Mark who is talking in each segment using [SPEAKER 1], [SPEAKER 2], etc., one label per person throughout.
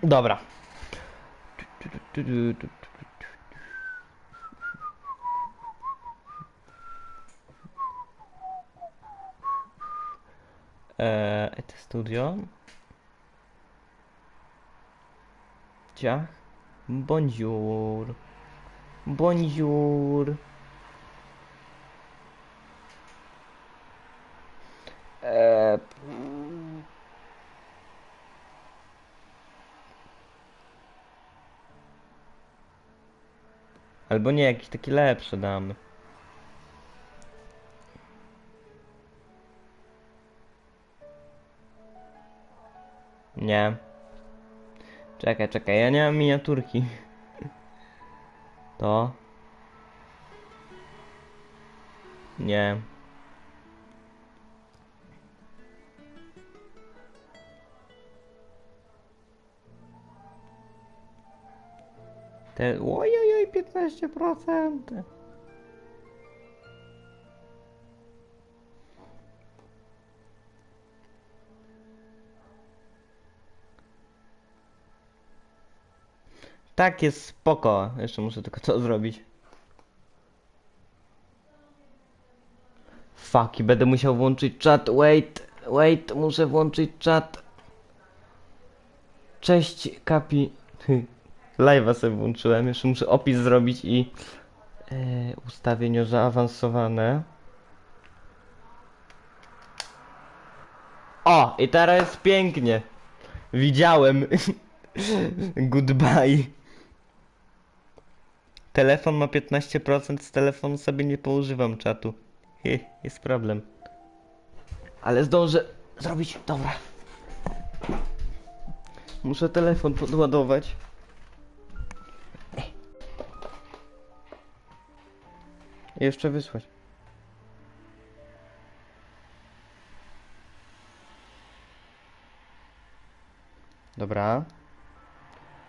[SPEAKER 1] Dobra. To studio. Ciach. Bonjour. Bonjour. Albo nie, jakiś taki lepszy damy. Nie. Czekaj, ja nie mam miniaturki. To. Nie. Te... Ojojoj, 15%. Tak, jest spoko. Jeszcze muszę tylko to zrobić. Fuck, i będę musiał włączyć czat. Wait, muszę włączyć czat. Cześć, Kapi. Live'a sobie włączyłem. Jeszcze muszę opis zrobić i ustawienia zaawansowane. O, i teraz jest pięknie. Widziałem. Goodbye. Telefon ma 15%, z telefonu sobie nie poużywam czatu. Jest problem. Ale zdążę zrobić. Dobra. Muszę telefon podładować. Jeszcze wysłać. Dobra.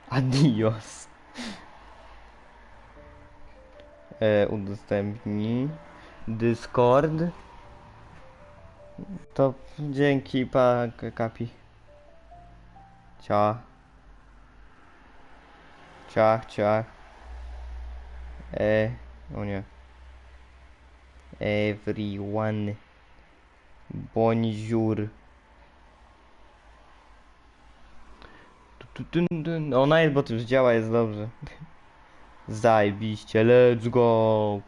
[SPEAKER 1] Adios. Udostępnij. Discord. To dzięki, Kapi. Ciach. O nie. Everyone. Bonjour. Ona jest, bo to już działa, jest dobrze. Zajebiście, let's go.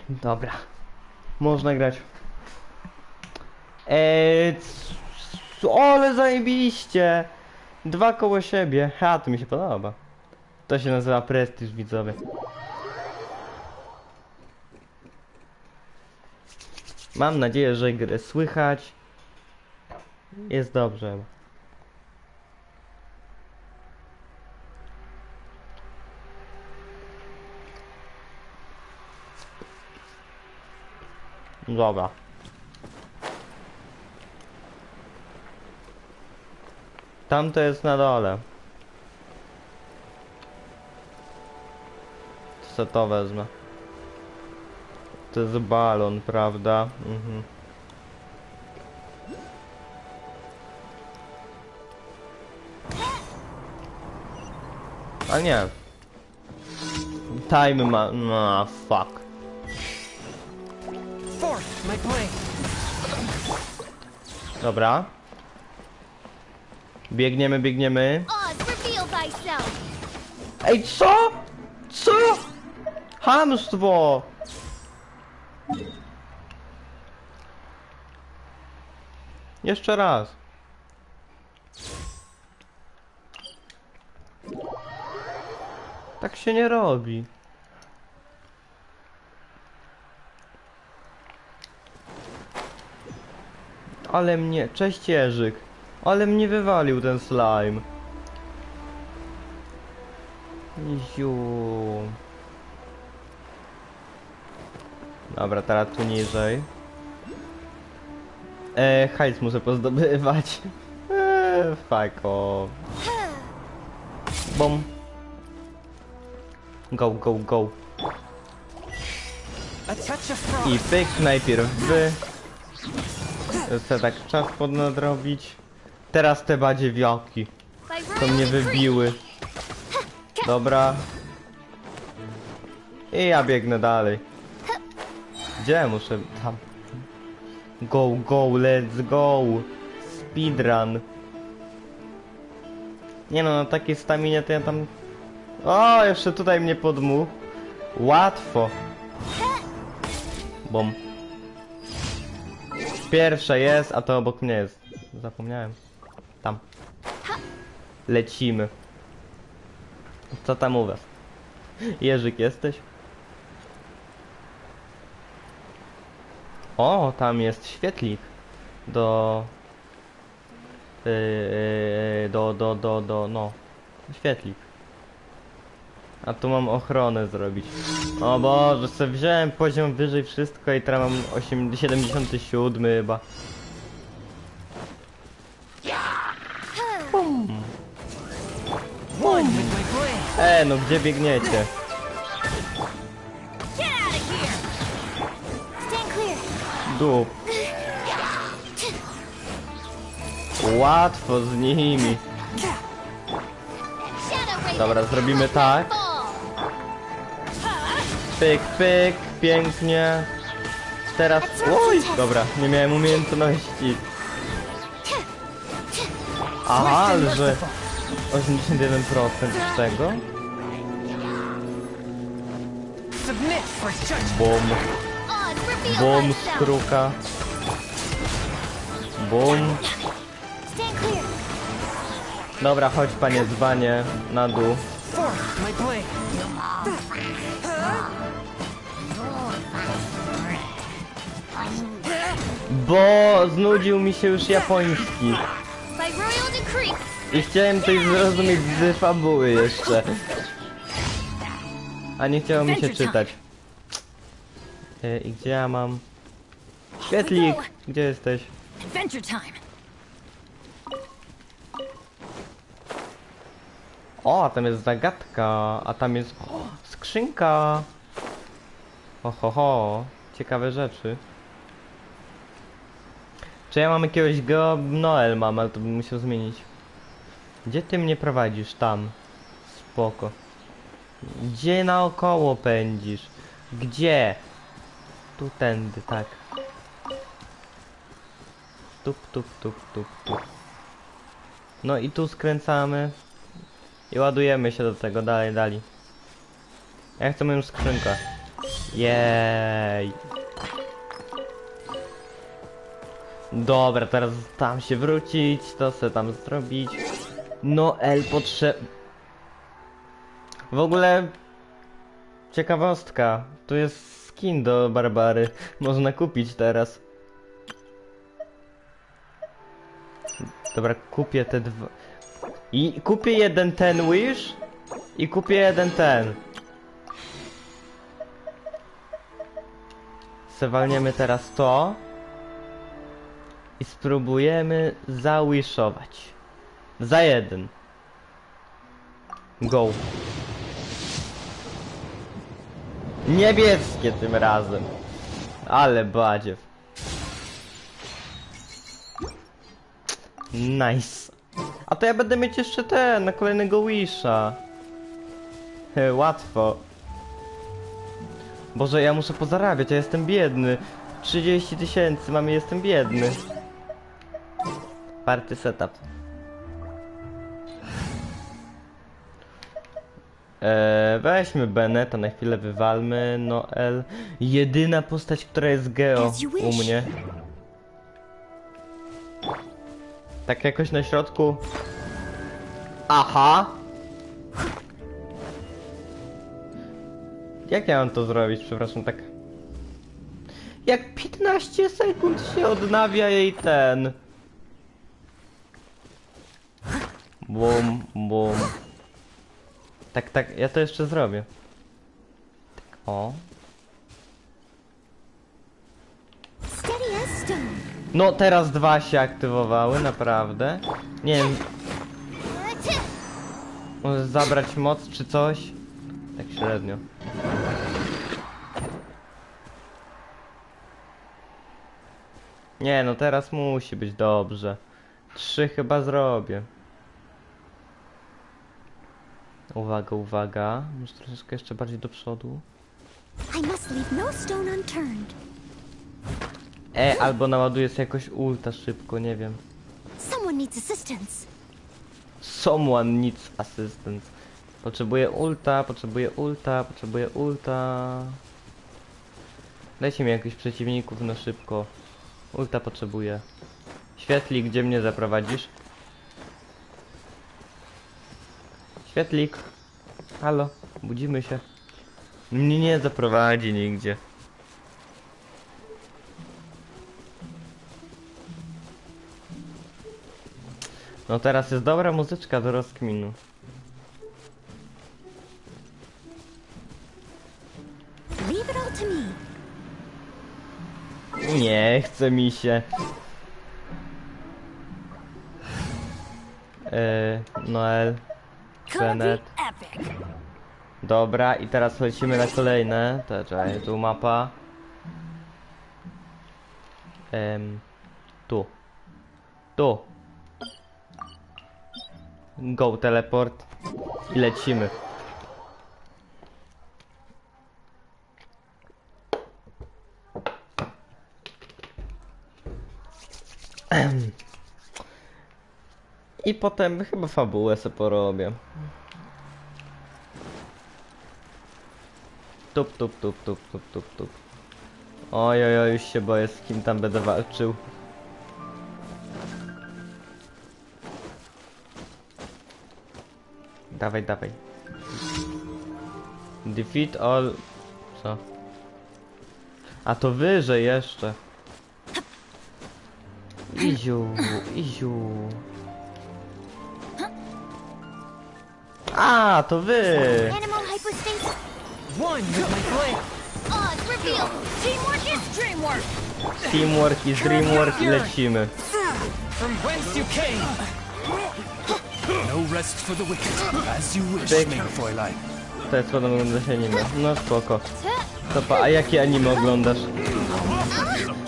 [SPEAKER 1] Dobra. Można grać. Ale zajebiście. 2 koło siebie. Ha, to mi się podoba. To się nazywa prestiż, widzowie. Mam nadzieję, że grę słychać. Jest dobrze. Dobra. Tamto jest na dole. Co to wezmę? To jest balon, prawda? Mhm. A nie. Time ma... No, fuck. Dobra. Biegniemy. Ej, co? Co? Chamstwo! Jeszcze raz. Tak się nie robi. Ale mnie... Cześć Jerzyk. Ale mnie wywalił ten slime. Ziu. Dobra, teraz tu niżej. Hajs muszę pozdobywać. Fuck off. Bom. Go. I pyk, najpierw wy. Chcę tak czas podnadrobić. Teraz te badziewiaki. To mnie wybiły. Dobra. I ja biegnę dalej. Gdzie muszę? Tam. Go, go, let's go. Speedrun. Nie no, na takiej staminie to ja tam... O, jeszcze tutaj mnie podmuł. Łatwo. Bom. Pierwsze jest, a to obok mnie jest. Zapomniałem. Tam. Lecimy. Co tam u was? Jerzyk jesteś? O, tam jest świetlik. No. Świetlik. A tu mam ochronę zrobić. O Boże, sobie wziąłem poziom wyżej wszystko i teraz mam 77 chyba. Bum. Bum. No gdzie biegniecie? Dup. Łatwo z nimi. Dobra, zrobimy tak. Pyk, pyk, pięknie. Teraz... Oj, dobra, nie miałem umiejętności. Aha, ale że 81% z tego. Bum. Bum, skruka. Bum. Dobra, chodź panie dzwanie na dół. Bo znudził mi się już japoński. I chciałem coś zrozumieć z fabuły jeszcze. A nie chciało mi się czytać. I gdzie ja mam? Świetlik! Gdzie jesteś? O, tam jest zagadka, a tam jest skrzynka. Ho. Ciekawe rzeczy. Czy ja mam jakiegoś Noel mam, ale to bym musiał zmienić. Gdzie ty mnie prowadzisz? Tam. Spoko. Gdzie naokoło pędzisz? Gdzie? Tu tędy, tak. Tup. No i tu skręcamy. I ładujemy się do tego, dalej. Ja chcę moją skrzynkę. Jej. Dobra, teraz tam się wrócić, to se tam zrobić. Noel w ogóle... Ciekawostka. Tu jest skin do Barbary. Można kupić teraz. Dobra, kupię te dwa... I kupię jeden ten wish. I kupię jeden ten. Walniemy teraz to. I spróbujemy zawishować. Za jeden. Go. Niebieskie tym razem. Ale badziew. Nice. A to ja będę mieć jeszcze ten, na kolejnego wisha. Łatwo. Boże, ja muszę pozarabiać, ja jestem biedny. 30 000 mam i jestem biedny. Party setup. Weźmy Beneta, na chwilę wywalmy. Noel. Jedyna postać, która jest geo u mnie. Tak jakoś na środku. Aha! Jak ja mam to zrobić? Przepraszam, tak. Jak 15 sekund się odnawia jej ten. Bum. Tak, ja to jeszcze zrobię. Tak, o. No teraz dwa się aktywowały, naprawdę. Nie wiem. Może zabrać moc czy coś? Tak średnio. Nie no, teraz musi być dobrze. 3 chyba zrobię. Uwaga, uwaga. Może troszeczkę jeszcze bardziej do przodu.
[SPEAKER 2] I must leave no stone unturned.
[SPEAKER 1] Albo naładuję sobie jakoś ulta szybko, nie wiem.
[SPEAKER 2] Someone needs assistance.
[SPEAKER 1] Someone needs assistance. Potrzebuję ulta, potrzebuję ulta, potrzebuję ulta. Dajcie mi jakichś przeciwników na szybko. Ulta potrzebuję. Świetlik, gdzie mnie zaprowadzisz? Świetlik. Halo, budzimy się. Mnie nie zaprowadzi nigdzie. No teraz jest dobra muzyczka do rozkminu.
[SPEAKER 2] Leave it all to me.
[SPEAKER 1] Nie chce mi się. Noel. Benet. Dobra, i teraz lecimy na kolejne. Czekaj, tu mapa. Tu. Tu. Go teleport. I lecimy. I potem chyba fabułę sobie porobię. Tup, tup, tup, tup, tup, tup, tup. Oj, oj, oj, już się boję, z kim tam będę walczył. Dawaj, dawaj. Defeat all... Co? A to wyżej jeszcze. Iziu, iziu. A, to wy!
[SPEAKER 2] Animal hypostasis.
[SPEAKER 3] One with my blade.
[SPEAKER 2] Odds reveal. Teamwork is dreamwork.
[SPEAKER 1] Teamwork i dreamwork i lecimy.
[SPEAKER 3] From whence you came. No rest for the wicked. As you wish,
[SPEAKER 1] Pyk.
[SPEAKER 3] main Fräulein.
[SPEAKER 1] To jest podobno oglądać anime. No spoko. A jakie anime oglądasz?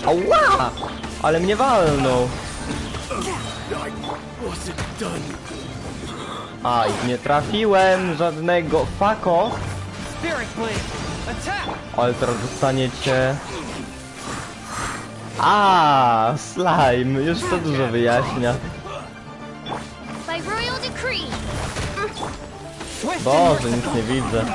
[SPEAKER 1] Ała! Ale mnie walnął. Aj, nie trafiłem żadnego. Fako!
[SPEAKER 3] Spirit blade. Attack.
[SPEAKER 1] Ale teraz dostaniecie. A, slime. Już to dużo wyjaśnia.
[SPEAKER 2] By royal decree.
[SPEAKER 3] Swift and
[SPEAKER 1] Boże, nic
[SPEAKER 3] merciful.
[SPEAKER 1] nie widzę.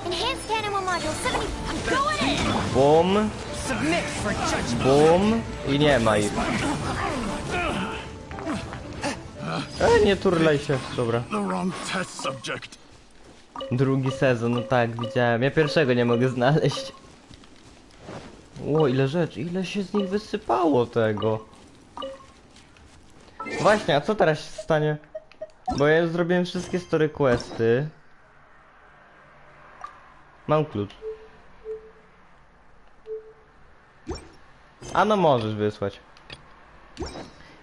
[SPEAKER 2] Enhanced animal module 70. I'm going in.
[SPEAKER 1] Bum,
[SPEAKER 3] Submit for judgment.
[SPEAKER 1] bum i nie ma ich. Nie turlaj się, dobra.
[SPEAKER 4] The wrong test subject.
[SPEAKER 1] Drugi sezon, no tak, widziałem. Ja pierwszego nie mogę znaleźć. O, ile rzeczy, ile się z nich wysypało tego. Właśnie, a co teraz się stanie? Bo ja już zrobiłem wszystkie story questy. Mam klucz. A no możesz wysłać.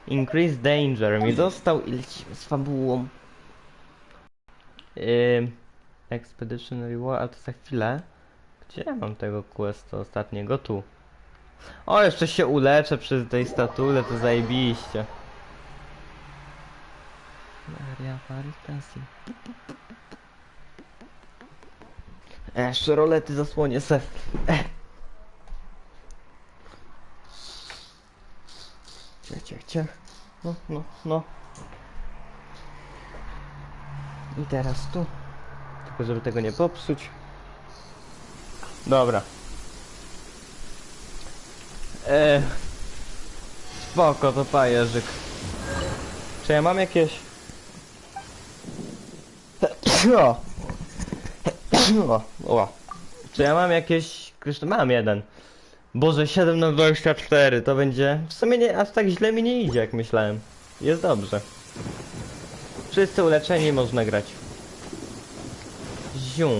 [SPEAKER 1] Increase danger mi dostał i lecimy z fabułą. Expedition reward, ale to za chwilę. Gdzie ja mam tego questa ostatniego? Tu. O, jeszcze się uleczę przy tej statule, to zajebiście. Maria Paritasi. Jeszcze rolety zasłonię se. Cię. No, no, no. I teraz tu. Tylko żeby tego nie popsuć. Dobra. Spoko, to pajerzyk. Czy ja mam jakieś... O. Czy ja mam jakieś... Już mam jeden. Boże, 7 na 24, to będzie... W sumie nie, aż tak źle mi nie idzie, jak myślałem. Jest dobrze. Wszyscy uleczeni, można grać. Ziu.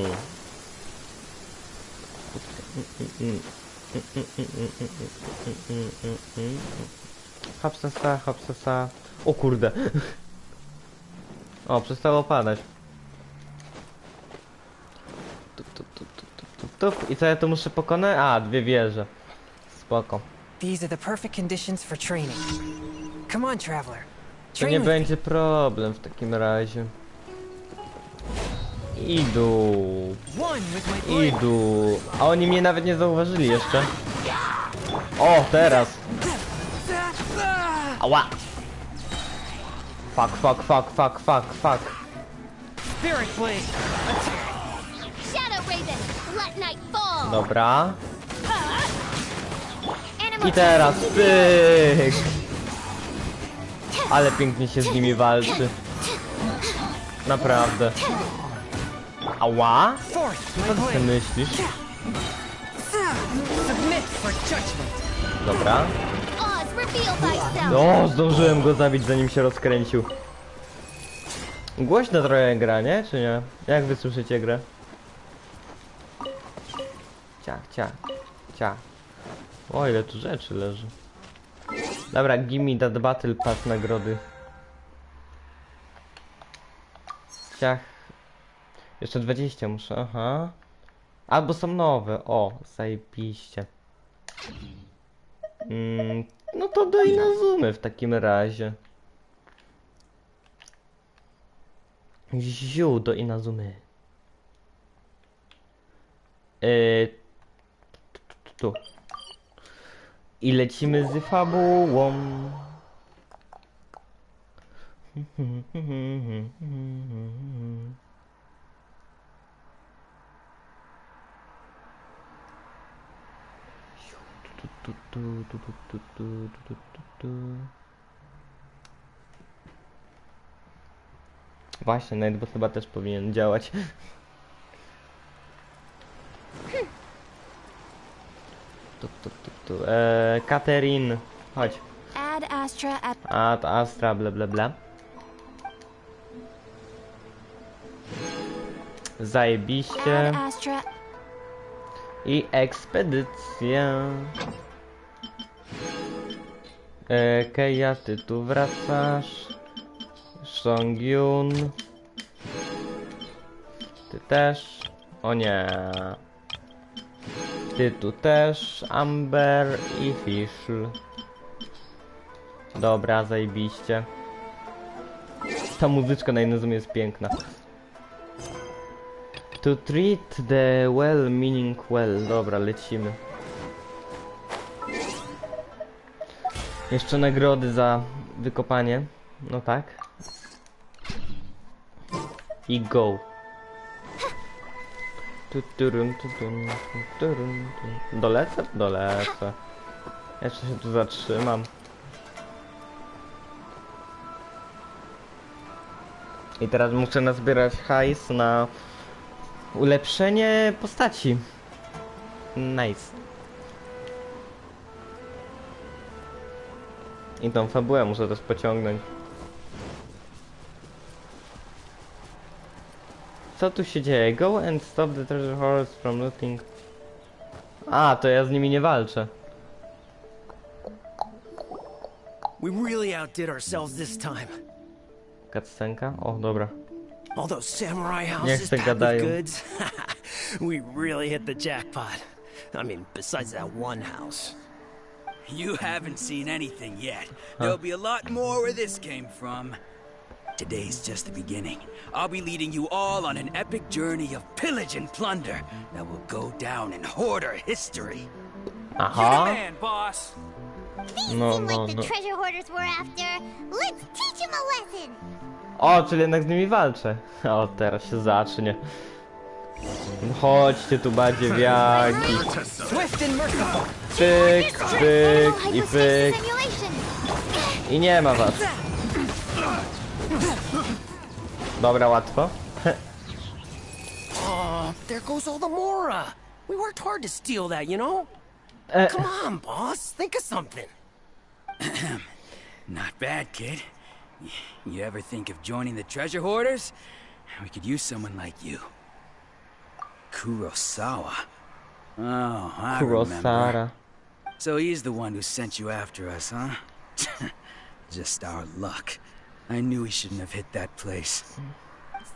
[SPEAKER 1] Hopsasa. O kurde. O, przestało padać. Tup. I co ja tu muszę pokonać? A, 2 wieże. Spoko.
[SPEAKER 3] These are the perfect conditions for training. Come on, traveler.
[SPEAKER 1] To nie będzie problem w takim razie. Idą. Idą. A oni mnie nawet nie zauważyli jeszcze. O, teraz. Ała. Fuck.
[SPEAKER 3] Spirit blade.
[SPEAKER 2] Shadow Raven, let night fall.
[SPEAKER 1] Dobra.
[SPEAKER 2] Animal
[SPEAKER 1] I teraz pyk. Ale pięknie się z nimi walczy. Naprawdę. Ała? Co ty myślisz?
[SPEAKER 3] Submit for judgment.
[SPEAKER 1] Dobra.
[SPEAKER 2] Oz, reveal thyself.
[SPEAKER 1] O, zdążyłem go zabić, zanim się rozkręcił. Głośno trochę gra, nie? Czy nie? Jak wy słyszycie grę? Ciach. O, ile tu rzeczy leży. Dobra, gimme that battle pass nagrody. Ciach. Jeszcze 20 muszę, aha. Albo są nowe, o, zajebiście. No to do Inazumy w takim razie. Ziu do Inazumy. Tu. I lecimy z fabułą. Właśnie, Nightbot chyba też powinien działać. Katerin, chodź.
[SPEAKER 2] Add Astra at
[SPEAKER 1] Add Astra, bla bla bla. Zajebiście.
[SPEAKER 2] Add Astra.
[SPEAKER 1] I ekspedycja. Keja, ty tu wracasz. Songyun. Ty też. O nie. Ty tu też. Amber i Fischl. Dobra, zajebiście. Ta muzyczka na Inazumie jest piękna. To treat the well meaning well. Dobra, lecimy. Jeszcze nagrody za wykopanie. No tak. I go. Dolecę? Dolecę. Jeszcze się tu zatrzymam. I teraz muszę nazbierać hajs na ulepszenie postaci. Nice. I tą fabułę muszę też pociągnąć. Co tu się dzieje? Go and stop the treasure horse from looting. A, to ja z nimi nie walczę.
[SPEAKER 5] We really outdid ourselves this time.
[SPEAKER 1] Cutscenka? O, dobra.
[SPEAKER 5] All those samurai
[SPEAKER 1] Niech
[SPEAKER 5] houses
[SPEAKER 1] se
[SPEAKER 5] packed with
[SPEAKER 1] gadają.
[SPEAKER 5] goods. We really hit the jackpot. I mean, besides that one house.
[SPEAKER 6] You haven't seen anything yet. There'll be a lot more where this came from. Today's just the beginning. I'll be leading you all on an epic journey of pillage and plunder that will go down in hoarder history.
[SPEAKER 1] Aha.
[SPEAKER 3] Man, boss.
[SPEAKER 2] These
[SPEAKER 1] No,
[SPEAKER 2] seem
[SPEAKER 1] no,
[SPEAKER 2] like
[SPEAKER 1] no.
[SPEAKER 2] the treasure hoarders we're after. Let's teach them a lesson.
[SPEAKER 1] O, czyli jednak z nimi walczę. O, teraz się zacznie. Chodźcie tu, badziewiaki.
[SPEAKER 3] Swift and merciful.
[SPEAKER 1] Pyk, pyk i pyk.
[SPEAKER 2] Simulation.
[SPEAKER 1] I nie ma was. Dobra, łatwo.
[SPEAKER 5] Oh, there goes all the Mora. We worked hard to steal that, you know? Come on, boss. Think of something.
[SPEAKER 6] Not bad, kid. You ever think of joining the treasure hoarders? We could use someone like you. Kurosawa. Oh, I remember.
[SPEAKER 1] Kurosara.
[SPEAKER 6] So he's the one who sent you after us, huh? Just our luck. I knew he shouldn't have hit that place.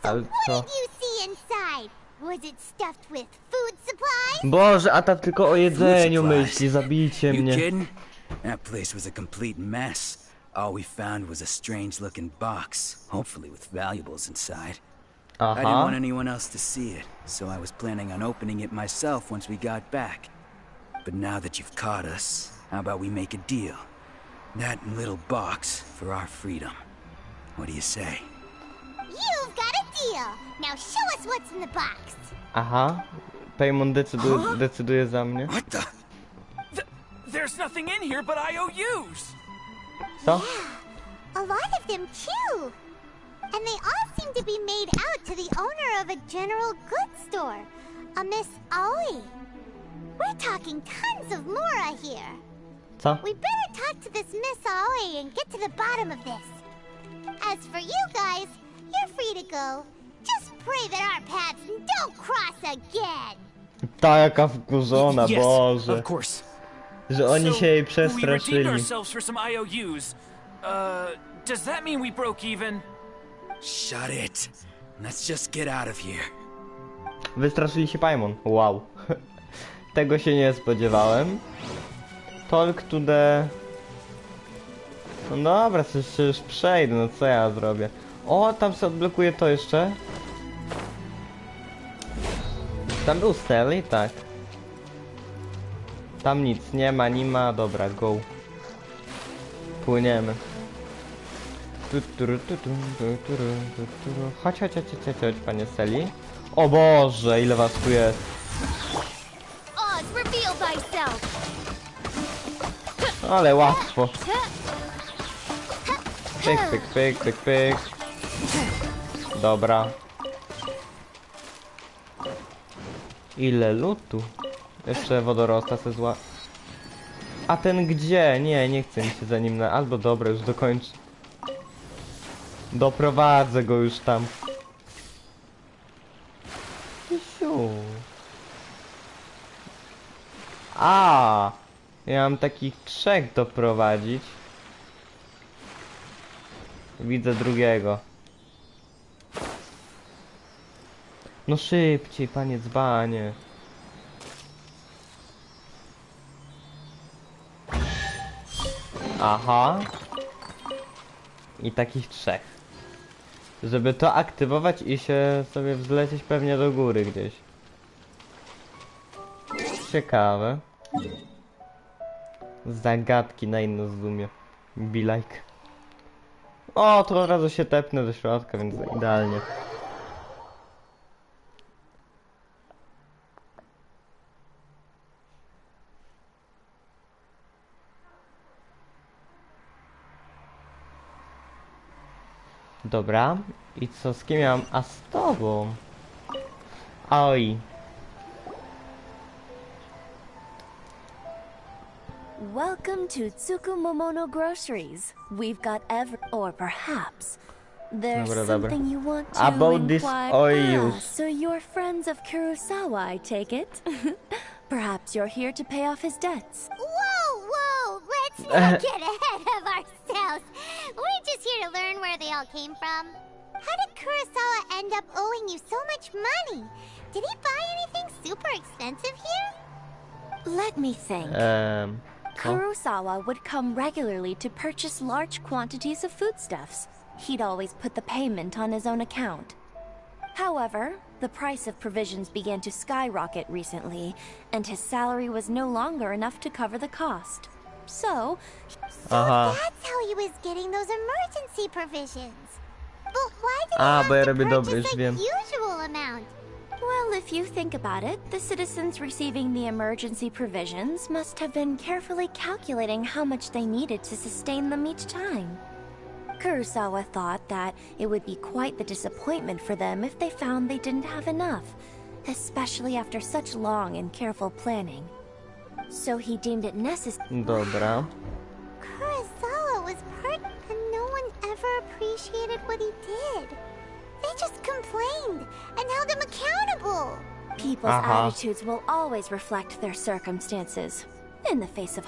[SPEAKER 1] Ale
[SPEAKER 2] What
[SPEAKER 1] co?
[SPEAKER 2] did you see inside? Was it stuffed with food supplies?
[SPEAKER 1] Boże, a ta tylko o jedzeniu myśli, zabijcie
[SPEAKER 6] You
[SPEAKER 1] mnie.
[SPEAKER 6] kidding? That place was a complete mess. All we found was a strange-looking box, hopefully with valuables inside. I didn't want anyone else to see it, so I was planning on opening it myself once we got back. But now that you've caught us, how about we make a deal? That little box for our freedom. What do you say?
[SPEAKER 2] You've got a deal. Now show us what's in the box.
[SPEAKER 1] Aha. Paymon decyduje za mnie.
[SPEAKER 6] What the?
[SPEAKER 5] There's nothing in here but IOUs!
[SPEAKER 1] Co?
[SPEAKER 2] A lot of them too. And they all seem to be made out to the owner of a general goods store, a Miss Aoi. We're talking tons of Mora here.
[SPEAKER 1] Co?
[SPEAKER 2] We better talk to this Miss Aoi and get to the bottom of this. As for you guys, you're free to go. Just pray that our paths don't cross again.
[SPEAKER 1] Ta jaka wkurzona,
[SPEAKER 5] Yes,
[SPEAKER 1] Boże.
[SPEAKER 5] of course.
[SPEAKER 1] Że oni się jej
[SPEAKER 5] We redeemed
[SPEAKER 1] przestraszyli.
[SPEAKER 5] ourselves for some IOUs. Does that mean we broke even?
[SPEAKER 6] Shut it. Let's just get out of here.
[SPEAKER 1] Wystraszyli się Paimon. Wow. Tego się nie spodziewałem. Talk to the... No dobra, już przejdę, no co ja zrobię? O, tam się odblokuje to jeszcze. Tam był Steli, tak. Tam nic nie ma, dobra, go. Płyniemy. Chodź, panie Steli. O Boże, ile was tu jest.
[SPEAKER 2] Oz, reveal thyself.
[SPEAKER 1] Ale łatwo. Pyk. Dobra. Ile lutu. Jeszcze wodorosta se zła. A ten gdzie? Nie chcę mi się za nim albo dobra, już dokończę. Doprowadzę go już tam. Siu. A, ja mam takich 3 doprowadzić. Widzę drugiego. No szybciej, panie dzbanie. Aha. I takich 3. Żeby to aktywować i się sobie wzlecieć pewnie do góry gdzieś. Ciekawe. Zagadki na inno zoomie. Be like. O, to od razu się tepnę do środka, więc idealnie. Dobra, i co, z kim ja mam? A z tobą? Oj.
[SPEAKER 7] Welcome to Tsukumomono Groceries. We've got or perhaps there's something you want to
[SPEAKER 1] about this oil.
[SPEAKER 7] So you're friends of Kurosawa, I take it? Perhaps you're here to pay off his debts.
[SPEAKER 2] Whoa, let's not get ahead of ourselves. We're just here to learn where they all came from. How did Kurosawa end up owing you so much money? Did he buy anything super expensive here?
[SPEAKER 7] Let me think. Kurosawa would come regularly to purchase large quantities of foodstuffs. He'd always put the payment on his own account. However, the price of provisions began to skyrocket recently, and his salary was no longer enough to cover the cost. So
[SPEAKER 2] That's how he was getting those emergency provisions. But why did he have to purchase the usual amount?
[SPEAKER 7] Well, if you think about it, the citizens receiving the emergency provisions must have been carefully calculating how much they needed to sustain them each time. Kurosawa thought that it would be quite the disappointment for them if they found they didn't have enough, especially after such long and careful planning. So he deemed it necessary.
[SPEAKER 1] Dobra.
[SPEAKER 2] Kurosawa was hurt and no one ever appreciated what he did. They just complained and held him accountable.
[SPEAKER 7] People's attitudes will always reflect their circumstances. In the face of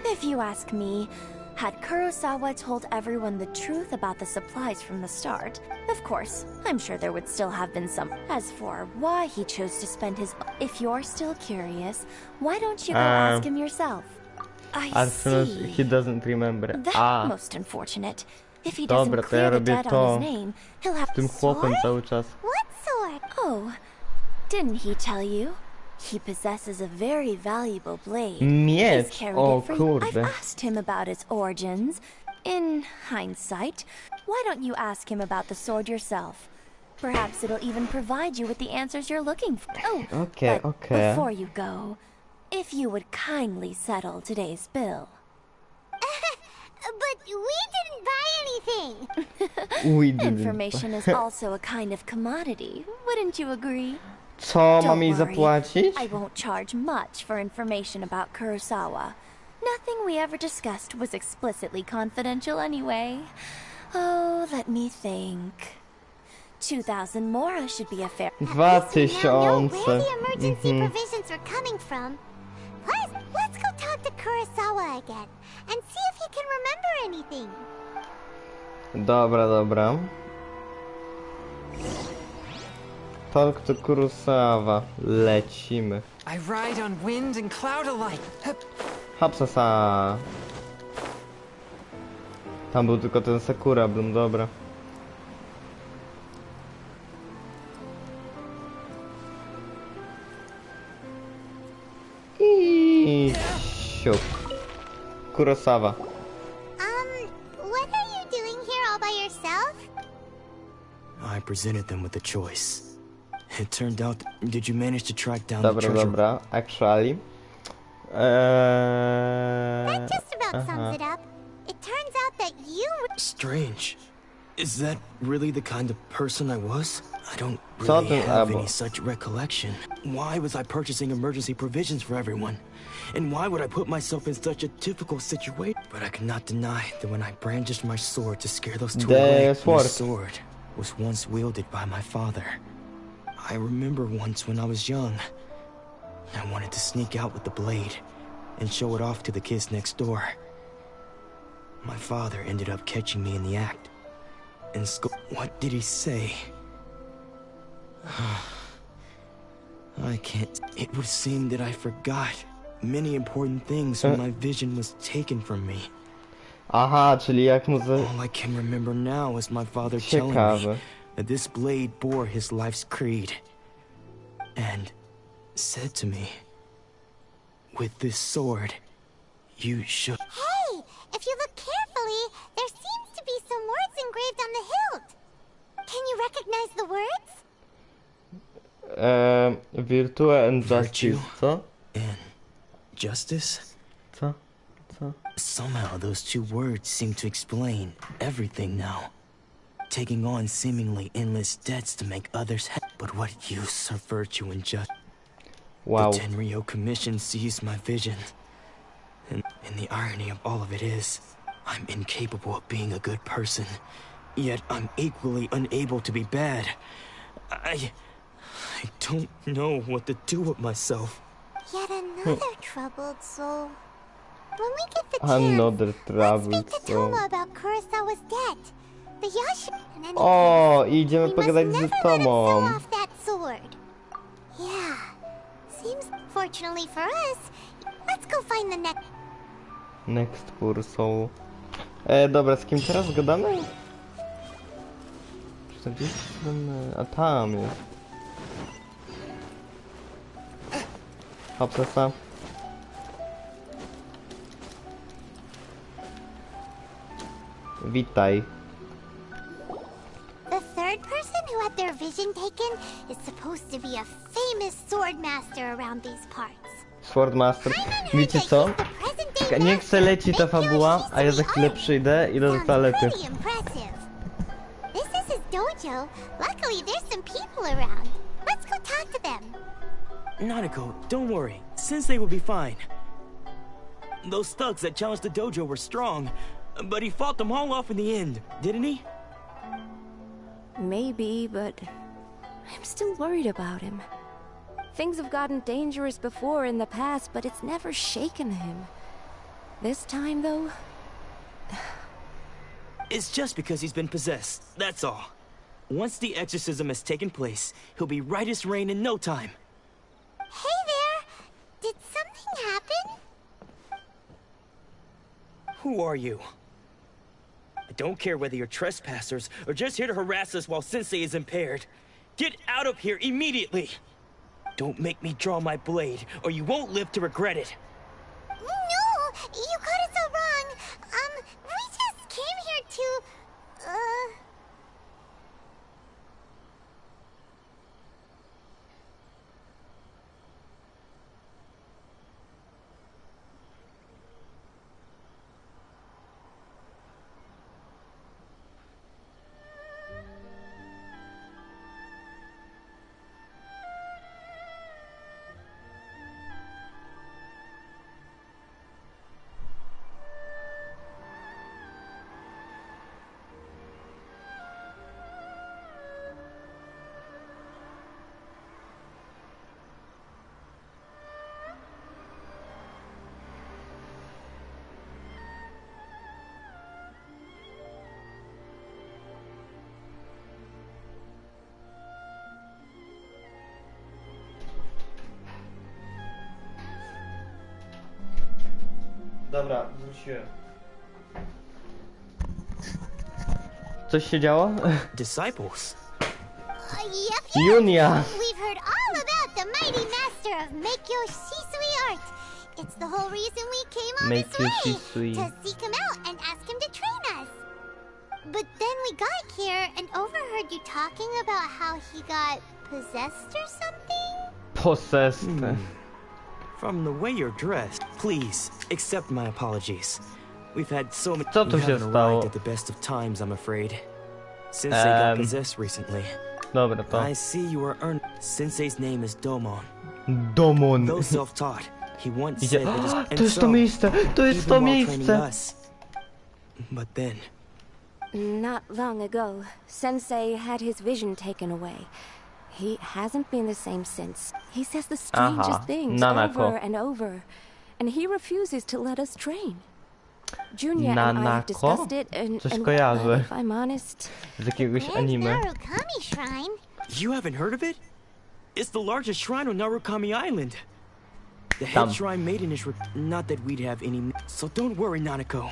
[SPEAKER 7] if you ask me, had Kurosawa told everyone the truth about the supplies from the start, of course, I'm sure there would still have been some. As for why he chose to spend his... If you're still curious, why don't you go ask him yourself? I see.
[SPEAKER 1] He doesn't remember.
[SPEAKER 7] That's most unfortunate. If he
[SPEAKER 1] Dobra,
[SPEAKER 7] doesn't
[SPEAKER 1] to ja
[SPEAKER 7] clear the
[SPEAKER 1] robię
[SPEAKER 7] debt
[SPEAKER 1] to.
[SPEAKER 7] on his name, he'll have
[SPEAKER 1] Tym chłopem cały czas.
[SPEAKER 2] What sword?
[SPEAKER 7] Oh, didn't he tell you? He possesses a very valuable blade.
[SPEAKER 1] Miecz!
[SPEAKER 7] He's carried
[SPEAKER 1] O
[SPEAKER 7] it for you. I've
[SPEAKER 1] kurde.
[SPEAKER 7] asked him about its origins. In hindsight, why don't you ask him about the sword yourself? Perhaps it'll even provide you with the answers you're looking for. Oh,
[SPEAKER 1] Okay,
[SPEAKER 7] but
[SPEAKER 1] okay.
[SPEAKER 7] before you go, if you would kindly settle today's bill.
[SPEAKER 2] But we didn't buy anything.
[SPEAKER 1] We didn't.
[SPEAKER 7] Information is also a kind of commodity, wouldn't you agree?
[SPEAKER 1] Co mam
[SPEAKER 7] Don't
[SPEAKER 1] jej
[SPEAKER 7] worry,
[SPEAKER 1] zapłacić?
[SPEAKER 7] I won't charge much for information about Kurosawa. Nothing we ever discussed was explicitly confidential anyway. Oh, let me think. 2,000 mora should be a fair...
[SPEAKER 1] 2000.
[SPEAKER 2] Now know where the emergency provisions were coming from. Plus, let's go talk to Kurosawa again and see if he can remember anything.
[SPEAKER 1] Dobra, dobra. Talk to Kurosawa. Lecimy.
[SPEAKER 3] I ride on wind and cloud alike.
[SPEAKER 1] Hapsasa. Tam był tylko ten Sakura Bloom, dobra. I siup. Kurosawa.
[SPEAKER 2] What are you doing here all by yourself?
[SPEAKER 5] I presented them with a choice. It turned out... Did you manage to track down the
[SPEAKER 1] Dobra,
[SPEAKER 5] treasure?
[SPEAKER 1] dobra. Actually.
[SPEAKER 2] That just about sums it up. It turns out that you...
[SPEAKER 5] Strange. Is that really the kind of person I was? I don't really
[SPEAKER 1] Something
[SPEAKER 5] have
[SPEAKER 1] about-
[SPEAKER 5] any such recollection. Why was I purchasing emergency provisions for everyone? And why would I put myself in such a difficult situation? But I cannot deny that when I brandished my sword to scare those two
[SPEAKER 1] The
[SPEAKER 5] away,
[SPEAKER 1] sword.
[SPEAKER 5] my sword was once wielded by my father. I remember once when I was young, I wanted to sneak out with the blade and show it off to the kids next door. My father ended up catching me in the act. And what did he say? I can't... It would seem that I forgot many important things when my vision was taken from me.
[SPEAKER 1] Aha, czyli jak mu za...
[SPEAKER 5] All I can remember now is my father telling me
[SPEAKER 1] Ciekawe.
[SPEAKER 5] that this blade bore his life's creed. And said to me, with this sword, you should...
[SPEAKER 2] Hey, if you look carefully, there seems to be some words engraved on the hilt. Can you recognize the words?
[SPEAKER 1] Virtue and
[SPEAKER 5] Virtue.
[SPEAKER 1] Justice, co?
[SPEAKER 5] And justice?
[SPEAKER 1] Co? Co?
[SPEAKER 5] Somehow those two words seem to explain everything now. Taking on seemingly endless debts to make others happy. But what use are virtue and justice?
[SPEAKER 1] Wow.
[SPEAKER 5] The Tenryo Commission sees my vision. And the irony of all of it is, I'm incapable of being a good person. Yet I'm equally unable to be bad. I don't know what to do with myself.
[SPEAKER 2] Yet another troubled soul. When we get the chance,
[SPEAKER 1] Another
[SPEAKER 2] let's
[SPEAKER 1] troubled
[SPEAKER 2] speak to
[SPEAKER 1] soul.
[SPEAKER 2] Toma about Kurosawa's debt. The Yashi... and any
[SPEAKER 1] O,
[SPEAKER 2] case,
[SPEAKER 1] idziemy
[SPEAKER 2] we
[SPEAKER 1] pogadać
[SPEAKER 2] must
[SPEAKER 1] z
[SPEAKER 2] never let him
[SPEAKER 1] Tomą.
[SPEAKER 2] sell off that sword. Yeah. Seems, fortunately for us, let's go find the next...
[SPEAKER 1] Next poor soul. Dobra, z kim teraz gadamy? 47... A tam jest. Hopsasa. Witaj.
[SPEAKER 2] The third person who had their vision taken is supposed to be a famous sword master around these parts.
[SPEAKER 1] Swordmaster.
[SPEAKER 2] Paimon heard
[SPEAKER 1] Wiecie
[SPEAKER 2] that
[SPEAKER 1] co?
[SPEAKER 2] he's the present-day
[SPEAKER 1] Niech se
[SPEAKER 2] master
[SPEAKER 1] leci ta
[SPEAKER 2] of
[SPEAKER 1] fabuła,
[SPEAKER 2] Yoshi's
[SPEAKER 1] a ja za chwilę
[SPEAKER 2] Island.
[SPEAKER 1] przyjdę i do
[SPEAKER 2] Sounds
[SPEAKER 1] toalety.
[SPEAKER 2] pretty impressive. This is his dojo. Luckily, there's some people around. Let's go talk to them.
[SPEAKER 5] Nanako, don't worry. Sensei will be fine. Those thugs that challenged the dojo were strong, but he fought them all off in the end, didn't he?
[SPEAKER 7] Maybe, but I'm still worried about him. Things have gotten dangerous before in the past, but it's never shaken him. This time, though...
[SPEAKER 5] It's just because he's been possessed, that's all. Once the exorcism has taken place, he'll be right as rain in no time.
[SPEAKER 2] Hey there! Did something happen?
[SPEAKER 5] Who are you? I don't care whether you're trespassers or just here to harass us while Sensei is impaired. Get out of here immediately! Don't make me draw my blade, or you won't live to regret it.
[SPEAKER 2] No! You got it so wrong! We just came here to...
[SPEAKER 1] Dobra, wróciłem. Coś się działo?
[SPEAKER 5] Disciples?
[SPEAKER 2] Yep.
[SPEAKER 1] Junia!
[SPEAKER 2] We've heard all about the mighty master of Meikyo Shisui art. It's the whole reason we came all this
[SPEAKER 1] Meikyo
[SPEAKER 2] way,
[SPEAKER 1] Shisui.
[SPEAKER 2] to seek him out and ask him to train us. But then we got here and overheard you talking about how he got possessed or something?
[SPEAKER 1] Possessed.
[SPEAKER 5] From the way you're dressed, please accept my apologies. We've had so many.
[SPEAKER 1] Co tu
[SPEAKER 5] You
[SPEAKER 1] się
[SPEAKER 5] haven't
[SPEAKER 1] stało?
[SPEAKER 5] arrived at the best of times, I'm afraid. Sensei got possessed recently.
[SPEAKER 1] Dobra, to.
[SPEAKER 5] I see you are earned. Sensei's name is Domon.
[SPEAKER 1] Domon.
[SPEAKER 5] Though self-taught, he once
[SPEAKER 1] Idzie.
[SPEAKER 5] said that his, and
[SPEAKER 1] To jest to
[SPEAKER 5] so,
[SPEAKER 1] miejsce! To jest
[SPEAKER 5] even
[SPEAKER 1] to
[SPEAKER 5] while training
[SPEAKER 1] miejsce!
[SPEAKER 5] us. But then,
[SPEAKER 8] Not long ago, Sensei had his vision taken away. He hasn't been the same since. He says the strangest
[SPEAKER 1] Aha,
[SPEAKER 8] things
[SPEAKER 1] Nanako.
[SPEAKER 8] over and over, and he refuses to let us train. Junior and I have
[SPEAKER 1] Nanako?
[SPEAKER 8] discussed it,
[SPEAKER 1] Coś
[SPEAKER 8] and
[SPEAKER 1] kojarzę.
[SPEAKER 8] if I'm honest,
[SPEAKER 1] Z jakiegoś
[SPEAKER 2] And
[SPEAKER 1] anime.
[SPEAKER 2] Narukami Shrine.
[SPEAKER 5] you haven't heard of it? It's the largest shrine on Narukami Island. The head
[SPEAKER 1] Tam.
[SPEAKER 5] shrine maiden is not that we'd have any. So don't worry, Nanako.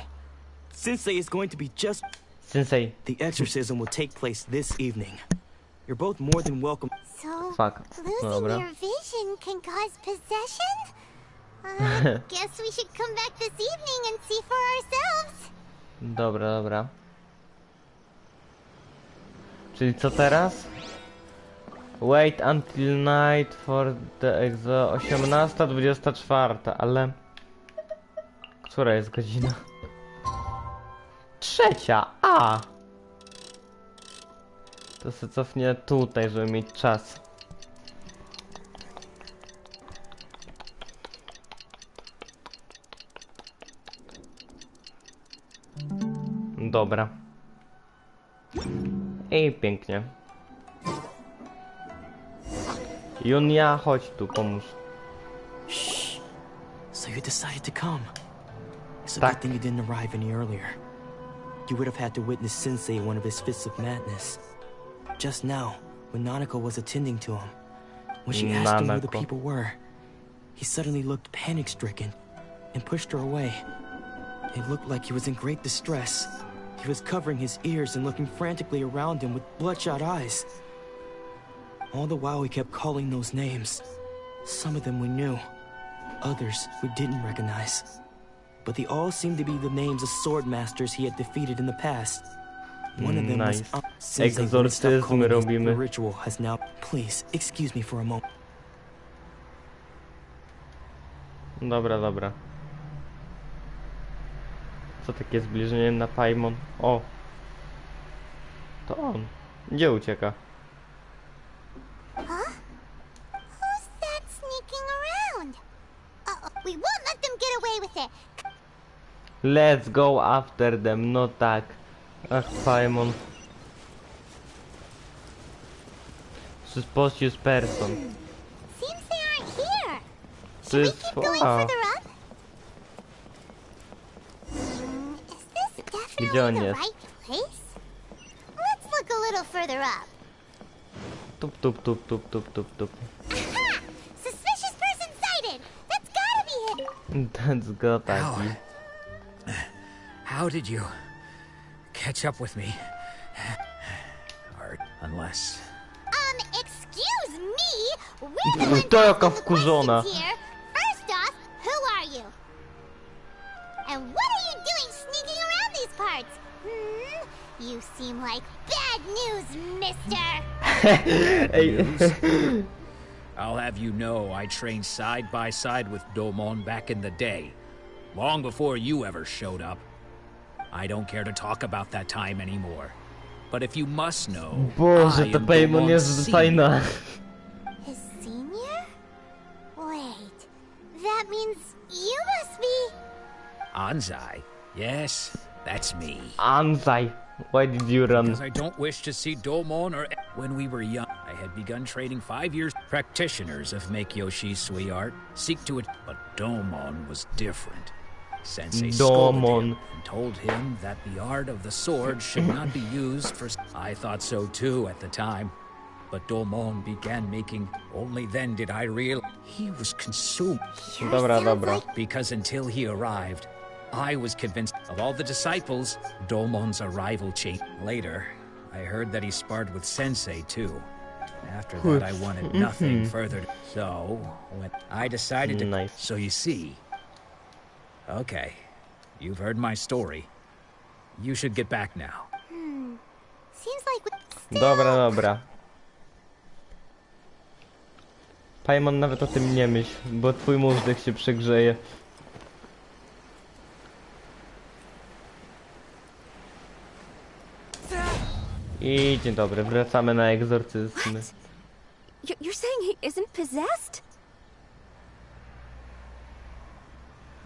[SPEAKER 5] Sensei is going to be just.
[SPEAKER 1] Sensei.
[SPEAKER 5] The exorcism will take place this evening. You're both more than welcome.
[SPEAKER 2] So,
[SPEAKER 1] Fuck.
[SPEAKER 2] losing
[SPEAKER 1] Dobra.
[SPEAKER 2] your vision can cause possession? Guess we should come back this evening and see for ourselves.
[SPEAKER 1] Dobra, dobra. Czyli co teraz? Wait until night for the exo... 18:24, ale... Która jest godzina? 3:00! A! To się cofnie tutaj, żeby mieć czas. Dobra. I pięknie. Junia, chodź tu, pomóż.
[SPEAKER 5] Shh. So you decided to come. It's a
[SPEAKER 1] Tak.
[SPEAKER 5] good thing you didn't arrive any earlier. You would have had to witness Sensei in one of his fits of madness. Just now, when Nanako was attending to him, when she asked him who the
[SPEAKER 1] Nanako.
[SPEAKER 5] people were, he suddenly looked panic-stricken and pushed her away. It looked like he was in great distress. He was covering his ears and looking frantically around him with bloodshot eyes. All the while he kept calling those names. Some of them we knew, others we didn't recognize. But they all seemed to be the names of sword masters he had defeated in the past. One of them
[SPEAKER 1] Nice.
[SPEAKER 5] was Sensei wouldn't stop
[SPEAKER 1] Egzorcyzmy
[SPEAKER 5] calling his
[SPEAKER 1] robimy.
[SPEAKER 5] ritual has now. Please excuse me for a moment.
[SPEAKER 1] Dobra, dobra. Co takie zbliżenie na Paimon? O! To on. Gdzie ucieka?
[SPEAKER 2] Huh? Who's that sneaking around? We won't let them get away with it.
[SPEAKER 1] Let's go after them, no tak. Ach, Paimon. Suspicious person.
[SPEAKER 2] Seems they aren't here.
[SPEAKER 1] To
[SPEAKER 2] Should we
[SPEAKER 1] jest...
[SPEAKER 2] keep going
[SPEAKER 1] A,
[SPEAKER 2] further up? Is this
[SPEAKER 1] Gdzie
[SPEAKER 2] definitely
[SPEAKER 1] on
[SPEAKER 2] the
[SPEAKER 1] jest?
[SPEAKER 2] right place? Let's look a little further up.
[SPEAKER 1] Tup, tup, tup, tup, tup, tup, tup.
[SPEAKER 2] Aha! Suspicious person sighted! That's gotta be it!
[SPEAKER 1] That's go taki.
[SPEAKER 6] How did you catch up with me? Or unless...
[SPEAKER 2] Excuse me? We're the ones
[SPEAKER 1] To jaka
[SPEAKER 2] asking the
[SPEAKER 1] wkurzona.
[SPEAKER 2] questions here. First off, who are you? And what are you doing sneaking around these parts? You seem like bad news, mister.
[SPEAKER 1] Ej.
[SPEAKER 9] I'll have you know I trained side by side with Domon back in the day. Long before you ever showed up. I don't care to talk about that time anymore. But if you must know,
[SPEAKER 1] Boże,
[SPEAKER 9] I
[SPEAKER 1] to
[SPEAKER 9] am
[SPEAKER 1] Paimon
[SPEAKER 9] Domon's
[SPEAKER 1] jest
[SPEAKER 9] senior.
[SPEAKER 1] fajna.
[SPEAKER 2] His senior? Wait, that means you must be...
[SPEAKER 9] Anzai. Yes, that's me.
[SPEAKER 1] Anzai, why did you run?
[SPEAKER 9] Because I don't wish to see Domon or... When we were young, I had begun training 5 years. Practitioners of Make Yoshi Sui art seek to it, but Domon was different. Sensei scolded him and told him that the art of the sword should not be used for... I thought so too at the time. But Domon began making... Only then did I realize he was consumed.
[SPEAKER 1] Dobra.
[SPEAKER 9] Because until he arrived, I was convinced of all the disciples, Domon's arrival changed. Later, I heard that he sparred with Sensei too. After that, I wanted nothing further. So, when I decided to...
[SPEAKER 1] Nice.
[SPEAKER 9] So you see... Okay, you've heard my story. You should get back now.
[SPEAKER 2] Seems like we...
[SPEAKER 1] Dobra. Paimon, nawet o tym nie myśl, bo twój móżdżek się przegrzeje. I dzień dobry, wracamy na egzorcyzmy.
[SPEAKER 8] You're saying he isn't possessed?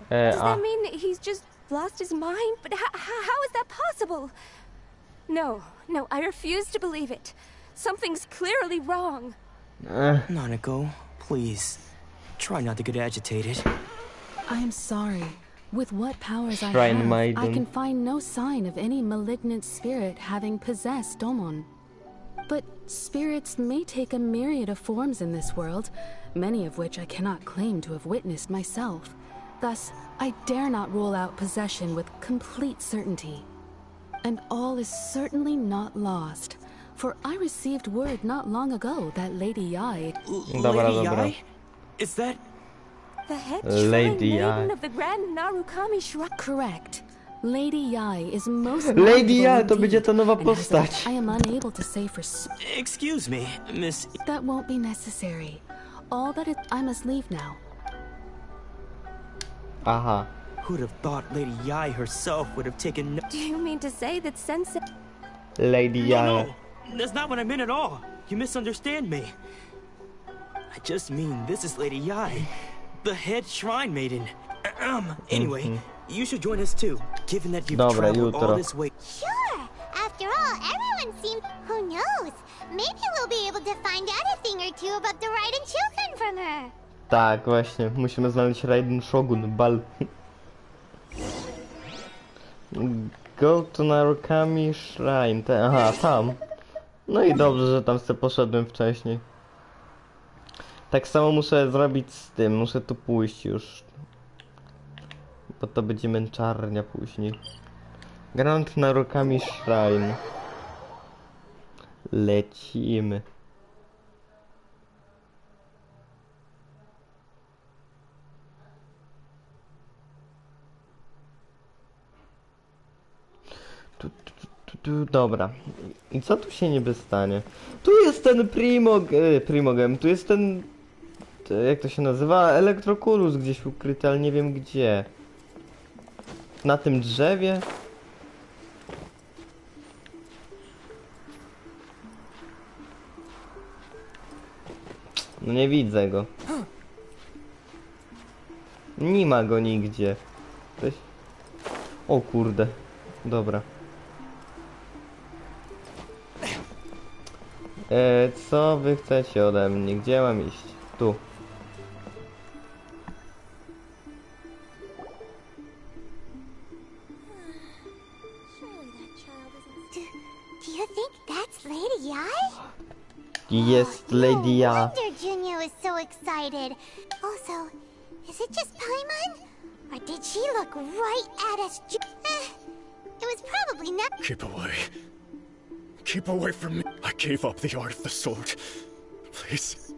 [SPEAKER 8] Does that mean he's just lost his mind? But how is that possible? No, I refuse to believe it. Something's clearly wrong.
[SPEAKER 5] Nanako, please. Try not to get agitated.
[SPEAKER 10] I am sorry. With what powers I
[SPEAKER 1] Shrine
[SPEAKER 10] have,
[SPEAKER 1] Maiden.
[SPEAKER 10] I can find no sign of any malignant spirit having possessed Domon. But spirits may take a myriad of forms in this world, many of which I cannot claim to have witnessed myself. Thus, I dare not rule out possession with complete certainty. And all is certainly not lost, for I received word not long ago that Lady Yai...
[SPEAKER 5] Lady Yai? Is that...
[SPEAKER 8] The head
[SPEAKER 1] Lady
[SPEAKER 8] shrine
[SPEAKER 1] Yai.
[SPEAKER 8] maiden of the Grand Narukami Shrine.
[SPEAKER 10] Correct. Lady Yai is most
[SPEAKER 1] Lady Yai,
[SPEAKER 10] knowledgeable
[SPEAKER 1] to będzie ta nowa
[SPEAKER 10] indeed, and as
[SPEAKER 1] postać.
[SPEAKER 10] such, I am unable to say for
[SPEAKER 5] Excuse me, Miss...
[SPEAKER 10] That won't be necessary. All that I must leave now.
[SPEAKER 1] Aha.
[SPEAKER 5] Who'd have thought Lady Yai herself would have taken...
[SPEAKER 8] Do you mean to say that Sensei...
[SPEAKER 1] Lady Yai.
[SPEAKER 5] No, that's not what I meant at all. You misunderstand me. I just mean this is Lady Yai, the head shrine maiden. Anyway, you should join us too, given that you've traveled all this way.
[SPEAKER 2] Sure. After all, everyone seems... Who knows? Maybe we'll be able to find out a thing or two about the Raiden children from her.
[SPEAKER 1] Tak, właśnie. Musimy znaleźć Raiden Shogun, bal. Go to Narukami Shrine. Aha, tam. No i dobrze, że tam sobie poszedłem wcześniej. Tak samo muszę zrobić z tym. Muszę tu pójść już. Bo to będzie męczarnia później. Grand Narukami Shrine. Lecimy. Dobra. I co tu się niby stanie? Tu jest ten primogem, tu jest ten... Jak to się nazywa? Elektrokulus gdzieś ukryty, ale nie wiem gdzie. Na tym drzewie? No nie widzę go. Nie ma go nigdzie. Ktoś... O kurde. Dobra. Co wy chcecie ode mnie? Gdzie mam iść? Tu.
[SPEAKER 2] Do you think that's Lady Yai?
[SPEAKER 1] Jest Lady Yai.
[SPEAKER 2] No wonder Junya was so excited. Also, is it just Paimon? Or did she look right at us? was probably not.
[SPEAKER 4] Keep away. Keep away from me. I gave up the art of the sword. Please,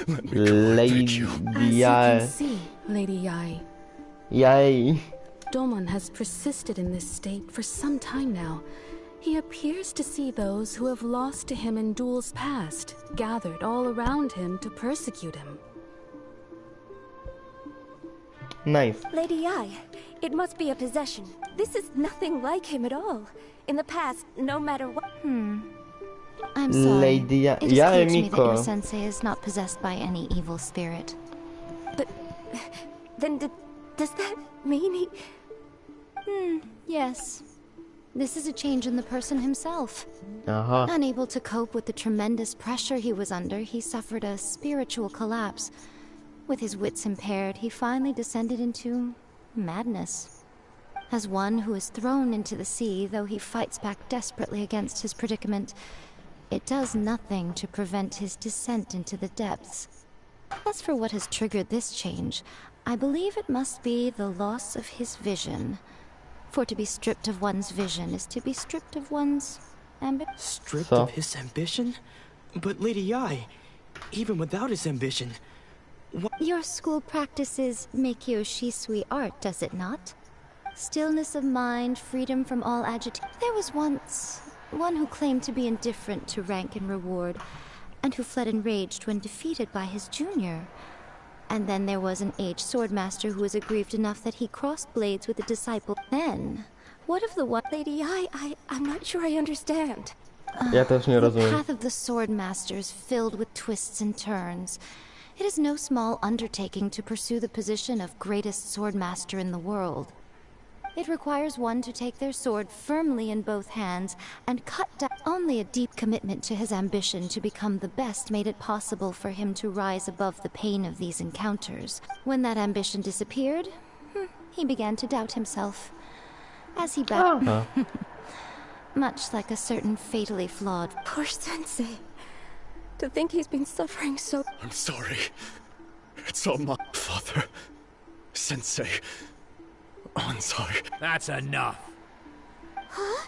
[SPEAKER 4] let me go, I beg you.
[SPEAKER 10] As you can see, Lady Yai.
[SPEAKER 1] Yay.
[SPEAKER 10] Domon has persisted in this state for some time now. He appears to see those who have lost to him in duels past, gathered all around him to persecute him.
[SPEAKER 1] Nice.
[SPEAKER 8] Lady Yai, it must be a possession. This is nothing like him at all. In the past, no matter what.
[SPEAKER 7] I'm sorry.
[SPEAKER 1] Lady Yai.
[SPEAKER 7] It is clear to me that your sensei is not possessed by any evil spirit.
[SPEAKER 8] But then does that mean he...
[SPEAKER 7] Yes. This is a change in the person himself. Unable to cope with the tremendous pressure he was under, he suffered a spiritual collapse. With his wits impaired, he finally descended into madness. As one who is thrown into the sea, though he fights back desperately against his predicament, it does nothing to prevent his descent into the depths. As for what has triggered this change, I believe it must be the loss of his vision. For to be stripped of one's vision is to be stripped of one's ambition.
[SPEAKER 5] Stripped of his ambition? But Lady Yai, even without his ambition...
[SPEAKER 7] Your school practices Meikyo Shisui art, does it not? Stillness of mind, freedom from all agitation. There was once one who claimed to be indifferent to rank and reward, and who fled enraged when defeated by his junior. And then there was an aged swordmaster who was aggrieved enough that he crossed blades with a disciple. Then, what of the one...
[SPEAKER 8] Lady Yai, I'm not sure I understand.
[SPEAKER 1] Ja też nie
[SPEAKER 7] The
[SPEAKER 1] rozumiem.
[SPEAKER 7] path of the swordmaster is filled with twists and turns. It is no small undertaking to pursue the position of greatest swordmaster in the world. It requires one to take their sword firmly in both hands and cut down. Only a deep commitment to his ambition to become the best made it possible for him to rise above the pain of these encounters. When that ambition disappeared, he began to doubt himself. As he bowed, much like a certain fatally flawed...
[SPEAKER 8] Poor sensei. To think he's been suffering so...
[SPEAKER 4] I'm sorry. It's all my father. Sensei. Ansai.
[SPEAKER 9] That's enough.
[SPEAKER 2] Huh?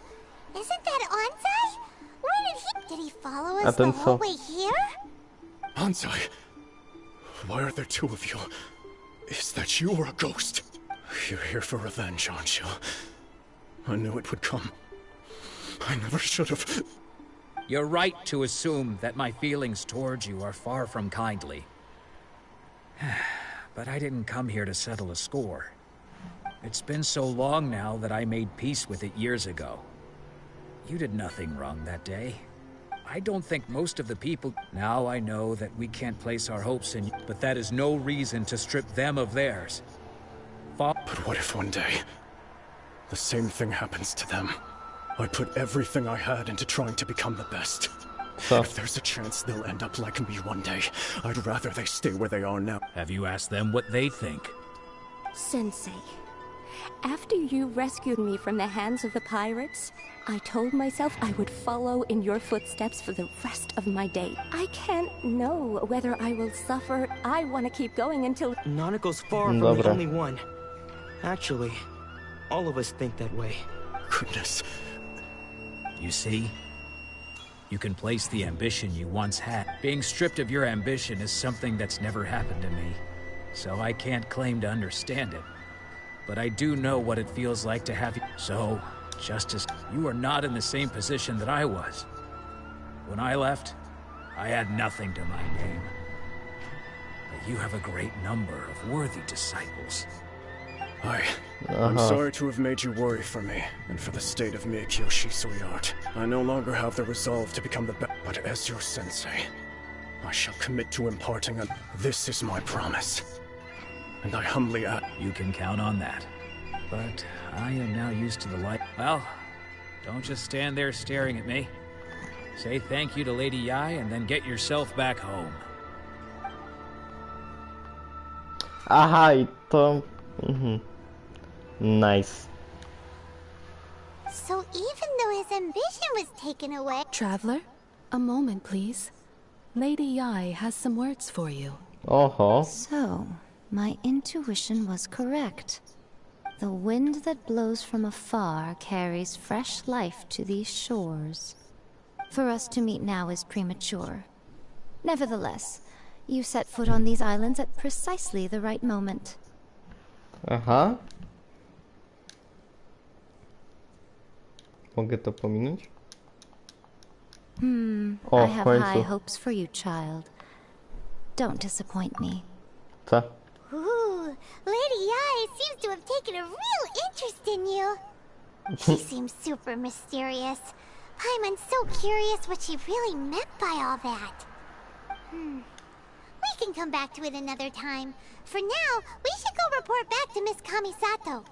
[SPEAKER 2] Isn't that Ansai? Where did he follow us the whole way here?
[SPEAKER 4] Ansai. Why are there two of you? Is that you or a ghost? You're here for revenge, aren't you? I knew it would come. I never should have...
[SPEAKER 9] You're right to assume that my feelings towards you are far from kindly. But I didn't come here to settle a score. It's been so long now that I made peace with it years ago. You did nothing wrong that day. I don't think most of the people... Now I know that we can't place our hopes in you, but that is no reason to strip them of theirs.
[SPEAKER 4] But what if one day, the same thing happens to them? I put everything I had into trying to become the best. If there's a chance they'll end up like me one day, I'd rather they stay where they are now.
[SPEAKER 9] Have you asked them what they think?
[SPEAKER 8] Sensei, after you rescued me from the hands of the pirates, I told myself I would follow in your footsteps for the rest of my day. I can't know whether I will suffer. I want to keep going until...
[SPEAKER 5] Nanako's far from the only one. Actually, all of us think that way.
[SPEAKER 4] Goodness.
[SPEAKER 9] You see? You can place the ambition you once had. Being stripped of your ambition is something that's never happened to me, so I can't claim to understand it. But I do know what it feels like to have you. So, just as you are not in the same position that I was. When I left, I had nothing to my name. But you have a great number of worthy disciples.
[SPEAKER 4] I'm sorry to have made you worry for me, and for the state of Meikyo Shisui art. I no longer have the resolve to become the best, but as your sensei, I shall commit to imparting a... This is my promise. And I humbly ask...
[SPEAKER 9] You can count on that. But I am now used to the light. Well, don't just stand there staring at me. Say thank you to Lady Yai, and then get yourself back home.
[SPEAKER 1] Aha, i to... Nice.
[SPEAKER 2] So even though his ambition was taken away...
[SPEAKER 10] Traveler, a moment, please. Lady Yai has some words for you.
[SPEAKER 7] So, my intuition was correct.
[SPEAKER 11] The wind that blows from afar carries fresh life to these shores. For us to meet now is premature. Nevertheless, you set foot on these islands at precisely the right moment.
[SPEAKER 1] Aha. Mogę to pominąć? O,
[SPEAKER 11] I
[SPEAKER 1] w
[SPEAKER 11] have
[SPEAKER 1] końcu.
[SPEAKER 11] high hopes for you, child. Don't disappoint me.
[SPEAKER 1] Co?
[SPEAKER 2] Ooh, Lady Ai seems to have taken a real interest in you. She seems super mysterious. Paimon's so curious what she really meant by all that. We can come back to it another time. For now, we should go report back to Miss Kamisato.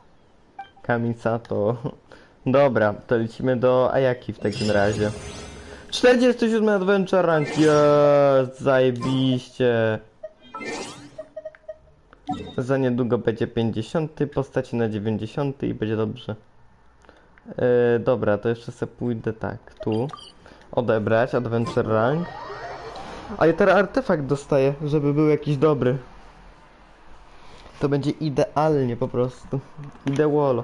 [SPEAKER 1] Kamisato. Dobra, to lecimy do Ayaki w takim razie. 47 Adventure Rank. Jest, zajebiście. Za niedługo będzie 50, postaci na 90 i będzie dobrze. Dobra, to jeszcze sobie pójdę tak, tu. Odebrać, Adventure Rank. A ja teraz artefakt dostaję, żeby był jakiś dobry. To będzie idealnie po prostu. Ideolo.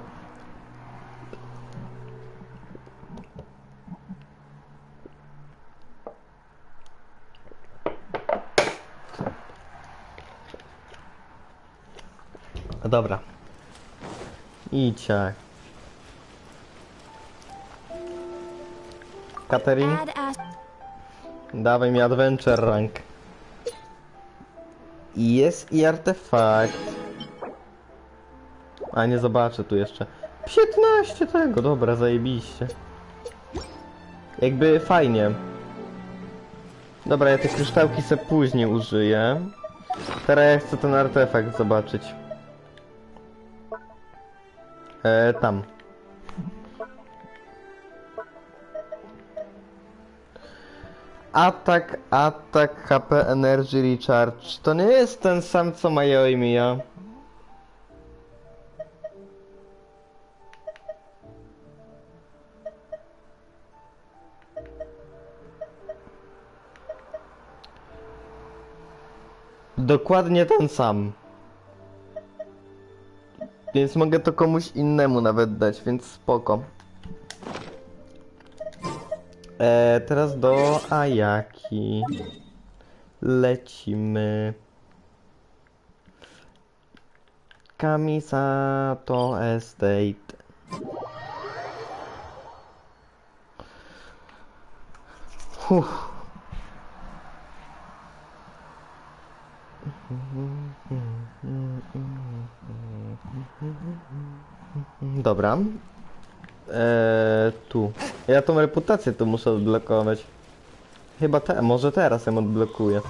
[SPEAKER 1] Dobra. Idźcie. Catherine? Dawaj mi Adventure Rank. Jest i artefakt. A nie zobaczę tu jeszcze. 15 tego, dobra, zajebiście. Jakby fajnie. Dobra, ja te kryształki se później użyję. Teraz ja chcę ten artefakt zobaczyć. Tam. Atak, HP, Energy, Recharge. To nie jest ten sam co moim, ja. Dokładnie ten sam. Więc mogę to komuś innemu nawet dać, więc spoko. Teraz do Ayaki. Lecimy. Kamisato Estate. Dobra. Tu. Ja tą reputację tu muszę odblokować. Chyba może teraz ją odblokuję.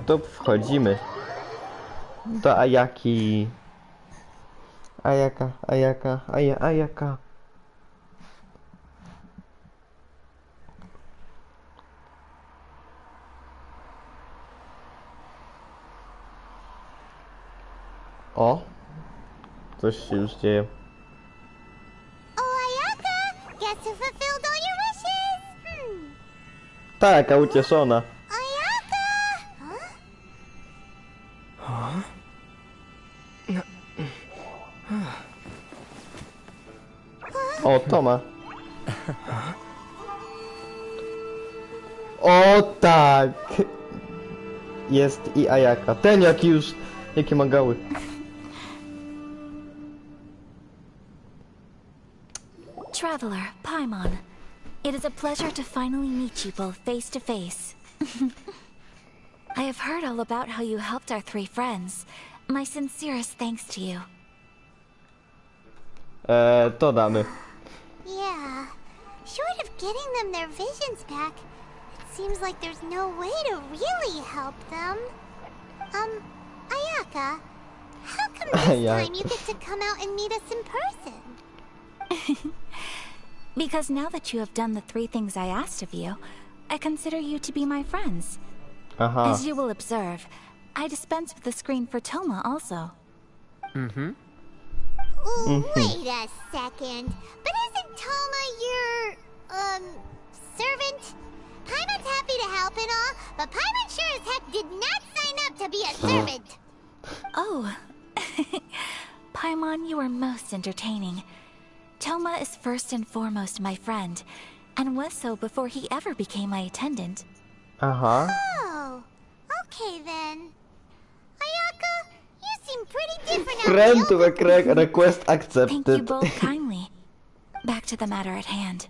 [SPEAKER 1] Tup, wchodzimy. Do Ayaki. Ayaka. O! Coś się już dzieje.
[SPEAKER 2] Oh, Ayaka! Guess who fulfilled all your wishes?
[SPEAKER 1] Taka ucieszona.
[SPEAKER 2] Ayaka!
[SPEAKER 1] O, Toma. O tak! Jest i Ayaka. Ten jaki już... Jakie ma gały.
[SPEAKER 7] Traveler, Paimon. It is a pleasure to finally meet you both face to face. I have heard all about how you helped our three friends. My sincerest thanks to you.
[SPEAKER 1] To damy.
[SPEAKER 2] Yeah. Short of getting them their visions back, it seems like there's no way to really help them. Ayaka, how come this time you get to come out and meet us in person?
[SPEAKER 7] Because now that you have done the three things I asked of you, I consider you to be my friends. As you will observe, I dispense with the screen for Toma also.
[SPEAKER 2] Ooh, wait a second. But isn't Toma your, servant? Paimon's happy to help and all, but Paimon sure as heck did not sign up to be a servant.
[SPEAKER 7] Oh. Paimon, you are most entertaining. Toma is first and foremost my friend, and was so before he ever became my attendant.
[SPEAKER 1] Aha.
[SPEAKER 2] Oh, okay then. Ayaka, you seem pretty different
[SPEAKER 1] Friend
[SPEAKER 2] out in the
[SPEAKER 1] to
[SPEAKER 2] open.
[SPEAKER 1] request
[SPEAKER 7] Thank you
[SPEAKER 1] accepted.
[SPEAKER 7] both kindly. Back to the matter at hand.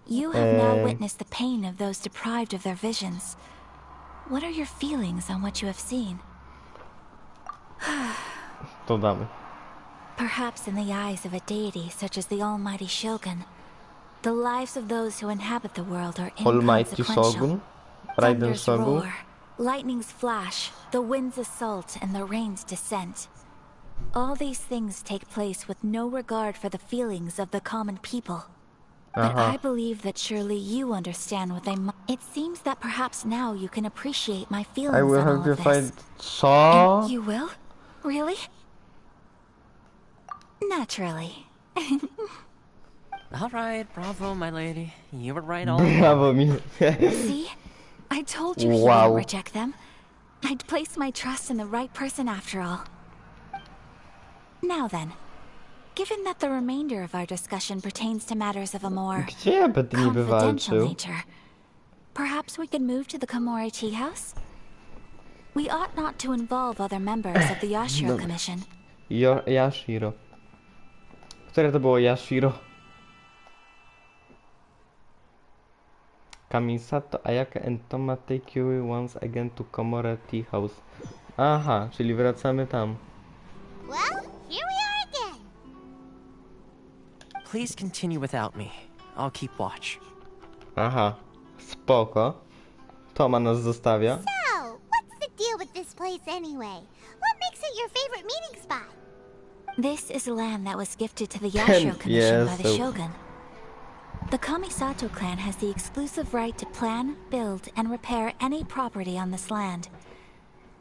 [SPEAKER 7] You have now witnessed the pain of those deprived of their visions. What are your feelings on what you have seen?
[SPEAKER 1] To damy.
[SPEAKER 7] Perhaps in the eyes of a deity such as the almighty Shogun, the lives of those who inhabit the world are
[SPEAKER 1] Almighty
[SPEAKER 7] inconsequential.
[SPEAKER 1] Shogun. Raiden
[SPEAKER 7] Thunders
[SPEAKER 1] Shogun.
[SPEAKER 7] roar, lightnings flash, the winds assault, and the rains descent. All these things take place with no regard for the feelings of the common people. But I believe that surely you understand what they It seems that perhaps now you can appreciate my feelings
[SPEAKER 1] I will
[SPEAKER 7] on all
[SPEAKER 1] help you
[SPEAKER 7] of this.
[SPEAKER 1] find Saw.
[SPEAKER 7] And you will? Really? Naturally.
[SPEAKER 12] All right, bravo, my lady. You were right all along.
[SPEAKER 1] Bravo mi.
[SPEAKER 7] See? I told you he
[SPEAKER 1] Wow.
[SPEAKER 7] wouldn't reject them. I'd placed my trust in the right person after all. Now then, given that the remainder of our discussion pertains to matters of a more
[SPEAKER 1] Gdzie ja będę niby
[SPEAKER 7] confidential
[SPEAKER 1] walczył?
[SPEAKER 7] nature, perhaps we could move to the Komori Tea House? We ought not to involve other members of the Yashiro Commission.
[SPEAKER 1] Yashiro. Które to było Yashiro? Kamisato Ayaka and Toma take you once again to Komore Tea House. Aha, czyli wracamy tam.
[SPEAKER 2] Well, here we are again.
[SPEAKER 12] Please continue without me. I'll keep watch.
[SPEAKER 1] Aha, spoko. Toma nas zostawia.
[SPEAKER 2] So, what's the deal with this place anyway? What makes it your favorite meeting spot?
[SPEAKER 7] This is land that was gifted to the Yashiro Commission by the
[SPEAKER 1] Yes,
[SPEAKER 7] Shogun. The Kamisato clan has the exclusive right to plan, build, and repair any property on this land,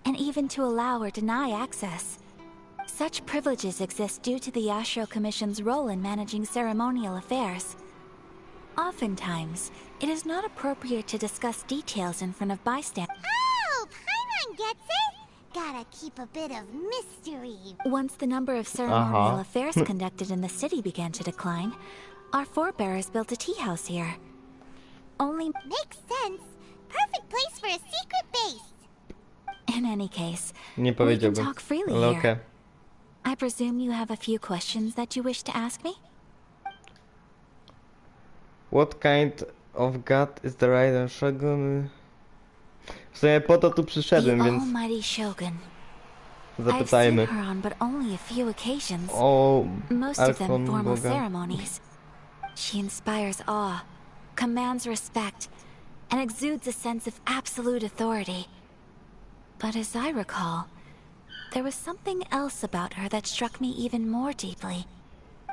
[SPEAKER 7] and even to allow or deny access. Such privileges exist due to the Yashiro Commission's role in managing ceremonial affairs. Oftentimes, it is not appropriate to discuss details in front of bystanders.
[SPEAKER 2] Oh, Paimon gets it. Gotta keep a bit of mystery.
[SPEAKER 7] Once the number of ceremonial affairs conducted in the city began to decline, our forebears built a tea house here. Only
[SPEAKER 2] Makes sense. Perfect place for a secret base.
[SPEAKER 7] in any case,
[SPEAKER 1] Nie
[SPEAKER 7] we can
[SPEAKER 1] powiedziałbym.
[SPEAKER 7] talk freely
[SPEAKER 1] Ale
[SPEAKER 7] here.
[SPEAKER 1] okej.
[SPEAKER 7] I presume you have a few questions that you wish to ask me?
[SPEAKER 1] What kind of god is the Raiden Shogun? W sumie po to tu przyszedłem,
[SPEAKER 7] The
[SPEAKER 1] więc
[SPEAKER 7] almighty Shogun. I've seen
[SPEAKER 1] zapytajmy.
[SPEAKER 7] her on but only a few occasions.
[SPEAKER 1] O
[SPEAKER 7] Most of them
[SPEAKER 1] Arkon
[SPEAKER 7] formal
[SPEAKER 1] Boga.
[SPEAKER 7] ceremonies. She inspires awe, commands respect, and exudes a sense of absolute authority. But as I recall, there was something else about her that struck me even more deeply.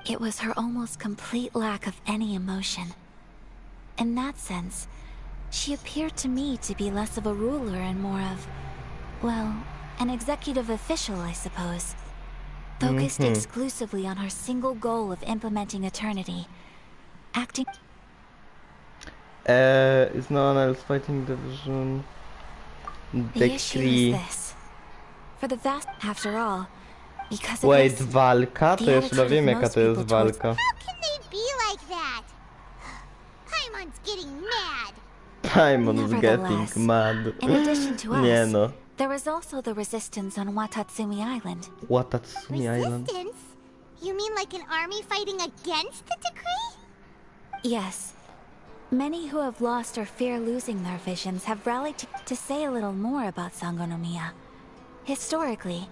[SPEAKER 7] It was her almost complete lack of any emotion. In that sense, she appeared to me to be less of a ruler and more of, well, an executive official, I suppose. Focused exclusively on her single goal of implementing eternity. Acting
[SPEAKER 1] Is no one else fighting the vision?
[SPEAKER 7] the issue
[SPEAKER 1] Decree.
[SPEAKER 7] is this. For the vast, after all, because of
[SPEAKER 1] Wait,
[SPEAKER 7] this,
[SPEAKER 1] walka? To
[SPEAKER 7] the
[SPEAKER 1] ja chyba
[SPEAKER 7] attitude
[SPEAKER 1] wiem
[SPEAKER 7] of
[SPEAKER 1] jaka
[SPEAKER 7] most
[SPEAKER 1] to jest
[SPEAKER 7] people towards-
[SPEAKER 1] walka.
[SPEAKER 2] How can they be like that? Paimon's getting mad.
[SPEAKER 1] Paimon's
[SPEAKER 7] Nevertheless,
[SPEAKER 1] getting mad.
[SPEAKER 7] in addition to
[SPEAKER 1] Nie
[SPEAKER 7] us,
[SPEAKER 1] no.
[SPEAKER 7] there was also the resistance on Watatsumi Island.
[SPEAKER 1] Watatsumi Island.
[SPEAKER 2] Resistance? You mean like an army fighting against the decree?
[SPEAKER 7] Yes. Many who have lost or fear losing their visions have rallied to say a little more about Sangonomiya. Historically,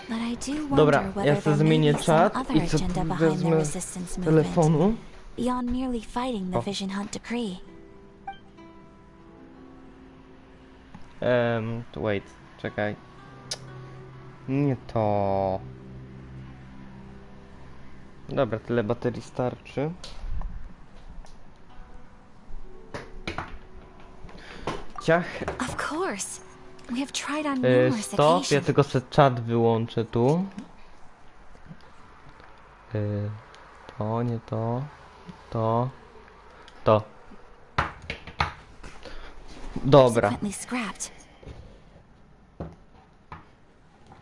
[SPEAKER 7] but I do wonder
[SPEAKER 1] Dobra, ja
[SPEAKER 7] whether
[SPEAKER 1] sobie
[SPEAKER 7] there may
[SPEAKER 1] zmienię
[SPEAKER 7] be some
[SPEAKER 1] czat
[SPEAKER 7] other
[SPEAKER 1] i co
[SPEAKER 7] agenda behind the
[SPEAKER 1] wezmę
[SPEAKER 7] resistance movement,
[SPEAKER 1] telefonu.
[SPEAKER 7] beyond merely fighting the
[SPEAKER 1] O.
[SPEAKER 7] Vision Hunt decree.
[SPEAKER 1] Wait, czekaj. Nie to. Dobra, tyle baterii starczy. Ciach.
[SPEAKER 7] Of course. We have tried on numerous
[SPEAKER 1] Stop, ja
[SPEAKER 7] occasions.
[SPEAKER 1] tylko se czat wyłączę tu. To, nie to. To. To. Dobra.
[SPEAKER 7] Subsequently scrapped.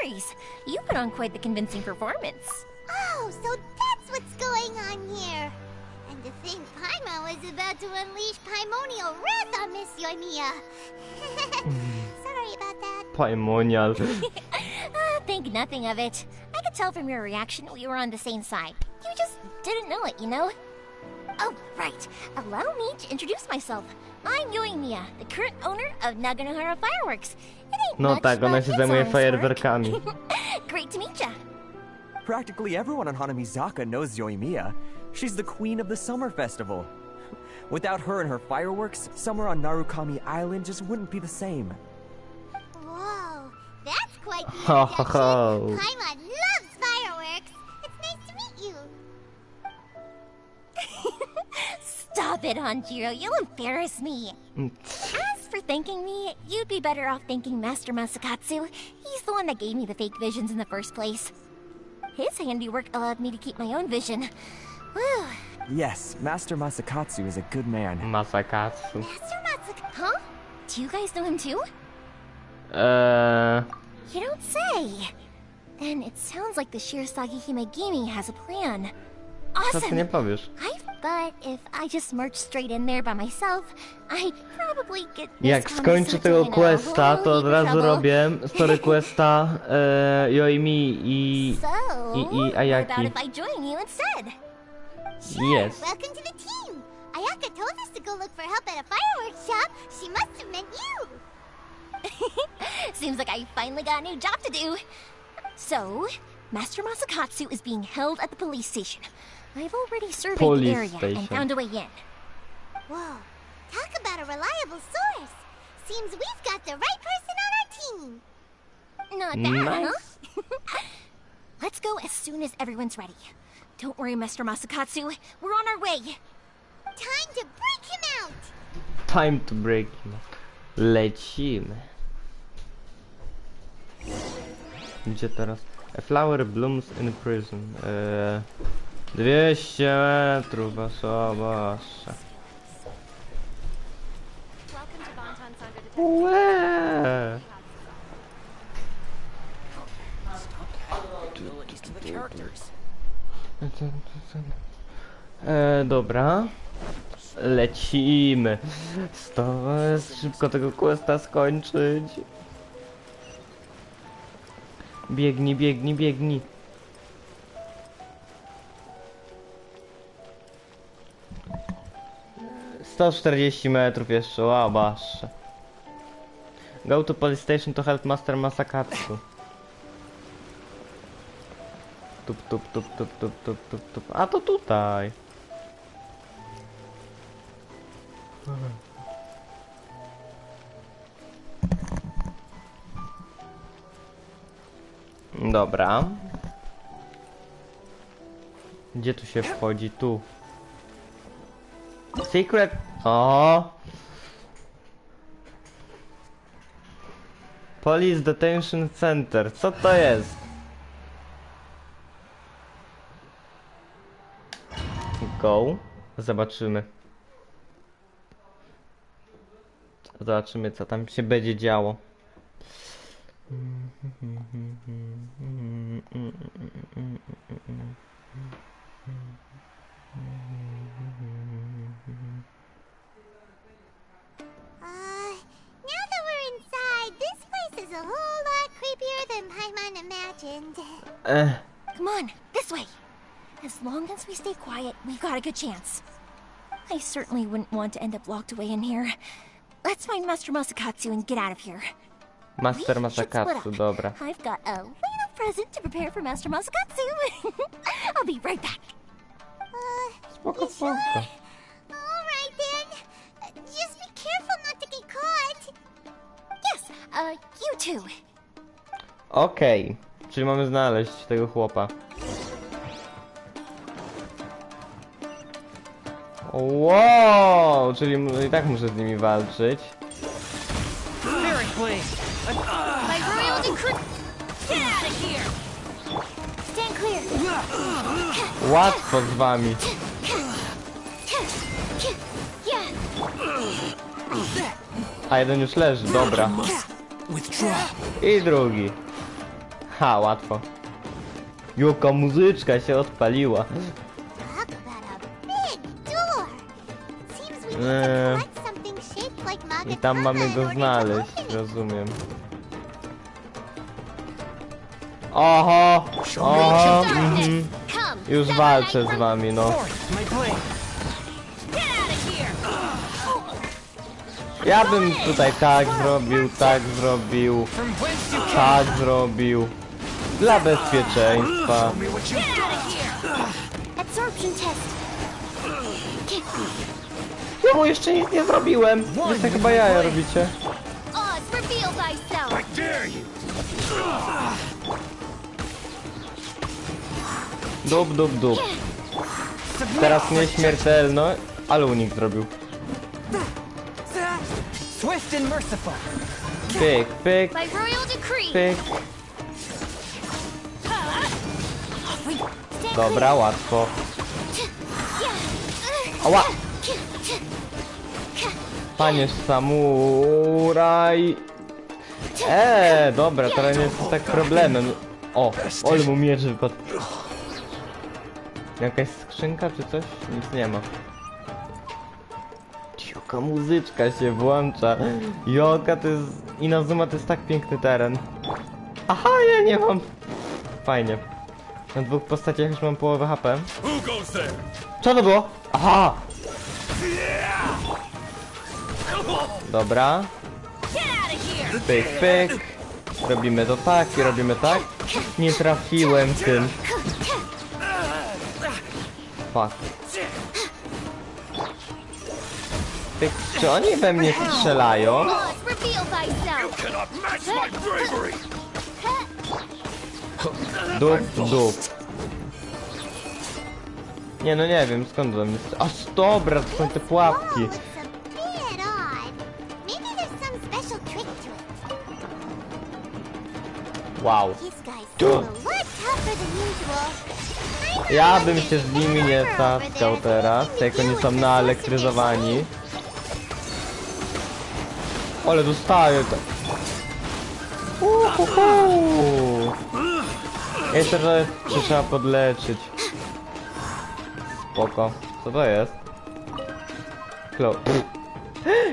[SPEAKER 7] worries. You put on quite the convincing performance.
[SPEAKER 2] Oh, so that's what's going on here. And to think Paimon was about to unleash Paimonial wrath on Miss Yoimiya. Sorry about that.
[SPEAKER 1] Paimonial.
[SPEAKER 7] Think nothing of it. I could tell from your reaction we were on the same side. You just didn't know it, you know? Oh, right. Allow me to introduce myself. I'm Yoimiya, the current owner of Naganohara Fireworks. It ain't
[SPEAKER 1] No
[SPEAKER 7] much,
[SPEAKER 1] tak, ona
[SPEAKER 7] but
[SPEAKER 1] się
[SPEAKER 7] it's
[SPEAKER 1] zajmuje
[SPEAKER 7] honest work.
[SPEAKER 1] fajerwerkami.
[SPEAKER 7] Great to meet ya.
[SPEAKER 12] Practically everyone on Hanamizaka knows Yoimiya. She's the queen of the summer festival. Without her and her fireworks, summer on Narukami Island just wouldn't be the same.
[SPEAKER 2] Whoa, that's quite the
[SPEAKER 1] Ho, ho,
[SPEAKER 2] introduction.
[SPEAKER 1] ho.
[SPEAKER 2] Paimon loves fireworks. It's nice to meet you.
[SPEAKER 7] Stop it, Hanjiro. You'll embarrass me. As for thanking me, you'd be better off thanking Master Masakatsu. He's the one that gave me the fake visions in the first place. His handiwork allowed me to keep my own vision. Whew.
[SPEAKER 12] Yes, Master Masakatsu is a good man.
[SPEAKER 1] Masakatsu.
[SPEAKER 7] Master Masakatsu? Huh? Do you guys know him too? You don't say. Then it sounds like the Shirsagi Himegimi has a plan.
[SPEAKER 1] Co ty nie powiesz?
[SPEAKER 7] But if I just marched straight in there by myself, I'd probably get
[SPEAKER 1] Jak skończę tego questa, to od razu robię story questa Yoimi i Ayaki.
[SPEAKER 2] Sure,
[SPEAKER 1] Yes.
[SPEAKER 2] welcome to the team. Ayaka told us to go look for help at a fireworks shop. She must have meant you.
[SPEAKER 7] Seems like I finally got a new job to do. So, Master Masakatsu is being held at the police station. I've already surveyed the area and found a way in.
[SPEAKER 2] Whoa, talk about a reliable source. Seems we've got the right person on our team.
[SPEAKER 7] Not bad, huh? Let's go as soon as everyone's ready. Don't worry, Master Masakatsu. We're on our way.
[SPEAKER 2] Time to break him out.
[SPEAKER 1] Time to break him. Lecimy. Gdzie teraz? A flower blooms in prison. 200 metrów, zobacz. Łe! Dobra. Lecimy. Szybko tego questa skończyć. Biegnij, biegnij, biegnij. ...140 jeszcze, wow, basz. Go to police station to help Master Masakatsu. Tup, tup, tup, tup, tup, tup, tup, tup. A to tutaj. Dobra. Gdzie tu się wchodzi? Tu. Secret. O. Police Detention Center. Co to jest? Go. Zobaczymy. Zobaczymy, co tam się będzie działo.
[SPEAKER 2] Now that we're inside, this place is a whole lot creepier than Paimon imagined.
[SPEAKER 7] Come on, this way. As long as we stay quiet, we've got a good chance. I certainly wouldn't want to end up locked away in here. Let's find Master Masakatsu and get out of here.
[SPEAKER 1] Master Masakatsu, dobra.
[SPEAKER 7] I've got a little present to prepare for Master Masakatsu. I'll be right back.
[SPEAKER 1] Spoko, spoko.
[SPEAKER 2] Alright then. Just be careful not to get caught.
[SPEAKER 7] Yes, you too.
[SPEAKER 1] Okej. Czyli mamy znaleźć tego chłopa. Wow, czyli i tak muszę z nimi walczyć. Łatwo z wami. A jeden już leży, dobra. I drugi. Ha, łatwo. Jaka muzyczka się odpaliła.
[SPEAKER 2] Talk about a big door. Seems we need to collect something shaped like
[SPEAKER 1] I tam
[SPEAKER 2] Magatama
[SPEAKER 1] mamy
[SPEAKER 2] in
[SPEAKER 1] go
[SPEAKER 2] order to
[SPEAKER 1] znaleźć,
[SPEAKER 2] open it.
[SPEAKER 1] rozumiem. Oho! Oho! Mhm. Już walczę z wami, no. Ja bym tutaj tak zrobił, tak zrobił. Dla bezpieczeństwa.
[SPEAKER 2] Absorption test.
[SPEAKER 1] Ja mu jeszcze nic nie zrobiłem. Wy to chyba jaja robicie.
[SPEAKER 2] Oz, reveal thyself.
[SPEAKER 1] Dup. Teraz nieśmiertelno, ale unik zrobił.
[SPEAKER 12] Swift and merciful.
[SPEAKER 1] Pyk.
[SPEAKER 2] By royal decree.
[SPEAKER 1] Pyk. Dobra, łatwo. Ała! Panie samuraj. Dobra, teraz nie jest tak problemem. O, ale mu miecz wypadł. Jakaś skrzynka czy coś? Nic nie ma. Jaka muzyczka się włącza. Joka to jest... Inazuma to jest tak piękny teren. Aha, ja nie mam. Fajnie. Na dwóch postaciach już mam połowę HP. Co to było? Aha! Dobra. Pyk. Robimy to tak i robimy tak. Nie trafiłem tym. Fuck. Pyk. Czy oni we mnie strzelają?
[SPEAKER 2] Oz, reveal thyself.
[SPEAKER 1] Dup. Nie no nie wiem skąd to jest. A dobra, to są te pułapki.
[SPEAKER 2] It's a bit odd. Maybe there's some special trick to it.
[SPEAKER 1] Wow.
[SPEAKER 2] These guys seem a lot tougher than usual.
[SPEAKER 1] Ja bym się z nimi nie taskał teraz, jak oni są naelektryzowani. Ale dostaję to. Jeszcze, że się trzeba podleczyć. Spoko. Co to jest?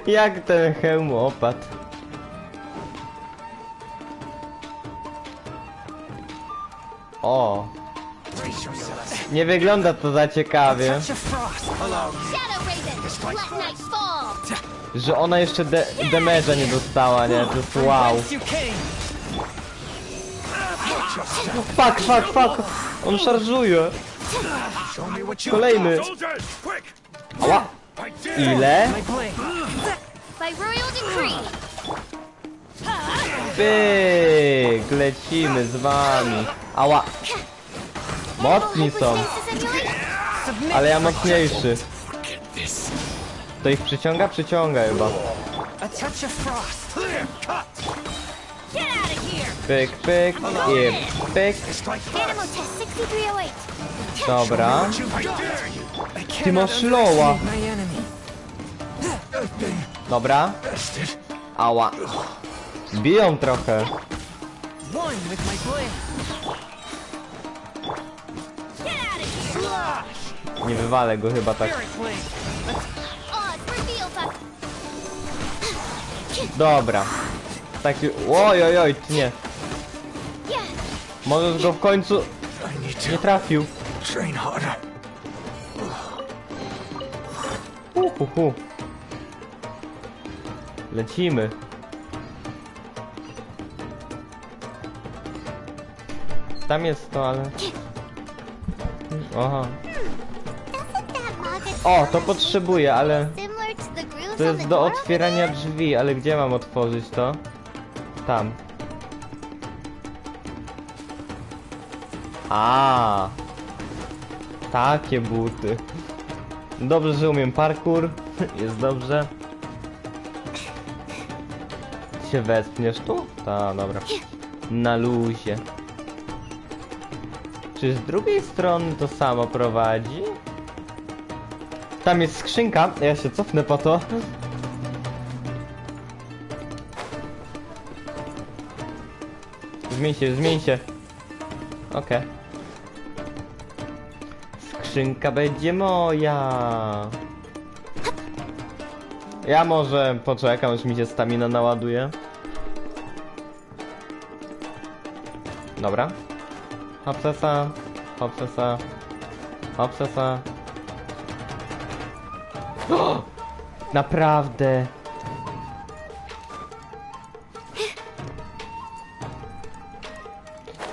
[SPEAKER 1] Jak ten hełm opadł. O. Nie wygląda to za ciekawie. Że ona jeszcze damage'a nie dostała, nie? To jest wow. Fuck. On szarżuje. Kolejny. Ała. Ile? Pyk. Lecimy z wami. Ała. Mocni są. Ale ja mocniejszy. To ich przyciąga? Przyciąga chyba. Pyk. I pyk. Dobra. Ty masz loła. Dobra. Ała. Biją trochę. Nie wywalę go chyba tak. Dobra. Taki... Oj, ty nie. Możesz go w końcu... Nie trafił. Lecimy. Tam jest to, ale... Aha. O, to potrzebuję, ale... To jest do otwierania drzwi, ale gdzie mam otworzyć to? Tam. A, takie buty. Dobrze, że umiem parkour. Jest dobrze. Się wespniesz tu? Ta, dobra. Na luzie. Czy z drugiej strony to samo prowadzi? Tam jest skrzynka, ja się cofnę po to. Zmień się. Okej. Skrzynka będzie moja. Ja może poczekam, aż mi się stamina naładuje. Dobra. Hopsesa, hopsesa, hopsesa. O! Naprawdę.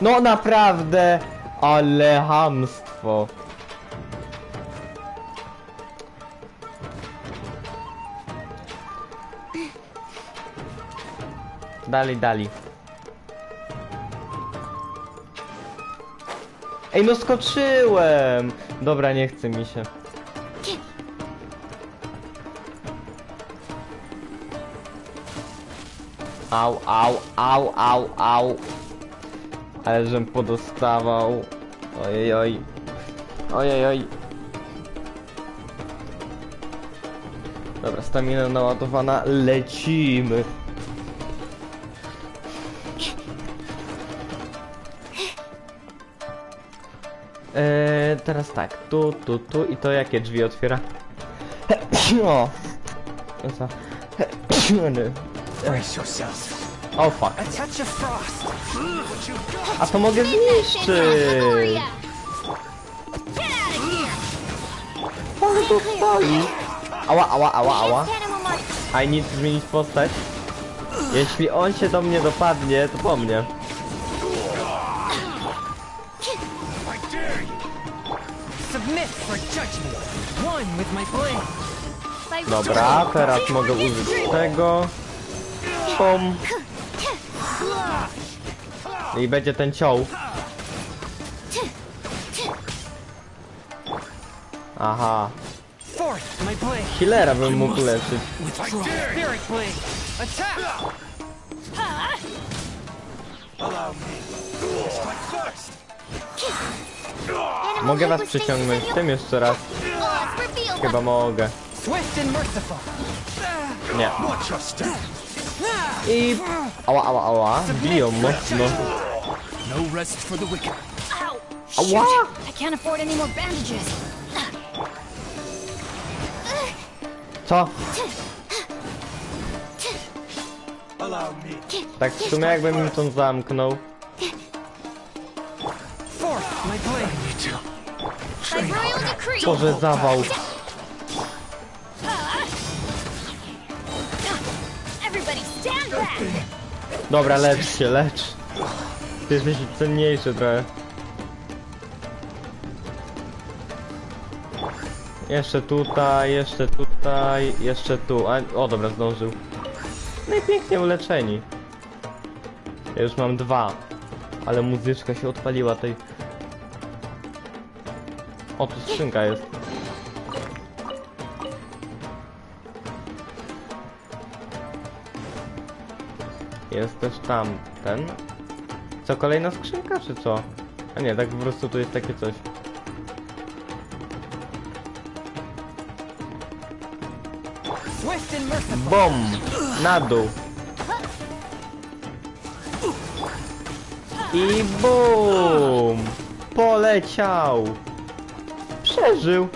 [SPEAKER 1] No naprawdę, ale chamstwo. Dali. Ej, no skoczyłem! Dobra, nie chce mi się. Au. Ale żem podostawał. Ojej. Dobra, stamina naładowana. Lecimy. Teraz tak, tu i to jakie drzwi otwiera? O! Co? O fuck. A to mogę zniszczyć! Ale to stoi! Ała. I need zmienić postać. Jeśli on się do mnie dopadnie, to po mnie. Dobra, teraz mogę użyć tego. Pum. I będzie ten cioł. Aha. Healera bym mógł leczyć. Mogę was przyciągnąć tym jeszcze raz. Chyba mogę. Nie. I... Ała. Biją mocno. Ała! Co? Tak w sumie jakbym mi to zamknął. Boże, zawał. Dobra, lecz się. Ty jesteś cenniejszy trochę. Jeszcze tutaj, jeszcze tu. O, dobra, zdążył. No i pięknie uleczeni. Ja już mam 2. Ale muzyczka się odpaliła tej... O, tu skrzynka jest. Jest też tamten. Co, kolejna skrzynka, czy co? A nie, tak po prostu tu jest takie coś. Bom! Na dół. I bum! Poleciał! Przeżył!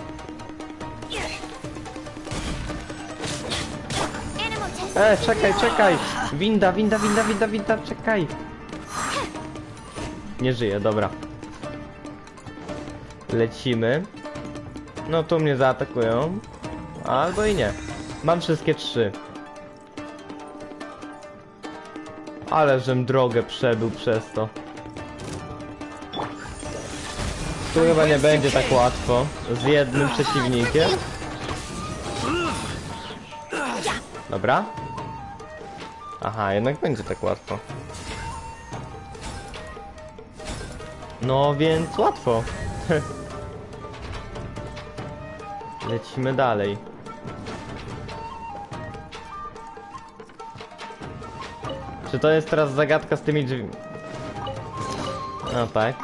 [SPEAKER 1] Czekaj! Winda, czekaj! Nie żyje, dobra. Lecimy. No tu mnie zaatakują. Albo i nie. Mam wszystkie 3. Ale żem drogę przebył przez to. Tu chyba nie będzie tak łatwo. Z jednym przeciwnikiem. Dobra. Aha, jednak będzie tak łatwo. No więc łatwo. Lecimy dalej. Czy to jest teraz zagadka z tymi drzwiami? No tak.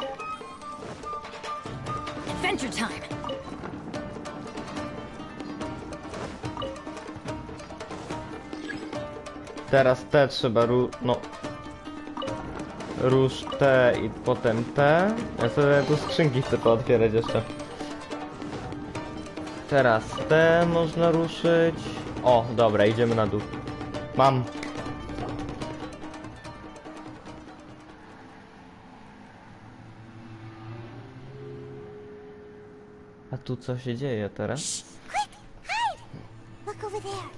[SPEAKER 1] Teraz te trzeba no. Rusz te i potem te. Ja sobie tu skrzynki chcę pootwierać jeszcze. Teraz te można ruszyć. O, dobra, idziemy na dół. Mam. A tu co się dzieje teraz?
[SPEAKER 2] Look over there.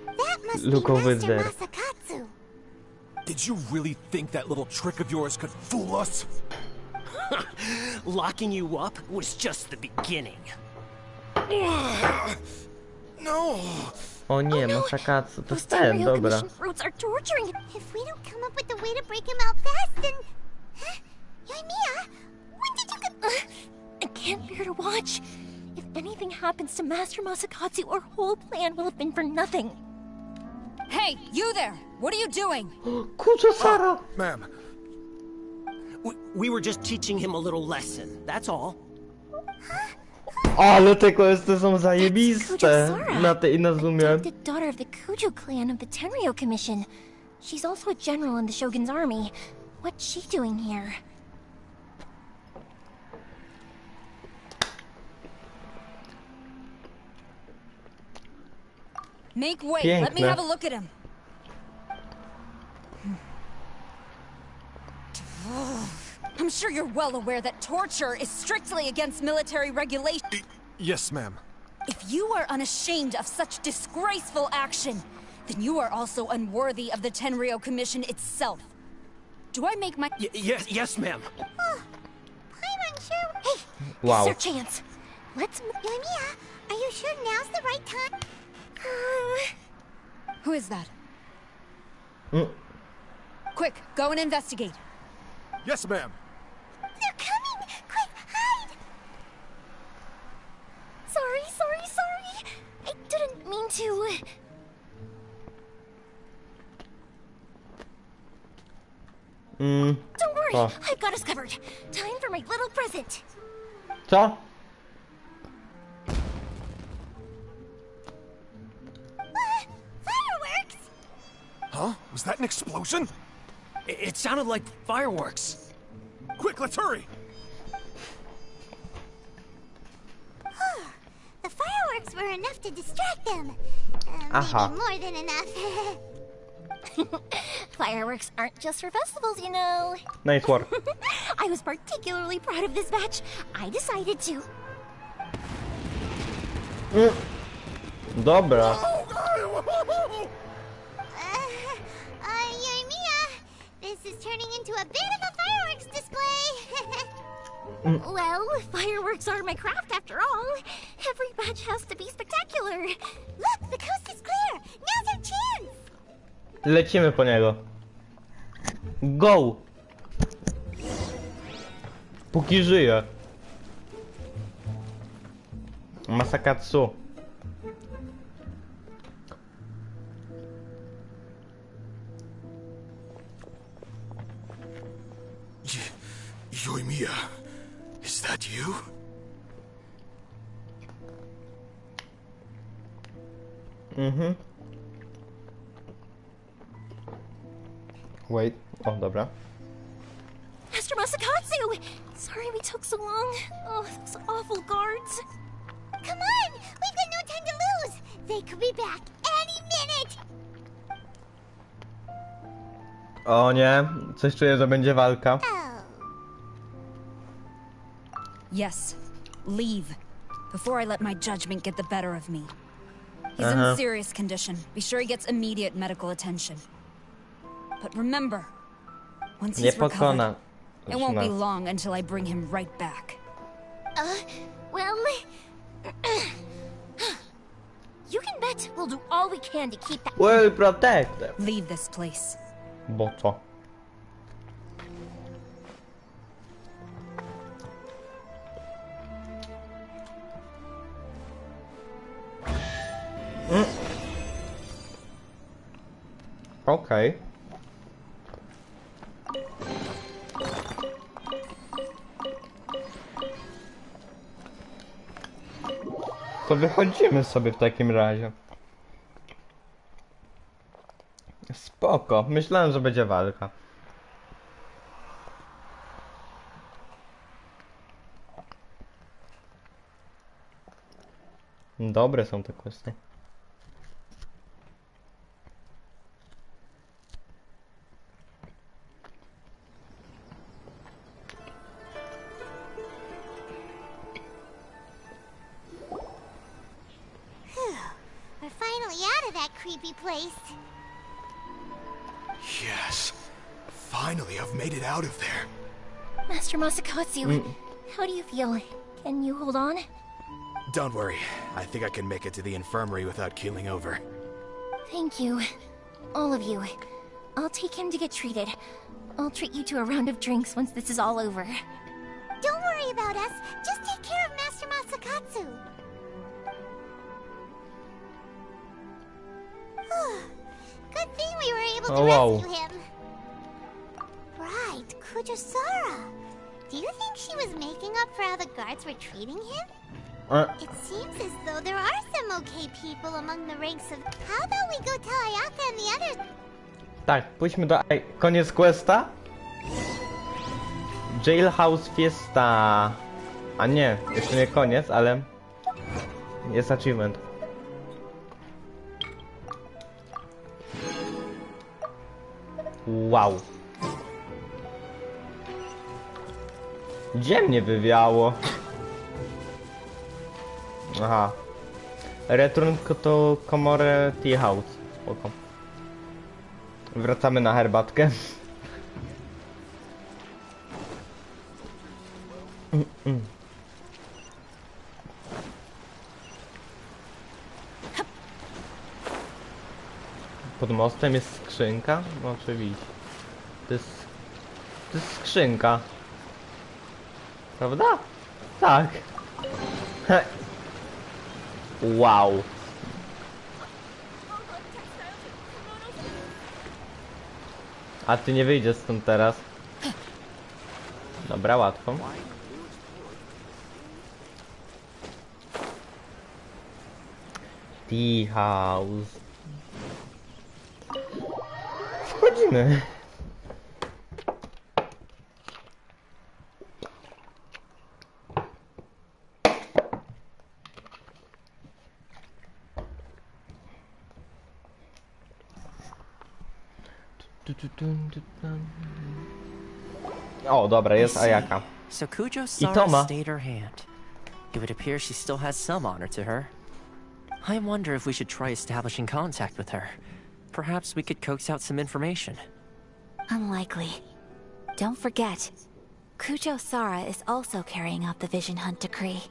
[SPEAKER 2] That must
[SPEAKER 1] Look
[SPEAKER 2] be
[SPEAKER 1] over
[SPEAKER 2] Master
[SPEAKER 1] there.
[SPEAKER 2] Masakatsu.
[SPEAKER 13] Did you really think that little trick of yours could fool us?
[SPEAKER 14] Locking you up was just the beginning.
[SPEAKER 13] No.
[SPEAKER 1] O nie, Masakatsu, to jest
[SPEAKER 2] Those
[SPEAKER 1] ten,
[SPEAKER 2] Tenryo
[SPEAKER 1] dobra.
[SPEAKER 2] Commission fruits are torturing him. If we don't come up with a way to break him out fast, then... Huh? Yoimiya, when did you get...
[SPEAKER 8] I can't bear to watch. If anything happens to Master Masakatsu, our whole plan will have been for nothing.
[SPEAKER 15] Hey, you there! What are you doing?
[SPEAKER 1] Kurczę, Sara!
[SPEAKER 13] Ma'am.
[SPEAKER 14] We were just teaching him a little lesson, that's all.
[SPEAKER 1] Ale te questy są zajebiste! Na te i na zoomie.
[SPEAKER 7] The daughter of the Kujo clan of the Tenryo Commission. She's also a general in the Shogun's army. What's she doing here?
[SPEAKER 15] Make way.
[SPEAKER 1] Piękne.
[SPEAKER 15] Let me have a look at him. I'm sure you're well aware that torture is strictly against military regulation.
[SPEAKER 13] Yes, ma'am.
[SPEAKER 15] If you are unashamed of such disgraceful action, then you are also unworthy of the Tenryo Commission itself. Do I make my...
[SPEAKER 14] Yes, ma'am.
[SPEAKER 2] Oh, I'm unsure. Hey,
[SPEAKER 1] Wow.
[SPEAKER 2] this is our chance. Let's... Yoimiya, are you sure now's the right time?
[SPEAKER 15] Who is that?
[SPEAKER 1] Mm.
[SPEAKER 15] Quick, go and investigate.
[SPEAKER 13] Yes, ma'am.
[SPEAKER 2] They're coming! Quick, hide!
[SPEAKER 7] Sorry. I didn't mean to. Don't worry,
[SPEAKER 1] O.
[SPEAKER 7] I've got us covered. Time for my little present.
[SPEAKER 1] Co?
[SPEAKER 2] Fireworks!
[SPEAKER 13] Huh? Was that an explosion?
[SPEAKER 14] It sounded like fireworks.
[SPEAKER 13] Quick, let's hurry.
[SPEAKER 2] The fireworks were enough to distract them.
[SPEAKER 1] Aha.
[SPEAKER 2] Maybe more than enough.
[SPEAKER 7] Fireworks aren't just for festivals, you know.
[SPEAKER 1] Nice work.
[SPEAKER 7] I was particularly proud of this batch. I decided to.
[SPEAKER 1] Dobra.
[SPEAKER 2] Yoimiya, this is turning into a bit of a fireworks display.
[SPEAKER 7] Well, fireworks are my craft after all. Every batch has to be spectacular.
[SPEAKER 2] Look, the coast is clear. Now's our chance.
[SPEAKER 1] Lecimy po niego. Go! Póki żyje. Masakatsu.
[SPEAKER 13] Yoimiya, is that you?
[SPEAKER 1] Wait. O, dobra.
[SPEAKER 7] Master Masakatsu! Sorry we took so long. Oh, those awful guards.
[SPEAKER 2] Come on, we've got no time to lose. They could be back any minute.
[SPEAKER 1] O nie, coś czuję, że będzie walka.
[SPEAKER 15] Yes, leave. Before I let my judgment get the better of me. He's in serious condition. Be sure he gets immediate medical attention. But remember, once
[SPEAKER 1] Nie
[SPEAKER 15] he's recovered,
[SPEAKER 1] pokona.
[SPEAKER 15] it won't be long until I bring him right back.
[SPEAKER 7] Well... You can bet we'll do all we can to keep that...
[SPEAKER 1] Well protected.
[SPEAKER 15] Leave this place.
[SPEAKER 1] Bo co? Okej. To wychodzimy sobie w takim razie. Spoko. Myślałem, że będzie walka. Dobre są te questy.
[SPEAKER 2] We're finally out of that creepy place.
[SPEAKER 13] Yes. Finally, I've made it out of there.
[SPEAKER 7] Master Masakatsu, how do you feel? Can you hold on?
[SPEAKER 13] Don't worry. I think I can make it to the infirmary without keeling over.
[SPEAKER 7] Thank you. All of you. I'll take him to get treated. I'll treat you to a round of drinks once this is all over.
[SPEAKER 2] Don't worry about us. Just take care of Master Masakatsu. Good thing we were able to rescue him. Right, Kujosara. Do you think she was making up for how the guards were treating him? It seems as though there are some okay people among the ranks of... How about we go tell Ayaka and the others?
[SPEAKER 1] Tak, pójdźmy do... Koniec questa? Jailhouse Fiesta. A nie, jeszcze nie koniec, ale... Jest achievement. Wow. Gdzie mnie wywiało? Aha. Return to komorę Tea House. Spoko. Wracamy na herbatkę. Pod mostem jest skrzynka? No oczywiście. To jest skrzynka. Prawda? Tak. Wow. A ty nie wyjdziesz stąd teraz. Dobra, łatwo. Tea House. Wchodzimy. O, dobra, jest Ayaka.
[SPEAKER 16] So Kujosara stayed her hand. It would appear she still has some honor to her. I wonder if we should try establishing contact with her. Perhaps we could coax out some information.
[SPEAKER 11] Unlikely. Don't forget, Kujosara is also carrying out the Vision Hunt decree.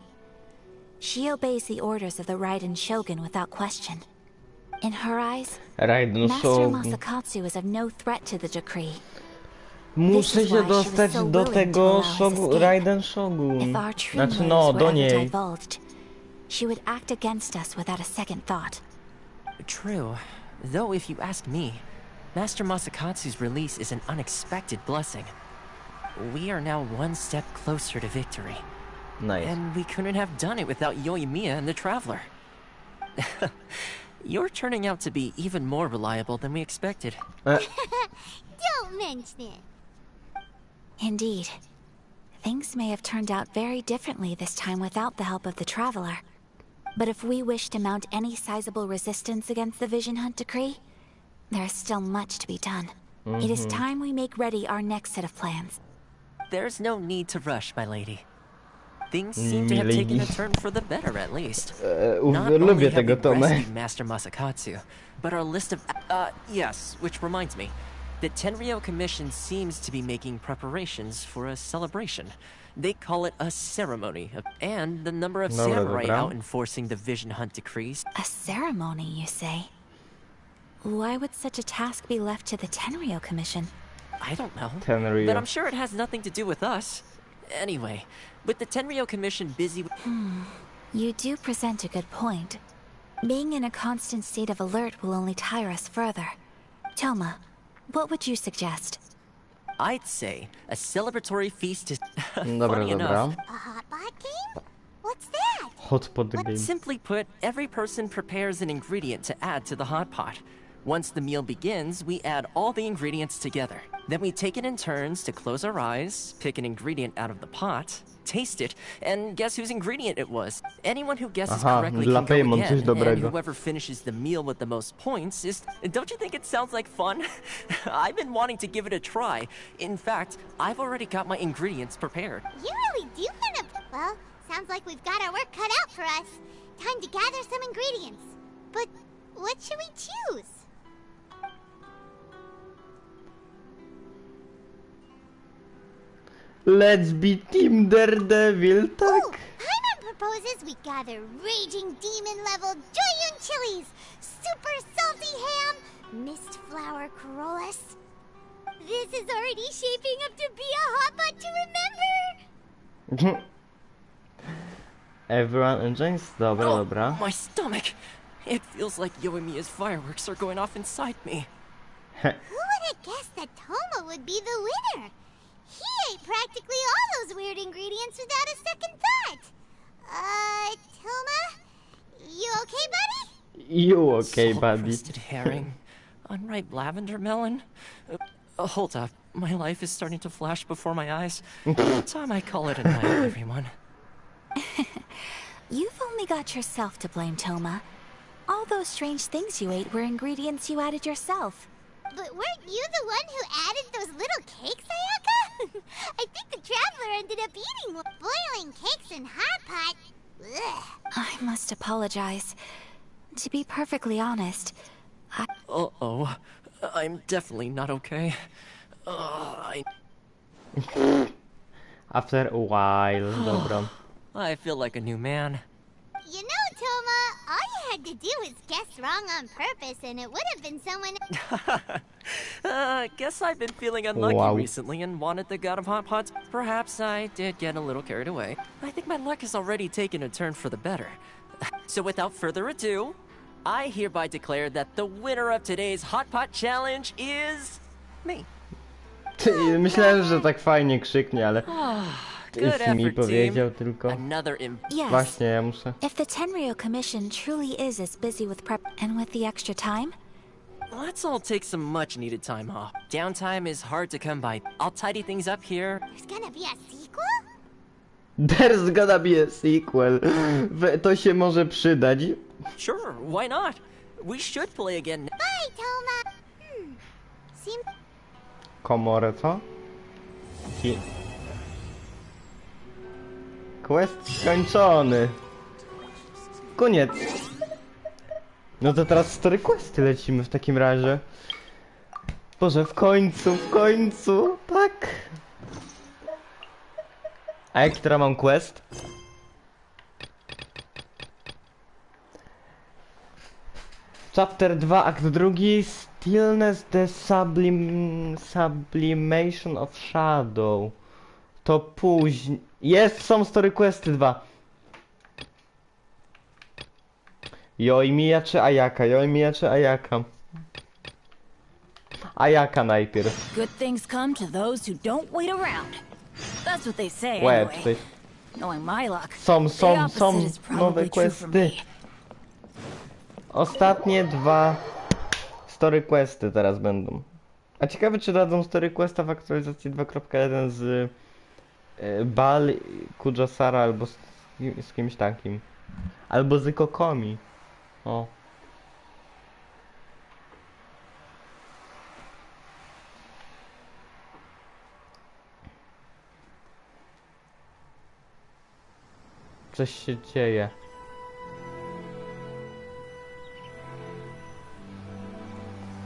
[SPEAKER 11] She obeys the orders of the Raiden Shogun without question. In her eyes, Master Masakatsu is of no threat to the decree.
[SPEAKER 1] Muszę się dostać do tego Raiden Shogun. Znaczy no, do niej.
[SPEAKER 11] She would act against us without a second thought.
[SPEAKER 16] True. Though if you ask me, Master Masakatsu's release is an unexpected blessing. We are now one step closer to victory.
[SPEAKER 1] Nice.
[SPEAKER 16] And we couldn't have done it without Yoimiya and the Traveler. You're turning out to be even more reliable than we expected.
[SPEAKER 2] Don't mention it.
[SPEAKER 11] Indeed. Things may have turned out very differently this time without the help of the Traveler. But if we wish to mount any sizable resistance against the Vision Hunt decree, there is still much to be done. It is time we make ready our next set of plans.
[SPEAKER 16] There's no need to rush, my lady. Things seem to have taken a turn for the better, at least. Not only have we rescued Master Masakatsu, but our list of... yes, which reminds me. The Tenryou Commission seems to be making preparations for a celebration. They call it a ceremony, and the number of samurai out enforcing the Vision Hunt decrees.
[SPEAKER 11] A ceremony, you say? Why would such a task be left to the Tenryou Commission?
[SPEAKER 16] I don't know, but I'm sure it has nothing to do with us. Anyway, with the Tenryou Commission busy...
[SPEAKER 11] You do present a good point. Being in a constant state of alert will only tire us further. Toma, what would you suggest?
[SPEAKER 16] I'd say a celebratory feast is
[SPEAKER 1] funny enough.
[SPEAKER 2] A hot pot game? What's that?
[SPEAKER 1] Hot pot game.
[SPEAKER 16] Simply put, every person prepares an ingredient to add to the hot pot. Once the meal begins, we add all the ingredients together. Then we take it in turns to close our eyes, pick an ingredient out of the pot, taste it, and guess whose ingredient it was. Anyone who guesses correctly can go again, and whoever finishes the meal with the most points is... Don't you think it sounds like fun? I've been wanting to give it a try. In fact, I've already got my ingredients prepared.
[SPEAKER 2] You really do want to... Well, sounds like we've got our work cut out for us. Time to gather some ingredients. But what should we choose?
[SPEAKER 1] Let's be Team Daredevil, tak?
[SPEAKER 2] Ooh, Paimon proposes we gather raging demon-level Joyun chilies, super salty ham, mist flower corollas. This is already shaping up to be a hot pot to remember.
[SPEAKER 1] Everyone enjoys. Dobra, dobra.
[SPEAKER 16] My stomach! It feels like Yoimiya's fireworks are going off inside me.
[SPEAKER 2] Who would have guessed that Toma would be the winner? He ate practically all those weird ingredients without a second thought. Toma? You okay, buddy?
[SPEAKER 1] You okay, buddy?
[SPEAKER 16] Salt-crusted herring, unripe lavender melon. Hold up, my life is starting to flash before my eyes. Time I call it a night, everyone.
[SPEAKER 7] You've only got yourself to blame, Toma. All those strange things you ate were ingredients you added yourself.
[SPEAKER 2] But weren't you the one who added those little cakes, Ayaka? I think the traveler ended up eating one. Boiling cakes in hot pot. Ugh.
[SPEAKER 7] I must apologize. To be perfectly honest,
[SPEAKER 16] Uh-oh. I'm definitely not okay.
[SPEAKER 1] After a while, dobra.
[SPEAKER 16] I feel like a new man.
[SPEAKER 2] You know, Toma, all you had to do was guess wrong on purpose and it would have been someone...
[SPEAKER 16] Guess I've been feeling unlucky recently and wanted the god of hot pots. Perhaps I did get a little carried away. I think my luck has already taken a turn for the better. So without further ado, I hereby declare that the winner of today's hot pot challenge is... me.
[SPEAKER 1] Myślałem, że tak fajnie krzyknie, ale...
[SPEAKER 16] Good
[SPEAKER 1] mi powiedział tylko.
[SPEAKER 7] Yes.
[SPEAKER 1] Właśnie, ja muszę.
[SPEAKER 7] If the Tenryo Commission truly is as busy with prep and with the extra time,
[SPEAKER 16] let's all take some much-needed time off. Downtime is hard to come by. I'll tidy things up here.
[SPEAKER 2] There's gonna be a sequel?
[SPEAKER 1] There's gonna be a sequel. To się może przydać.
[SPEAKER 16] Sure, why not? We should play again.
[SPEAKER 2] Bye, Toma.
[SPEAKER 1] Komorę, co? Quest skończony. Koniec. No to teraz story questy lecimy w takim razie. Boże, w końcu, tak. A jaki teraz mam quest? Chapter 2, akt 2, Stillness the Sublimation of Shadow. To później... są story questy 2. Yoimiya czy Ayaka? Yoimiya czy Ayaka? Ayaka najpierw.
[SPEAKER 17] Good things come to those who don't wait around. That's what they say anyway. Knowing my luck,
[SPEAKER 1] Są nowe questy. Ostatnie 2 story questy teraz będą. A ciekawe, czy dadzą story questa w aktualizacji 2.1 z Bal, Kujasara albo z kimś takim. Albo z Kokomi. O. Coś się dzieje.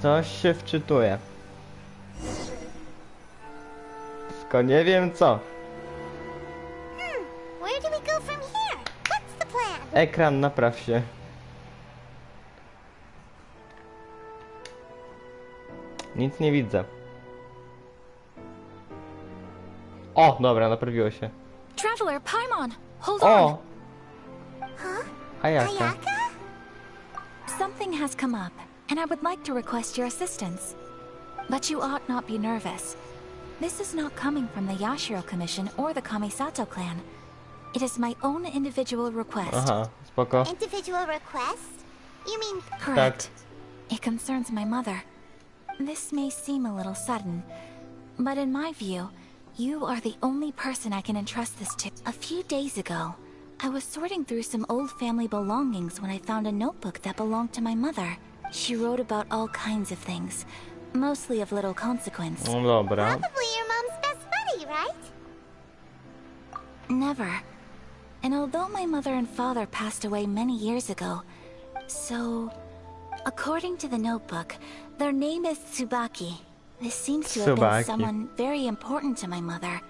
[SPEAKER 1] Coś się wczytuje. Tylko nie wiem co.
[SPEAKER 2] Where do we go from here? What's the plan?
[SPEAKER 1] Ekran, napraw się. Nic nie widzę. O, dobra, naprawiło się.
[SPEAKER 7] Traveler, Paimon, hold on.
[SPEAKER 2] Huh?
[SPEAKER 1] Ayaka.
[SPEAKER 7] Something has come up, and I would like to request your assistance. But you ought not be nervous. This is not coming from the Yashiro Commission or the Kamisato clan. It is my own individual request.
[SPEAKER 1] Aha, spoko.
[SPEAKER 2] Individual request? You mean...
[SPEAKER 7] Correct. It concerns my mother. This may seem a little sudden, But in my view, you are the only person I can entrust this to. A few days ago, I was sorting through some old family belongings when I found a notebook that belonged to my mother. She wrote about all kinds of things, mostly of little consequence.
[SPEAKER 2] Probably your mom's best buddy, right?
[SPEAKER 7] Never. And although my mother and father passed away many years ago, so... according to the notebook, their name is Tsubaki. This seems to have been someone very important to my mother.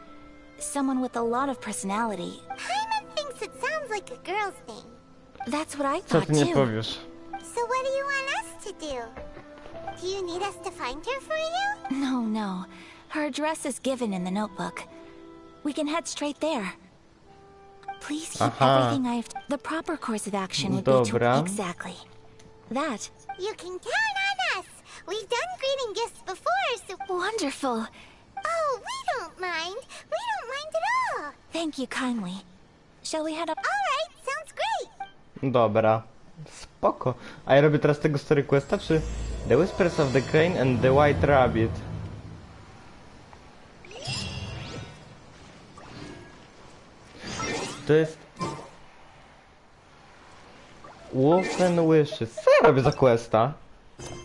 [SPEAKER 7] Someone with a lot of personality.
[SPEAKER 2] Paimon thinks it sounds like a girl's name.
[SPEAKER 7] That's what I thought too.
[SPEAKER 2] So what do you want us to do? Do you need us to find her for you?
[SPEAKER 7] No. Her address is given in the notebook. We can head straight there. Please keep everything the proper course of action would be to... Exactly. That.
[SPEAKER 2] You can count on us. We've done greeting gifts before, so...
[SPEAKER 7] Wonderful.
[SPEAKER 2] Oh, we don't mind. We don't mind at all.
[SPEAKER 7] Thank you kindly. Shall we head up?
[SPEAKER 2] Alright, sounds great.
[SPEAKER 1] Dobra. Spoko. A ja robię teraz tego story questa, czy... The Whispers of the Crane and the White Rabbit. To jest... Wolf and Wishes. Co ja robię za questa?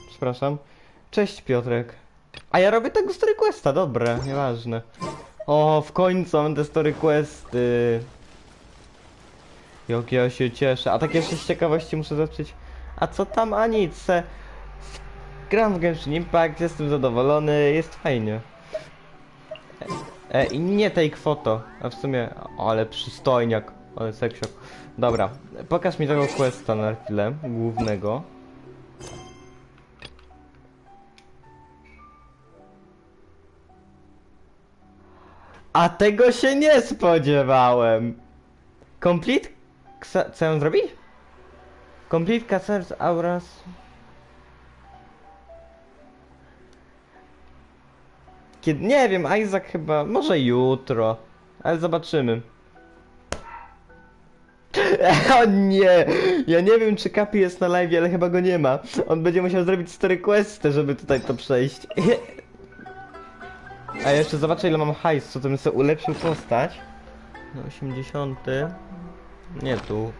[SPEAKER 1] Przepraszam. Cześć Piotrek. A ja robię tego story questa, dobra, nieważne. O, w końcu mam te story questy. Jak ja się cieszę. A tak jeszcze z ciekawości muszę zacząć. A co tam? A nic. Gram w Genshin Impact, jestem zadowolony, jest fajnie. I nie take photo. A w sumie, ale przystojniak, ale seksiok. Dobra, pokaż mi tego questa na chwilę, głównego. A tego się nie spodziewałem. Complete... Co on zrobi? Complete Caesar's Auras... Kiedy... Nie wiem, Isaac chyba... Może jutro. Ale zobaczymy. O nie! Ja nie wiem, czy Kapi jest na live, ale chyba go nie ma. On będzie musiał zrobić story questy, żeby tutaj to przejść. A jeszcze zobaczę, ile mam hajsu, to bym sobie ulepszył postać. No 80. Nie tu.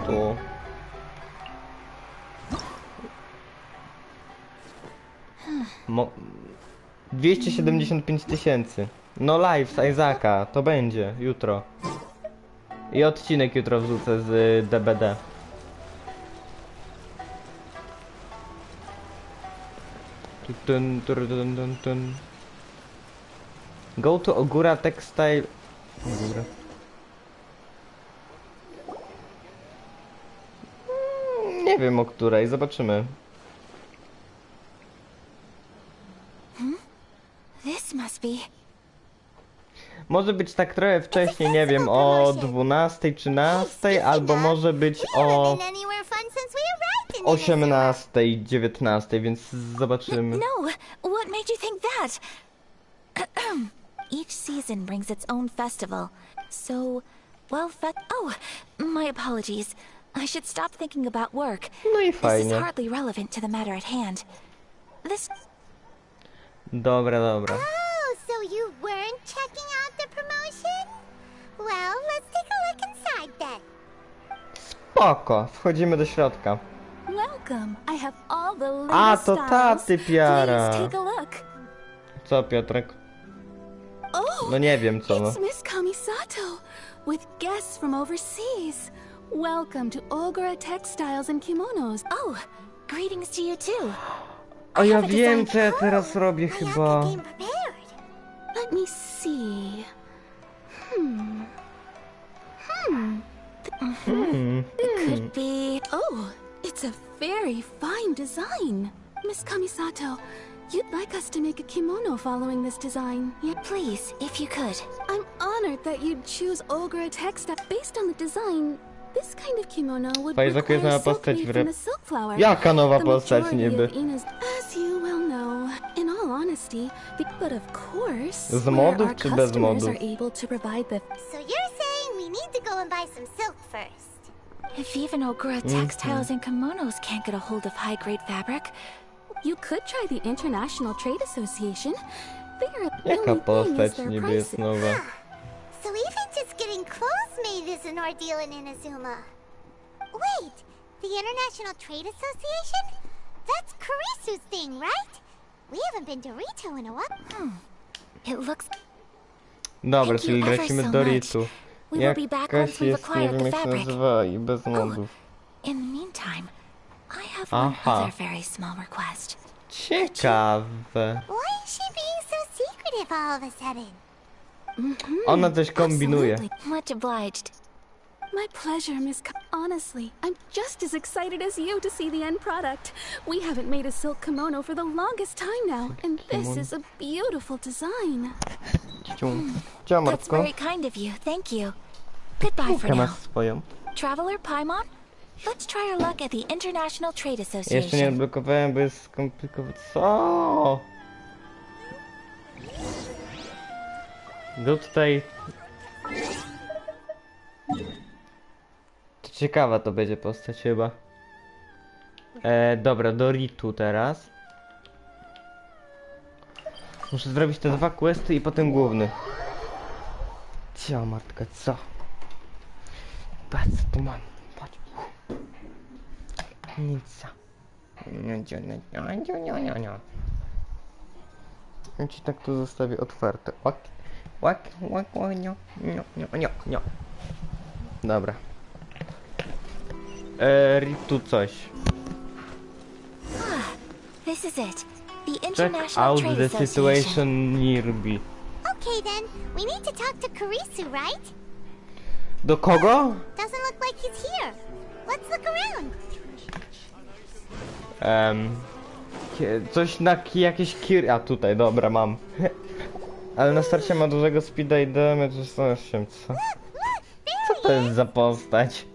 [SPEAKER 1] Tu. Mo 275 000. No live z Isaaca, to będzie jutro. I odcinek jutro wrzucę z DBD. Go to Ogura Textile. Ogura. Nie wiem o której, zobaczymy.
[SPEAKER 7] This must be...
[SPEAKER 1] Może być tak trochę wcześniej, nie wiem, o 12, 13, albo może być o 18, 19, więc zobaczymy.
[SPEAKER 7] No, what made you think that? Each season brings its own festival. So, well, oh, my apologies. I should stop thinking about work.
[SPEAKER 1] No i fajnie.
[SPEAKER 7] This is hardly relevant to the matter at hand. This...
[SPEAKER 1] Dobra.
[SPEAKER 2] Oh, so you weren't checking out the promotion? Well, let's take a look inside then.
[SPEAKER 1] Spoko, wchodzimy do środka.
[SPEAKER 8] Welcome. I have all the
[SPEAKER 1] A,
[SPEAKER 8] latest
[SPEAKER 1] to ta typiara.
[SPEAKER 8] Please take a look.
[SPEAKER 1] Co, Piotrek?
[SPEAKER 8] Oh,
[SPEAKER 1] no nie wiem co, no.
[SPEAKER 8] It's Miss Kamisato, with guests from overseas. Welcome to Ogura Textiles and Kimonos.
[SPEAKER 7] Oh, greetings to you too.
[SPEAKER 1] O, ja wiem, co ja teraz robię chyba.
[SPEAKER 8] Let me see.
[SPEAKER 7] It could be...
[SPEAKER 8] Oh, it's a very fine design. Miss Kamisato, you'd like us to make a kimono following this design.
[SPEAKER 7] Yeah, please, if you could.
[SPEAKER 8] I'm honored that you'd choose Ogura Textile. Based on the design, this kind of kimono would require silk made from the silk flower.
[SPEAKER 1] Jaka nowa postać niby?
[SPEAKER 8] As you well know, in all honesty, but of course,
[SPEAKER 1] Z modów czy bez modów?
[SPEAKER 8] are able to provide the...
[SPEAKER 2] So you're saying we need to go and buy some silk first?
[SPEAKER 7] If even Ogura Textiles and Kimonos can't get a hold of high-grade fabric,
[SPEAKER 8] you could try the International Trade Association.
[SPEAKER 1] Jaka postać niby jest nowa?
[SPEAKER 2] So even just getting clothes made is an ordeal in Inazuma. Wait, the International Trade Association? That's Kurisu's thing, right? We haven't been to Rito in a while.
[SPEAKER 11] It looks...
[SPEAKER 1] Dobra, czyli lecimy do Ritu. Jakaś jest, nie wiem jak się nazywa i bez modów.
[SPEAKER 11] In the meantime, I have one other very small request.
[SPEAKER 1] Ciekawe.
[SPEAKER 2] Why is she being so secretive all of a sudden?
[SPEAKER 1] Ona coś kombinuje.
[SPEAKER 11] Much obliged.
[SPEAKER 10] My pleasure, Miss Honestly, I'm just as excited as you to see the end product. We haven't made a silk kimono for the longest time now, and this is a beautiful design.
[SPEAKER 11] That's very kind of you, thank you. Goodbye for now. Traveler Paimon, let's try our luck at the International Trade Association.
[SPEAKER 1] Jeszcze nie odblokowałem, bo jest skomplikowane. Co? Go tutaj. To ciekawa to będzie postać chyba. Dobra, do Ritu teraz. Muszę zrobić te 2 questy i potem główny. Cio matka, co? Patrz, tu mam. Patrz. Nic. Ja ci tak tu zostawię otwarte. Nie. Dobra. Ritu coś.
[SPEAKER 11] This is it. The
[SPEAKER 1] Check
[SPEAKER 11] International
[SPEAKER 1] out
[SPEAKER 11] Trade
[SPEAKER 1] the
[SPEAKER 11] Association.
[SPEAKER 1] situation nearby.
[SPEAKER 2] Okay then, we need to talk to Kurisu, right?
[SPEAKER 1] Do kogo?
[SPEAKER 2] Doesn't look like he's here. Let's look around.
[SPEAKER 1] Coś na jakieś kir... A tutaj, dobra, mam. Ale na starcie ma dużego speeda i damage 8, co? Co to jest za postać?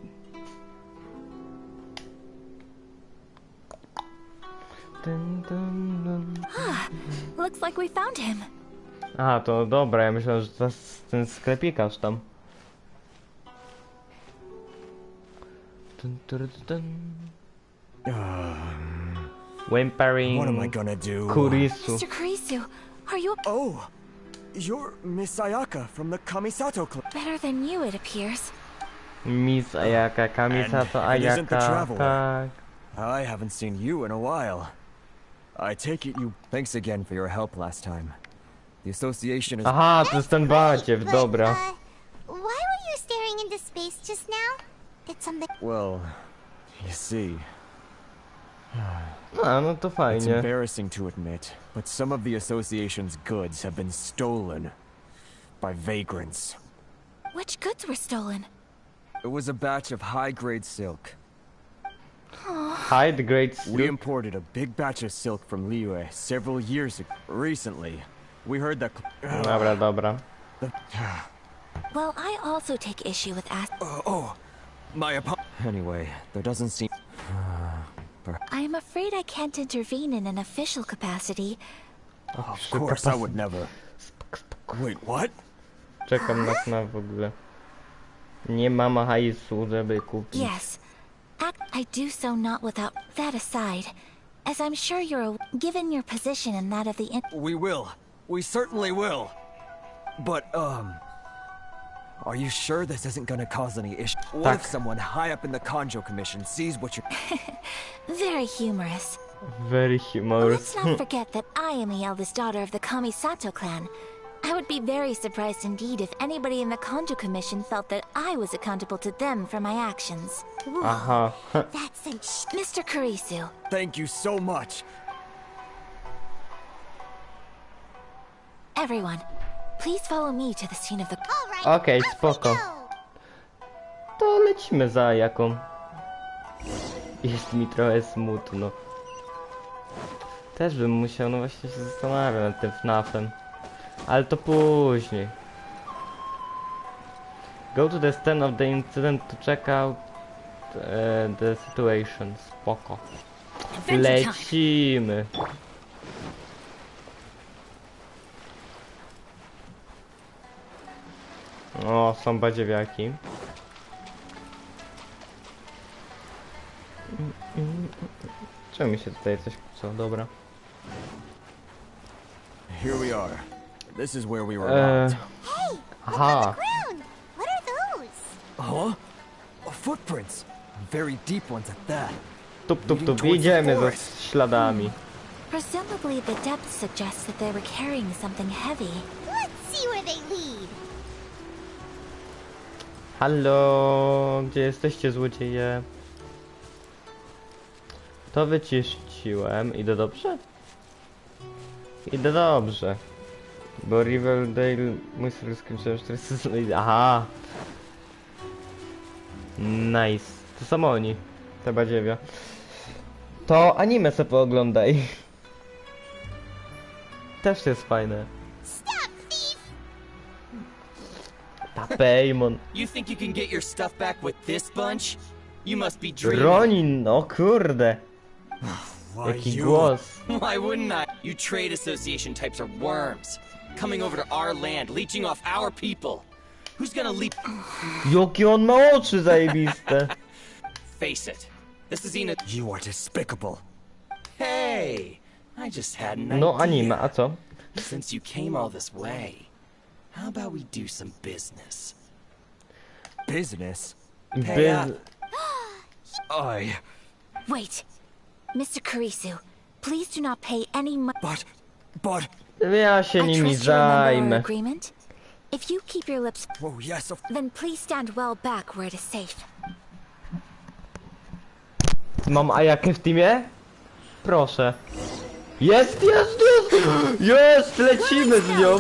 [SPEAKER 11] Looks like we found him.
[SPEAKER 1] A, to dobra, ja myślałem, że to jest ten sklepikarz tam. Whimpering.
[SPEAKER 12] What am I gonna do?
[SPEAKER 1] Kurisu.
[SPEAKER 11] Mr. Kurisu, are you...
[SPEAKER 12] Oh, you're Miss Ayaka from the Kamisato Club.
[SPEAKER 11] Better than you, it appears.
[SPEAKER 1] Miss Ayaka, Kamisato Ayaka, tak.
[SPEAKER 12] I haven't seen you in a while. I take it you... Thanks again for your help last time. The association is...
[SPEAKER 1] Aha, to jest ten badziew, dobra.
[SPEAKER 2] Why were you staring into space just now? Did something...
[SPEAKER 12] Well, you see...
[SPEAKER 1] A, no to
[SPEAKER 12] It's
[SPEAKER 1] fajnie.
[SPEAKER 12] embarrassing to admit, but some of the association's goods have been stolen by vagrants.
[SPEAKER 11] Which goods were stolen?
[SPEAKER 12] It was a batch of high-grade silk.
[SPEAKER 1] High-grade silk?
[SPEAKER 12] We imported a big batch of silk from Liyue several years ago. Recently, we heard that...
[SPEAKER 1] Dobra.
[SPEAKER 11] Well, I also take issue with
[SPEAKER 12] My apologies. Anyway, there doesn't seem...
[SPEAKER 11] I am afraid I can't intervene in an official capacity.
[SPEAKER 12] Of course, I would never. Wait, what?
[SPEAKER 1] Czekam na w ogóle. Nie mam hajsu, żeby kupić.
[SPEAKER 11] Yes. I do so not without... That aside, as I'm sure you're... Given your position and that of the...
[SPEAKER 12] We will. We certainly will. But, are you sure this isn't gonna cause any issues? What if someone high up in the Kanjo Commission sees what you're...
[SPEAKER 11] Very humorous.
[SPEAKER 1] Very humorous.
[SPEAKER 11] Let's not forget that I am the eldest daughter of the Kamisato clan. I would be very surprised indeed if anybody in the Kanjo Commission felt that I was accountable to them for my actions.
[SPEAKER 2] That's
[SPEAKER 11] Mr. Kurisu.
[SPEAKER 12] Thank you so much.
[SPEAKER 11] Everyone, please follow me to the scene of the...
[SPEAKER 1] Okej, spoko. To lecimy za jaką. Jest mi trochę smutno. Też bym musiał, no właśnie się zastanawiam nad tym FNAF-em. Ale to później. Go to the stand of the incident to check out the situation. Spoko. Lecimy. O, są badziewiaki. Czemu mi się tutaj coś... Co? Dobra.
[SPEAKER 12] Here we are. This is where we were robbed.
[SPEAKER 2] Hey, look
[SPEAKER 1] Aha.
[SPEAKER 2] on the ground. What are those?
[SPEAKER 12] Huh? Footprints. Very deep ones at that.
[SPEAKER 1] Tup, tup, tup. Idziemy za śladami.
[SPEAKER 7] Presumably the depth suggests that they were carrying something heavy.
[SPEAKER 2] Let's see where they lead.
[SPEAKER 1] Halo, gdzie jesteście, złodzieje? To wyczyściłem. Idę dobrze? Idę dobrze. Bo Riverdale... Mój serduszko 400... Aha! Nice. To są oni. Te badziewia. To anime se pooglądaj. Też jest fajne. Tapejmon.
[SPEAKER 16] You think you can get your stuff back with this bunch? You must be dreaming.
[SPEAKER 1] Ronin, no kurde. Jaki głos.
[SPEAKER 16] Why wouldn't I? You trade association types are worms. Coming over to our land, leeching off our people. Who's gonna leap?
[SPEAKER 1] Jakie on ma oczy zajebiste.
[SPEAKER 16] Face it. This is Ina.
[SPEAKER 12] You are despicable.
[SPEAKER 16] Hey! I just had an idea.
[SPEAKER 1] No anime, a co?
[SPEAKER 16] Since you came all this way, how about we do some business?
[SPEAKER 12] Business?
[SPEAKER 16] Pay up.
[SPEAKER 7] Wait, Mr. Kurisu, please do not pay any money.
[SPEAKER 12] But...
[SPEAKER 1] Ja się nimi zajmę.
[SPEAKER 7] Agreement? If you keep your lips...
[SPEAKER 12] Oh, yes,
[SPEAKER 7] then please stand well back where it is safe.
[SPEAKER 1] Mam Ayakę w teamie? Proszę. Jest, jest, jest! Jest, lecimy z nią!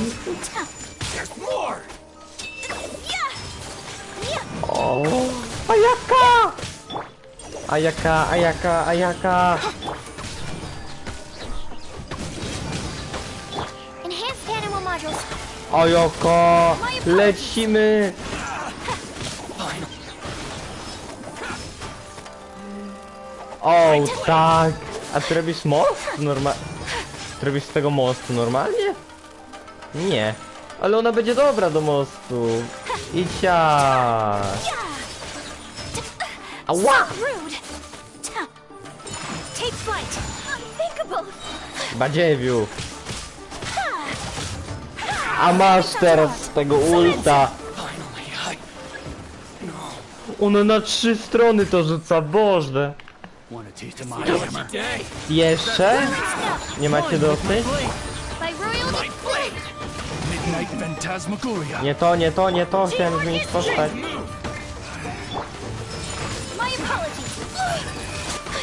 [SPEAKER 1] O, Ayaka! Ayaka, Ayaka, Ayaka!
[SPEAKER 2] Enhanced animal modules.
[SPEAKER 1] Ayaka! Lecimy! O, tak! A ty robisz most? Ty robisz z tego mostu normalnie? Nie. Ale ona będzie dobra do mostu. I ciach. Ała!
[SPEAKER 2] Take flight. Unthinkable.
[SPEAKER 1] Badziewiu. A masz teraz tego ulta. Ona na 3 strony to rzuca, Boże. Jeszcze? Nie macie dosyć? Nie to, nie to, nie to. Chciałem zmienić postać.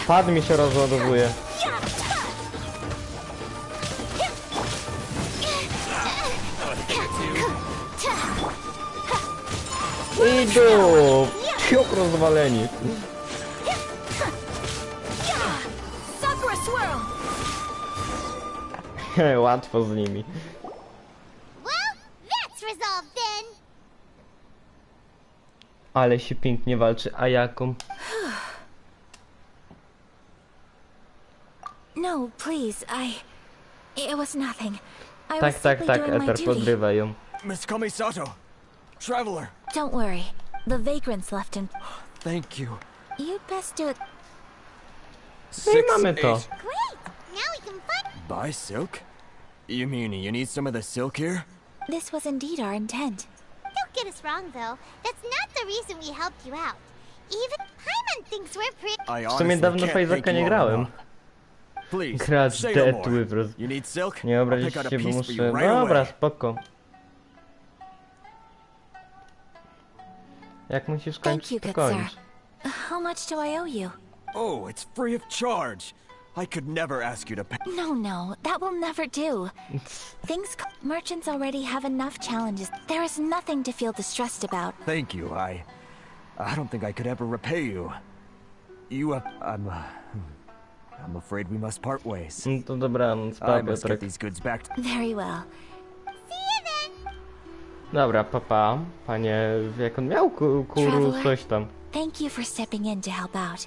[SPEAKER 1] Pad mi się rozładowuje. Idu! Piok rozwaleni. Łatwo z nimi.
[SPEAKER 2] Well, that's resolved then.
[SPEAKER 1] Ale się pięknie walczy Ayaką.
[SPEAKER 7] No, please, it was nothing. I
[SPEAKER 1] Tak,
[SPEAKER 7] was
[SPEAKER 1] tak,
[SPEAKER 7] simply
[SPEAKER 1] tak,
[SPEAKER 7] doing my
[SPEAKER 1] Eter,
[SPEAKER 7] duty.
[SPEAKER 1] podrywaj ją.
[SPEAKER 12] Miss Kamisato, traveler.
[SPEAKER 7] Don't worry, the vagrants left in.
[SPEAKER 12] Thank you.
[SPEAKER 7] You'd best do it.
[SPEAKER 1] No i mamy to.
[SPEAKER 2] Great. Now we can find.
[SPEAKER 12] Buy silk? You mean you need some of the silk here?
[SPEAKER 7] This was indeed our intent.
[SPEAKER 2] Don't get us wrong, though. That's not the reason we helped you out. Even Hyman thinks we're pretty.
[SPEAKER 1] W sumie dawno Fajzaka nie grałem. Gracz detły w roz... Nie obrazić się, bo muszę... Dobra, spoko. Jak musisz kończyć, to kończ.
[SPEAKER 7] How much do I owe you?
[SPEAKER 12] Oh, it's free of charge. I could never ask you to pay.
[SPEAKER 7] No, that will never do. Merchants already have enough challenges. There is nothing to feel distressed about.
[SPEAKER 12] Thank you. I don't think I could ever repay you. I'm afraid we must part ways.
[SPEAKER 1] To dobranoc,
[SPEAKER 12] I must get these goods back.
[SPEAKER 7] Very well.
[SPEAKER 1] Dobra, papa. Panie, jak on miał kuru coś tam.
[SPEAKER 7] Thank you for stepping in to help out.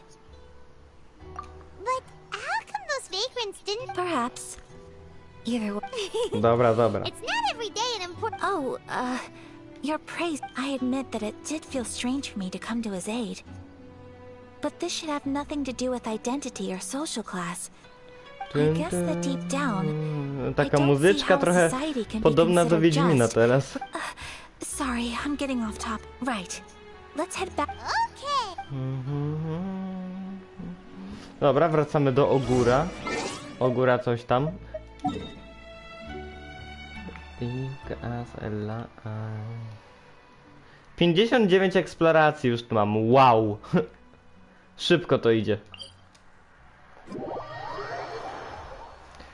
[SPEAKER 2] But how come those vagrants didn't?
[SPEAKER 7] Perhaps. Either way.
[SPEAKER 1] Dobra.
[SPEAKER 2] It's not every day an important.
[SPEAKER 7] Oh, your praise. I admit that it did feel strange for me to come to his aid. But this should have nothing to do with identity or social class. I guess that deep down,
[SPEAKER 1] Taka muzyczka trochę podobna do Wiedźmina teraz.
[SPEAKER 7] Sorry, I'm getting off top. Right. Let's head back.
[SPEAKER 2] Okay.
[SPEAKER 1] Dobra, wracamy do Ogóra. Ogóra coś tam. 59 eksploracji już tu mam. Wow. Szybko to idzie.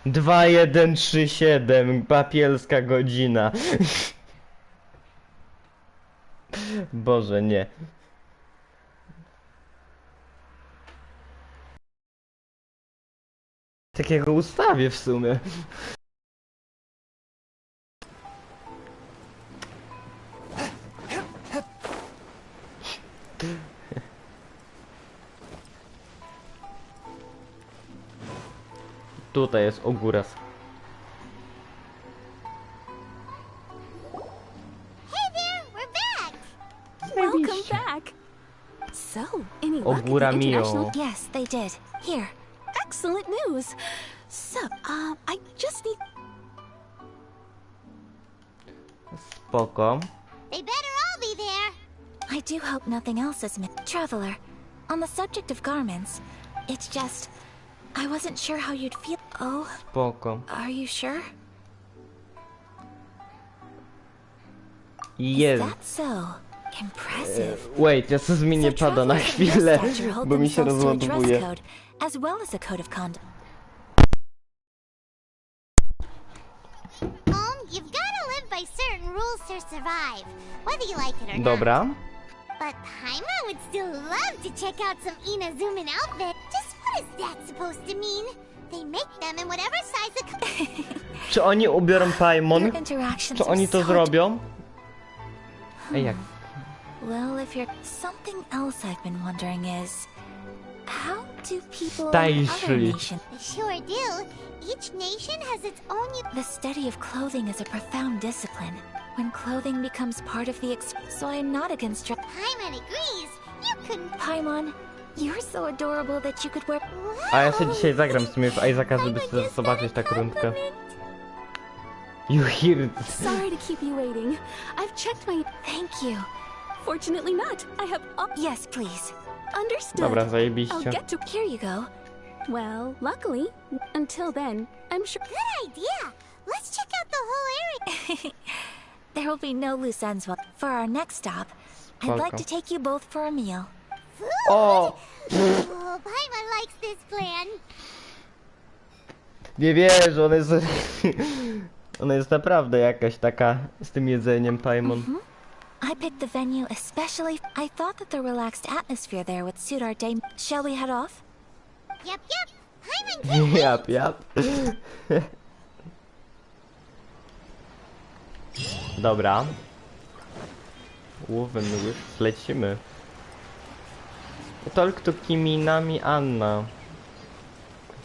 [SPEAKER 1] 2137 papielska godzina. Boże, nie. Takiego ustawię w sumie. Tutaj jest ogóras.
[SPEAKER 2] Hey there, we're back.
[SPEAKER 10] Welcome back. So, any luck in the
[SPEAKER 1] Ogóra
[SPEAKER 10] international?
[SPEAKER 1] mio.
[SPEAKER 7] Yes, they did. Here.
[SPEAKER 10] Excellent news. So, I just need.
[SPEAKER 1] Spoko.
[SPEAKER 2] They better all be there.
[SPEAKER 7] I do hope nothing else is Traveler, on the subject of garments, it's just... I wasn't sure how you'd feel. Oh,
[SPEAKER 1] Spoko.
[SPEAKER 7] are you sure?
[SPEAKER 1] Jest.
[SPEAKER 7] Is that so? Impressive.
[SPEAKER 1] Wait, ja sobie zmienię pada na chwilę, bo mi się rozładowuje.
[SPEAKER 7] Code, as well as a code of conduct.
[SPEAKER 2] You've gotta live by certain rules to survive, whether you like it or not.
[SPEAKER 1] Dobra.
[SPEAKER 2] But Paima would still love to check out some Inazuman outfit. Just what is that supposed to mean? They make them in whatever size the...
[SPEAKER 1] Czy oni ubiorą Paimon? Czy oni to zrobią? Ej, jak?
[SPEAKER 7] Well, if you're... Something else I've been wondering is... How do people in other nations...
[SPEAKER 2] They sure do. Each nation has its own...
[SPEAKER 7] The study of clothing is a profound discipline. When clothing becomes part of the so I'm not against
[SPEAKER 2] Paimon agrees. You couldn't...
[SPEAKER 7] Paimon, you're so adorable that you could wear...
[SPEAKER 1] A ja sobie dzisiaj zagram w sumie w Isaaca, żeby zobaczyć tak rundkę. You hear it.
[SPEAKER 10] Sorry to keep you waiting. I've checked my...
[SPEAKER 7] Thank you.
[SPEAKER 10] Fortunately not. I have...
[SPEAKER 7] Yes, please.
[SPEAKER 10] Understood.
[SPEAKER 1] Dobra,
[SPEAKER 10] I'll
[SPEAKER 1] zajebiście.
[SPEAKER 10] get to...
[SPEAKER 7] Here you go.
[SPEAKER 10] Well, luckily, until then, I'm sure...
[SPEAKER 2] Good idea. Let's check out the whole area.
[SPEAKER 7] There will be no loose ends. For our next stop, I'd like to take you both for a meal.
[SPEAKER 2] Food?
[SPEAKER 1] O!
[SPEAKER 2] Oh, Paimon likes this plan.
[SPEAKER 1] Nie wierzę, ona jest naprawdę jakaś taka z tym jedzeniem, Paimon.
[SPEAKER 7] I picked the venue especially... I thought that the relaxed atmosphere there would suit our day. Shall we head off?
[SPEAKER 2] Yep. Paimon,
[SPEAKER 1] Jap. Dobra. Lecimy. Talk to Kiminami Anna.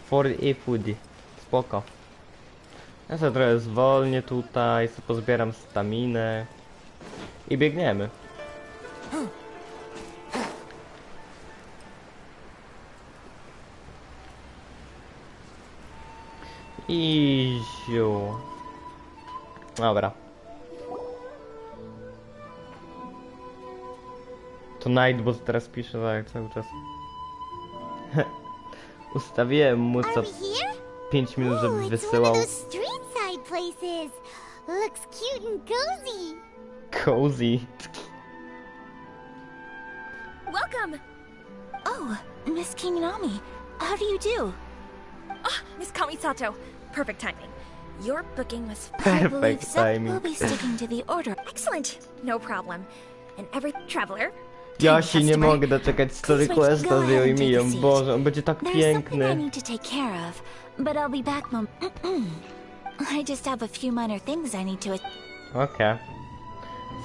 [SPEAKER 1] For food. Spoko. Ja sobie trochę zwolnię tutaj, sobie pozbieram staminę. I biegniemy. Iziu. Dobra. To Nightbot teraz pisze tak cały czas. Ustawiłem mu co 5 minut, żeby wysyłał. Cozy.
[SPEAKER 7] Welcome! Oh, Miss Kiminami. How do you do?
[SPEAKER 18] Miss Kamisato. Perfect timing. Your booking was
[SPEAKER 7] I believe so. We'll be sticking to the order.
[SPEAKER 18] Excellent. No problem. And every traveler...
[SPEAKER 1] Ja się nie mogę doczekać story questa z Yoimią. Boże, on będzie tak piękny.
[SPEAKER 7] I need to take care of, but I'll be back I just have a few minor things I need to...
[SPEAKER 1] Okej.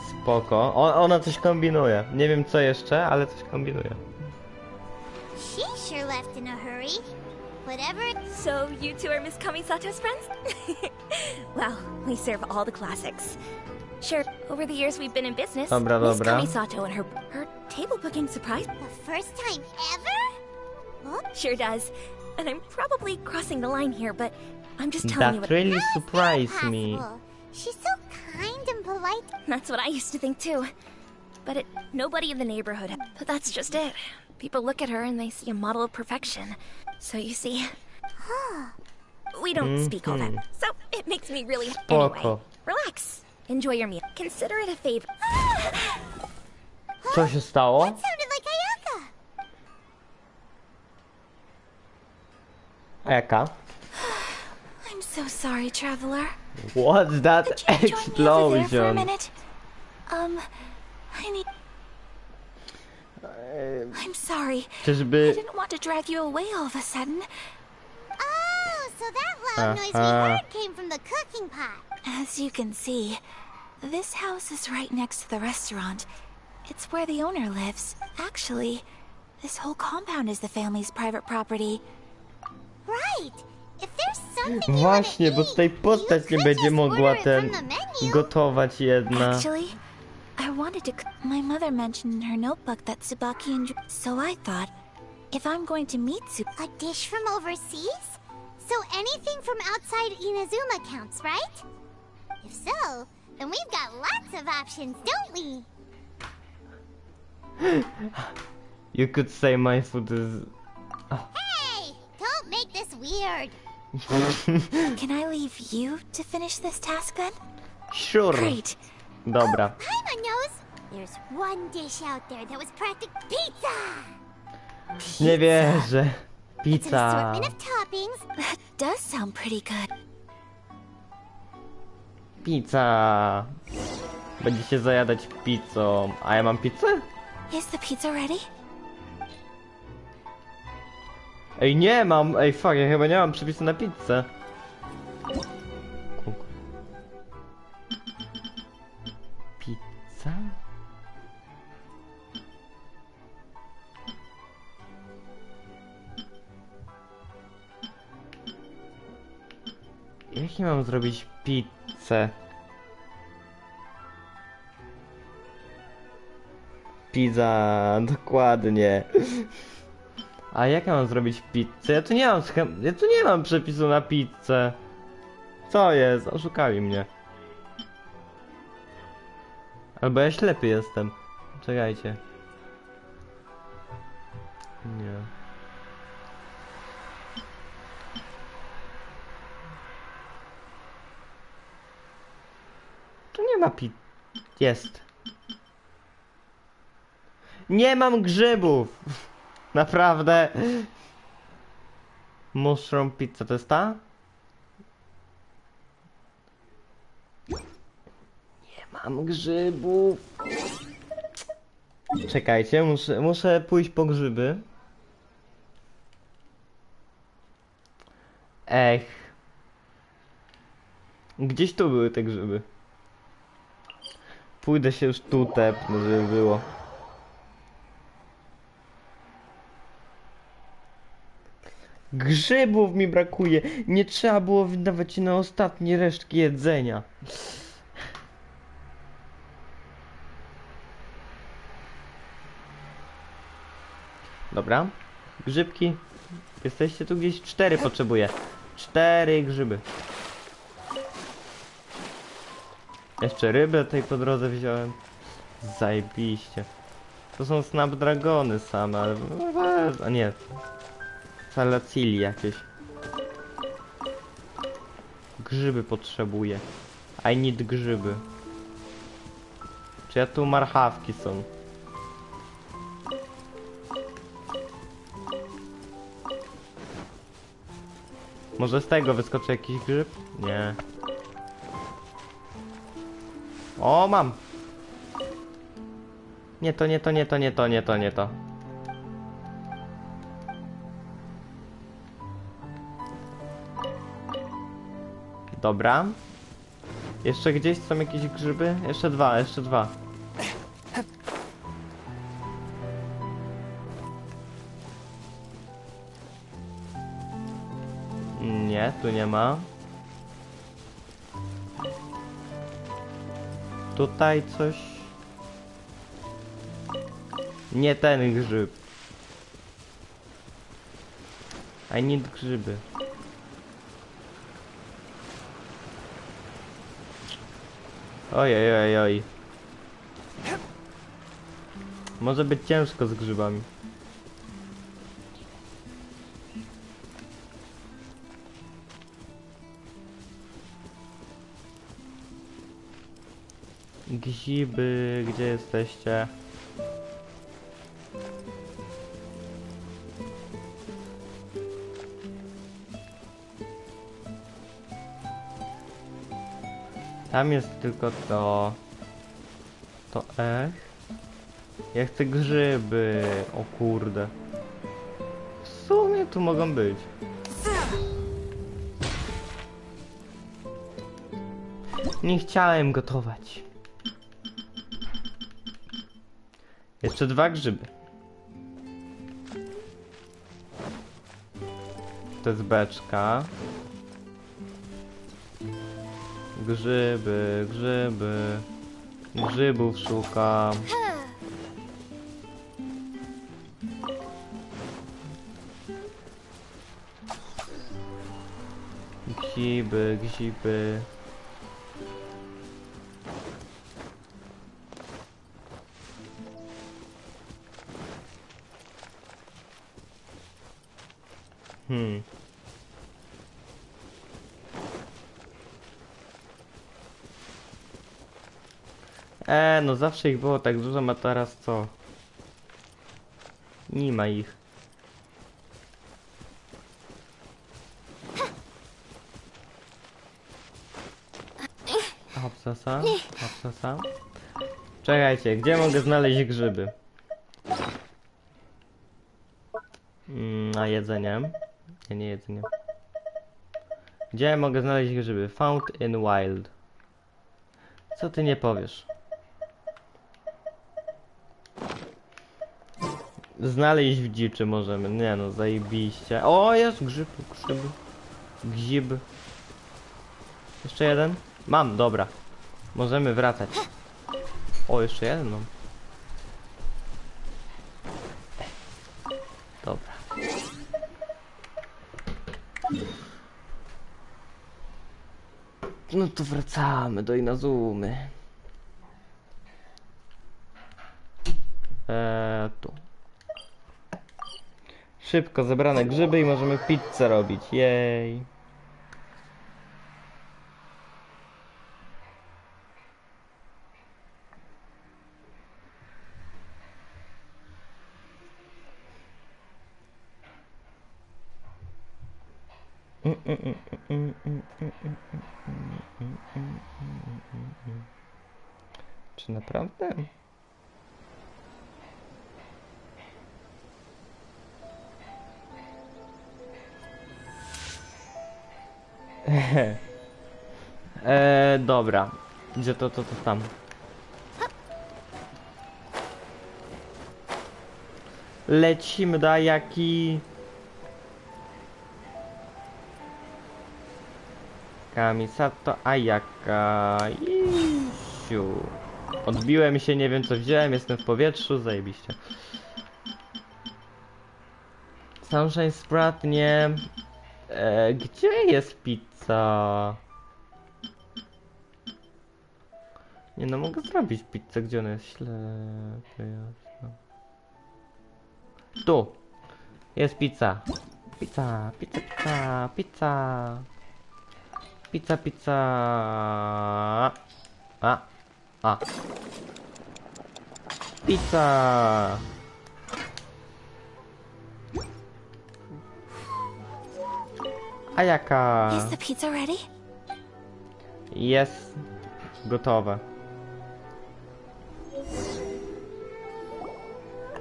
[SPEAKER 1] Spoko. Ona coś kombinuje. Nie wiem co jeszcze, ale coś kombinuje.
[SPEAKER 2] She sure left in a hurry. Whatever.
[SPEAKER 18] So you two are Miss Kamisato's friends? Well, we serve all the classics. Sure, over the years we've been in business.
[SPEAKER 1] Dobra.
[SPEAKER 18] Miss Kamisato and her table booking surprise.
[SPEAKER 2] The first time ever?
[SPEAKER 18] Sure does. and I'm probably crossing the line here, but I'm just telling you
[SPEAKER 1] That
[SPEAKER 18] what...
[SPEAKER 1] really surprised me.
[SPEAKER 2] She's so kind and polite.
[SPEAKER 18] That's what I used to think too. But nobody in the neighborhood. But that's just it. People look at her and they see a model of perfection. So you see... we don't speak all that. So it makes me really... Anyway, relax. Enjoy your meal. Consider it a favor.
[SPEAKER 1] Co się stało?
[SPEAKER 2] That sounded like Ayaka.
[SPEAKER 1] Eka?
[SPEAKER 18] I'm so sorry, traveler.
[SPEAKER 1] What's that
[SPEAKER 18] Could you join me over there for a
[SPEAKER 1] explosion?
[SPEAKER 18] minute? I need... I'm sorry.
[SPEAKER 1] Czyżby...
[SPEAKER 18] I didn't want to drag you away all of a sudden.
[SPEAKER 2] Oh, so that loud noise we heard came from the cooking pot.
[SPEAKER 18] As you can see, this house is right next to the restaurant. It's where the owner lives. Actually, this whole compound is the family's private property.
[SPEAKER 2] Right. If there's something you
[SPEAKER 1] Właśnie, bo tutaj postać nie będzie mogła gotować jedna.
[SPEAKER 18] Actually, I wanted to... My mother mentioned in her notebook that Tsubaki enjoyed... So I thought, if I'm going to meet
[SPEAKER 2] A dish from overseas? So anything from outside Inazuma counts, right? If so, then we've got lots of options, don't we?
[SPEAKER 1] You could say my food is...
[SPEAKER 2] Hey! Don't make this weird.
[SPEAKER 18] Can I leave you to finish this task then?
[SPEAKER 1] Sure.
[SPEAKER 18] Great.
[SPEAKER 1] Dobra.
[SPEAKER 2] Paimon knows. There's one dish out there that was practically pizza.
[SPEAKER 1] Nie wierzę.
[SPEAKER 2] It's an
[SPEAKER 1] Pizza.
[SPEAKER 2] assortment of toppings.
[SPEAKER 18] That does sound pretty good.
[SPEAKER 1] Pizza. Będzie się zajadać pizzą. A ja mam pizzę?
[SPEAKER 18] Is the pizza ready?
[SPEAKER 1] Ej, nie mam. Ej, fuck, ja chyba nie mam przepisu na pizzę. Pizza? Jak ja mam zrobić pizzę? Pizza, dokładnie. A jak ja mam zrobić pizzę? Ja tu nie mam ja tu nie mam przepisu na pizzę. Co jest? Oszukali mnie. Albo ja ślepy jestem. Czekajcie. Nie. Tu nie ma Jest. Nie mam grzybów! Naprawdę. Mushroom pizza to jest ta? Nie mam grzybów. Czekajcie, muszę pójść po grzyby. Ech. Gdzieś tu były te grzyby. Pójdę się już tu tepnę, żeby było. Grzybów mi brakuje. Nie trzeba było wydawać na ostatnie resztki jedzenia. Dobra. Grzybki. Jesteście tu gdzieś? 4 potrzebuję. 4 grzyby. Jeszcze rybę tutaj po drodze wziąłem. Zajebiście. To są snapdragony same, ale... A nie. Salacili jakieś. Grzyby potrzebuję. I need grzyby. Czy ja tu marchawki są? Może z tego wyskoczy jakiś grzyb? Nie. O, mam! Nie to, nie to, nie to, nie to, nie to, nie to. Dobra. Jeszcze gdzieś są jakieś grzyby? Jeszcze dwa, jeszcze dwa. Nie, tu nie ma. Tutaj coś. Nie ten grzyb. I need grzyby. Oj. Może być ciężko z grzybami. Grzyby, gdzie jesteście? Tam jest tylko to. To Ja chcę grzyby. O kurde. W sumie tu mogą być. Nie chciałem gotować. Jeszcze 2 grzyby. To jest beczka. Grzyby. Grzybów szukam. Grzyby. No zawsze ich było tak dużo, a teraz co? Nie ma ich. Hopsasa. Czekajcie, gdzie mogę znaleźć grzyby? A jedzenie? Nie jedzenie. Gdzie mogę znaleźć grzyby? Found in wild. Co ty nie powiesz? Znaleźć w dziczy możemy. Nie no, zajebiście. O, jest grzyb. Jeszcze jeden? Mam, dobra. Możemy wracać. O, jeszcze jeden mam. Dobra. No to wracamy do Inazumy. Tu. Szybko zebrane grzyby i możemy pizzę robić. Jej. Czy naprawdę? Dobra. Gdzie to tam? Lecimy do Ayaki. Kamisato Ayaka. Isiu. Odbiłem się, nie wiem co wziąłem, jestem w powietrzu, zajebiście. Sunshine Sprat, nie. Gdzie jest pizza? Nie no, mogę zrobić pizzę, gdzie ona jest? Ślepy, jasno. Tu! Jest pizza! Pizza! Pizza! Ayaka!
[SPEAKER 7] Is the pizza ready?
[SPEAKER 1] Jest gotowe.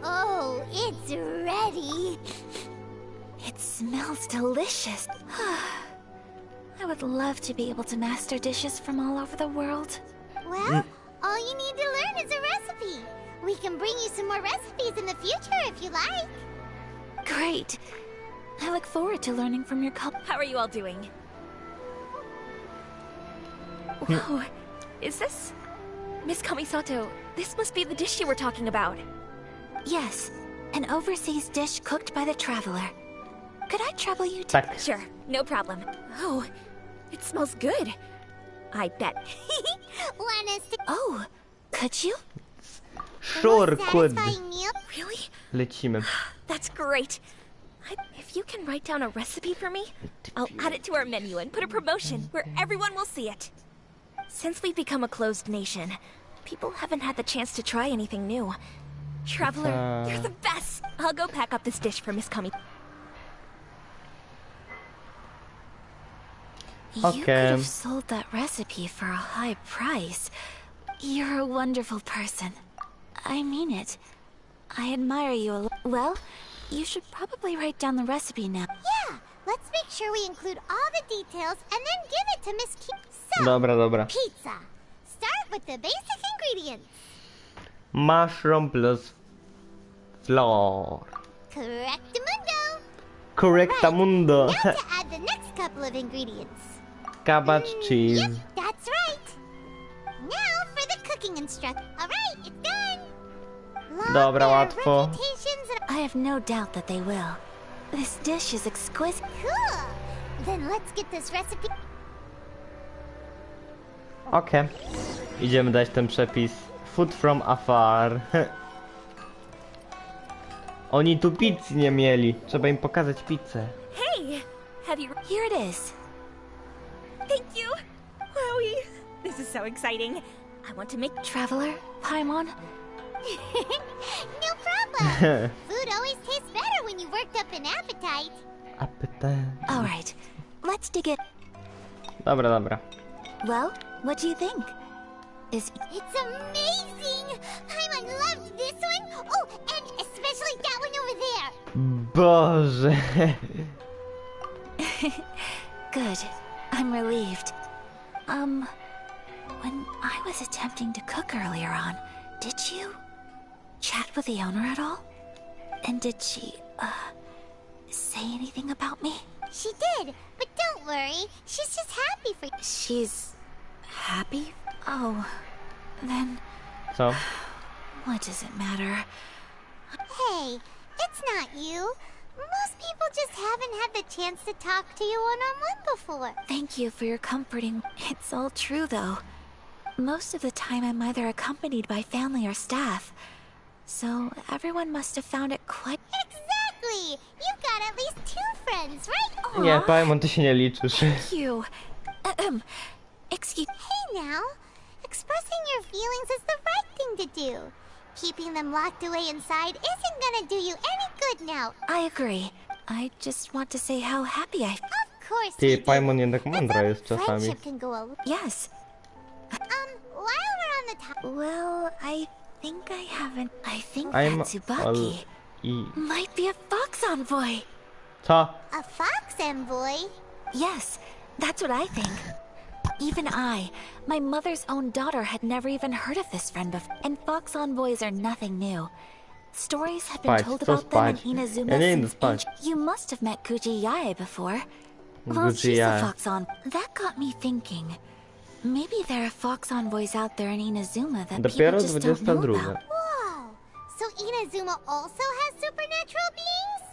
[SPEAKER 2] Oh, it's ready.
[SPEAKER 7] It smells delicious. I would love to be able to master dishes from all over the world.
[SPEAKER 2] Well, all you need to learn is a recipe. We can bring you some more recipes in the future if you like.
[SPEAKER 7] Great. I look forward to learning from your
[SPEAKER 18] How are you all doing? Whoa, is this... Miss Kamisato, this must be the dish you were talking about.
[SPEAKER 7] Yes, an overseas dish cooked by the traveler.
[SPEAKER 18] Could I trouble you to...
[SPEAKER 1] Tak.
[SPEAKER 18] Sure, no problem. Oh, it smells good. I bet.
[SPEAKER 2] Want us to...
[SPEAKER 18] Oh, could you?
[SPEAKER 1] Sure, could.
[SPEAKER 18] Really?
[SPEAKER 1] Lecimy.
[SPEAKER 18] That's great. If you can write down a recipe for me, I'll add it to our menu and put a promotion where everyone will see it. Since we've become a closed nation, people haven't had the chance to try anything new. Traveler, you're the best! I'll go pack up this dish for Miss Kami. You could have sold that recipe for a high price. You're a wonderful person. I mean it. I admire you a lot. Well, you should probably write down the recipe now.
[SPEAKER 2] Yeah, let's make sure we include all the details and then give it to Miss Key. So,
[SPEAKER 1] Dobra.
[SPEAKER 2] pizza. Start with the basic ingredients.
[SPEAKER 1] Mushroom plus flour.
[SPEAKER 2] Correctamundo.
[SPEAKER 1] Correctamundo.
[SPEAKER 2] Now to add the next couple of ingredients.
[SPEAKER 1] Cabbage cheese.
[SPEAKER 2] Yep, that's right. Now for the cooking instructions. Alright, it's done.
[SPEAKER 1] Dobra, łatwo.
[SPEAKER 18] I have no doubt that they will. This dish is exquisite.
[SPEAKER 2] Cool. Then let's get this recipe.
[SPEAKER 1] Okej. Idziemy dać ten przepis. Food from afar. Oni tu pizzy nie mieli. Trzeba im pokazać pizzę.
[SPEAKER 18] Hey, have you... Here it is. Thank you. Wowie, this is so exciting. I want to make... Traveler, Paimon.
[SPEAKER 2] No problem. Food always tastes better when you've worked up an appetite.
[SPEAKER 18] All right, let's dig it.
[SPEAKER 1] Dobra.
[SPEAKER 18] Well, what do you think?
[SPEAKER 2] It's amazing. Paimon loved this one. Oh, and especially that one over there.
[SPEAKER 1] Boże.
[SPEAKER 18] Good. I'm relieved. When I was attempting to cook earlier on, did you chat with the owner at all? And did she, say anything about me?
[SPEAKER 2] She did, but don't worry. She's just happy for you.
[SPEAKER 18] She's happy? Oh, then...
[SPEAKER 1] So?
[SPEAKER 18] What does it matter?
[SPEAKER 2] Hey, it's not you. Most people just haven't had the chance to talk to you one-on-one before.
[SPEAKER 18] Thank you for your comforting... It's all true, though. Most of the time I'm either accompanied by family or staff. So everyone must have found it quite...
[SPEAKER 2] Exactly! You've got at least 2 friends, right? Aww.
[SPEAKER 1] Nie, Paimon, ty się nie liczysz.
[SPEAKER 18] Thank you. Excuse...
[SPEAKER 2] Hey now, expressing your feelings is the right thing to do. Keeping them locked away inside isn't gonna do you any good now.
[SPEAKER 18] I agree. I just want to say how happy I...
[SPEAKER 2] Of course
[SPEAKER 1] Ty,
[SPEAKER 2] you do.
[SPEAKER 1] Paimon jednak mądra jest czasami.
[SPEAKER 2] Friendship can go a...
[SPEAKER 18] Yes.
[SPEAKER 2] While we're on the top...
[SPEAKER 18] Well, I think I haven't... I think
[SPEAKER 1] I'm
[SPEAKER 18] that Tsubaki
[SPEAKER 1] all...
[SPEAKER 18] might be a fox envoy.
[SPEAKER 1] Co?
[SPEAKER 2] A fox envoy?
[SPEAKER 18] Yes, that's what I think. Even I, my mother's own daughter, had never even heard of this friend before. And fox envoys are nothing new. Stories have been told about them in Inazuma since ancient... You must have met Guji Yae before. Well, she's a fox envoy. That got me thinking. Maybe there are fox envoys out there in Inazuma that people just don't know about.
[SPEAKER 2] Whoa! So Inazuma also has supernatural beings?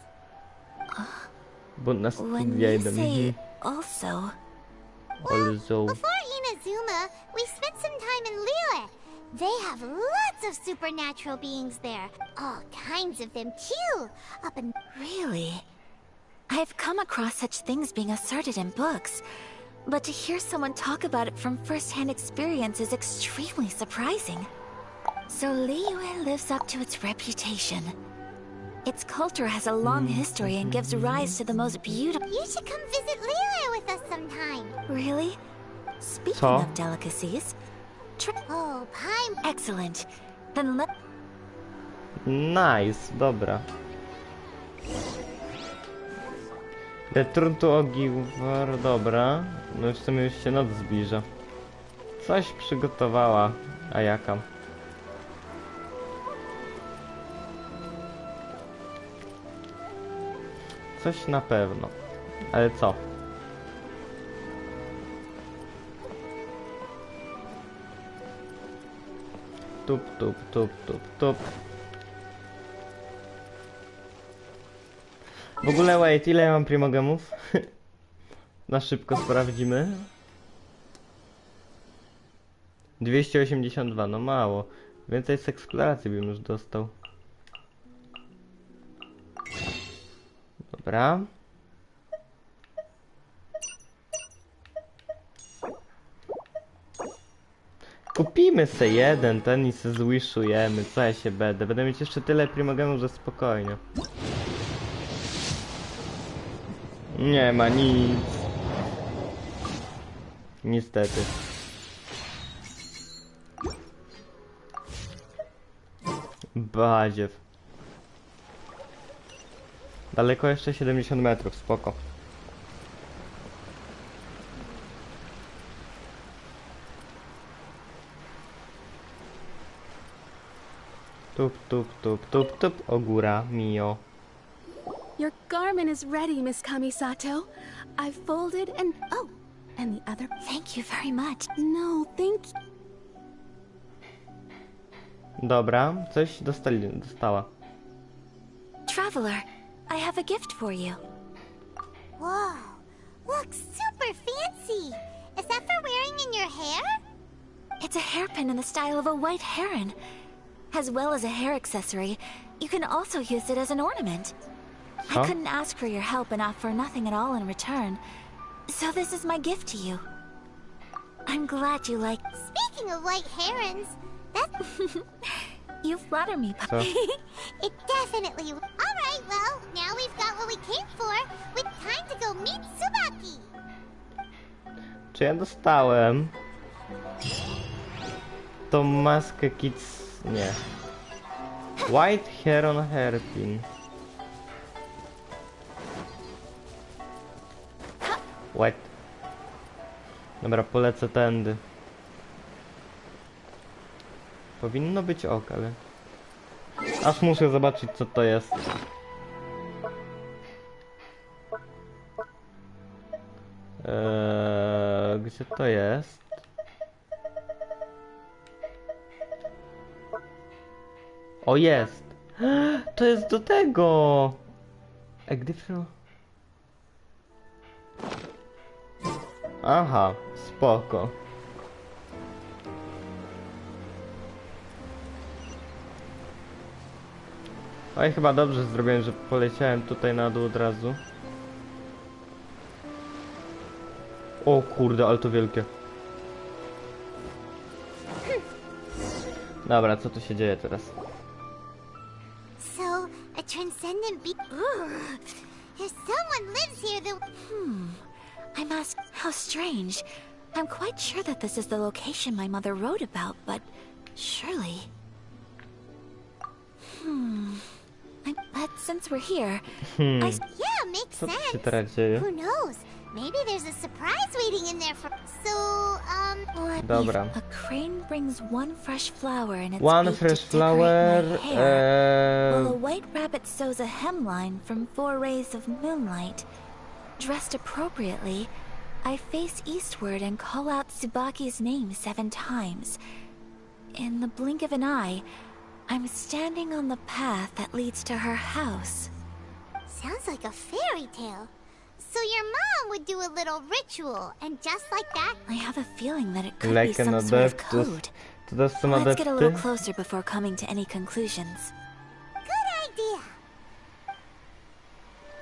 [SPEAKER 18] When you say also...
[SPEAKER 2] Well, before Inazuma, we spent some time in Liyue. They have lots of supernatural beings there. All kinds of them, too. Up in...
[SPEAKER 18] Really? I've come across such things being asserted in books. But to hear someone talk about it from first-hand experience is extremely surprising. So Liyue lives up to its reputation. Its culture has a long history and gives rise to the most beautiful...
[SPEAKER 2] You should come visit Liyue with us sometime.
[SPEAKER 18] Really? Speaking of delicacies...
[SPEAKER 2] Oh, Paimon.
[SPEAKER 18] Excellent. Then let...
[SPEAKER 1] Nice, dobra. Return to Ogiwar, dobra. No w sumie już się noc zbliża. Coś przygotowała Ayaka. Coś na pewno. Ale co? Tup, tup, tup, tup, tup. W ogóle wait, ile ja mam primogemów? Na szybko sprawdzimy. 282, no mało. Więcej z eksploracji bym już dostał. Dobra. Kupimy se jeden, ten i se zwishujemy, co ja się będę. Będę mieć jeszcze tyle primogemów, że spokojnie. Nie ma nic. Niestety. Badziew. Daleko jeszcze 70 metrów, spoko. Tup, tup, tup, tup, tup, ogóra, mio.
[SPEAKER 10] Your garment is ready, Miss Kamisato. I've folded and... Oh, and the other...
[SPEAKER 7] Thank you very much.
[SPEAKER 10] No, thank you.
[SPEAKER 1] Dobra, coś dostała.
[SPEAKER 7] Traveler, I have a gift for you.
[SPEAKER 2] Whoa, looks super fancy. Is that for wearing in your hair?
[SPEAKER 7] It's a hairpin in the style of a white heron. As well as a hair accessory, you can also use it as an ornament.
[SPEAKER 1] Huh?
[SPEAKER 7] I couldn't ask for your help and offer nothing at all in return. So this is my gift to you. I'm glad you like...
[SPEAKER 2] Speaking of white herons, that's...
[SPEAKER 7] You flatter me,
[SPEAKER 1] So?
[SPEAKER 2] It definitely... Alright, well, now we've got what we came for. With time to go meet Tsubaki.
[SPEAKER 1] Czy ja dostałem tą maskę kids? Nie. White Heron Hairpin. What? Dobra, polecę tędy. Powinno być ok, ale... Aż muszę zobaczyć, co to jest. Gdzie to jest? O, jest! To jest do tego! Aha, spoko. Oj, chyba dobrze zrobiłem, że poleciałem tutaj na dół od razu. O kurde, ale to wielkie. Dobra, co tu się dzieje teraz?
[SPEAKER 2] So, a transcendent be... If someone lives here, then...
[SPEAKER 7] I'm asked, how strange. I'm quite sure that this is the location my mother wrote about, but surely... But since we're here,
[SPEAKER 2] Yeah, makes
[SPEAKER 1] Co tu się
[SPEAKER 2] sense.
[SPEAKER 1] teraz dzieje?
[SPEAKER 2] Who knows? Maybe there's a surprise waiting in there for... So,
[SPEAKER 1] Dobra.
[SPEAKER 7] A crane brings one fresh flower in its
[SPEAKER 1] One
[SPEAKER 7] beak
[SPEAKER 1] fresh
[SPEAKER 7] to decorate my
[SPEAKER 1] flower,
[SPEAKER 7] hair, while a white rabbit sews a hemline from 4 rays of moonlight. Dressed appropriately, I face eastward and call out Tsubaki's name 7 times. In the blink of an eye, I'm standing on the path that leads to her house.
[SPEAKER 2] sounds like a fairy tale. So your mom would do a little ritual, and just like that...
[SPEAKER 7] I have a feeling that it could
[SPEAKER 1] Like
[SPEAKER 7] be some
[SPEAKER 1] an
[SPEAKER 7] sort of
[SPEAKER 1] adeptus.
[SPEAKER 7] code.
[SPEAKER 1] To dasz some
[SPEAKER 7] Let's get a little
[SPEAKER 1] adepty?
[SPEAKER 7] closer before coming to any conclusions.
[SPEAKER 2] Good idea.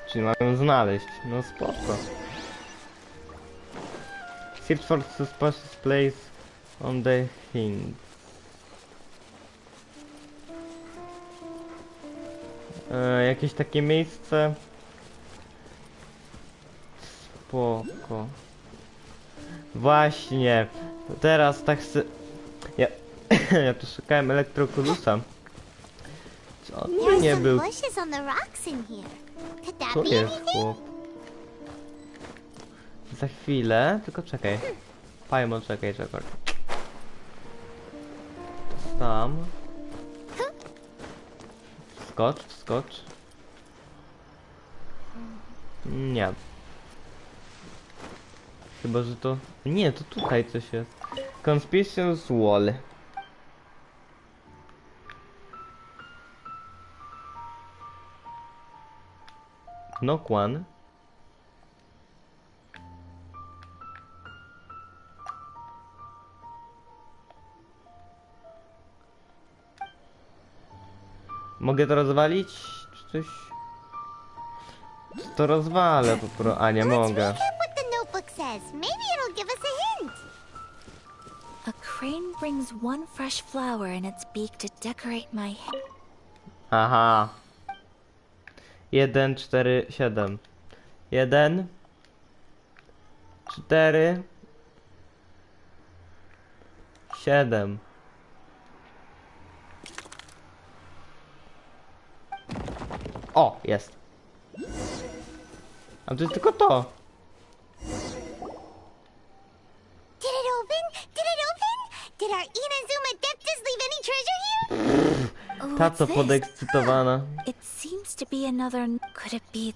[SPEAKER 1] Czyli mają ją znaleźć. No spoko. Search for suspicious place on the hint. Jakieś takie miejsce. Spoko. Właśnie. Teraz tak se... Ja tu szukałem elektrokulusa. Czy on
[SPEAKER 2] There are
[SPEAKER 1] nie
[SPEAKER 2] some
[SPEAKER 1] był?
[SPEAKER 2] bushes on the rocks in here. Could that
[SPEAKER 1] Tu
[SPEAKER 2] be
[SPEAKER 1] jest
[SPEAKER 2] anything?
[SPEAKER 1] chłop. Za chwilę, tylko czekaj. Fajmo, czekaj. Tam. Wskocz. Nie. Chyba, że to... Nie, to tutaj coś jest. Conspicuous wall. Knock one. Mogę to rozwalić? Czy coś? To rozwalę po prostu. A nie mogę.
[SPEAKER 7] A crane brings one fresh flower in its beak to decorate my head.
[SPEAKER 1] Aha. 1, 4, 7. 1, 4, 7. O, jest. A to jest tylko to.
[SPEAKER 2] Did it open? Did it open? Did our Inazuma Adeptus leave any treasure here?
[SPEAKER 1] Ta co podekscytowana.
[SPEAKER 7] It seems to be another. Could it be?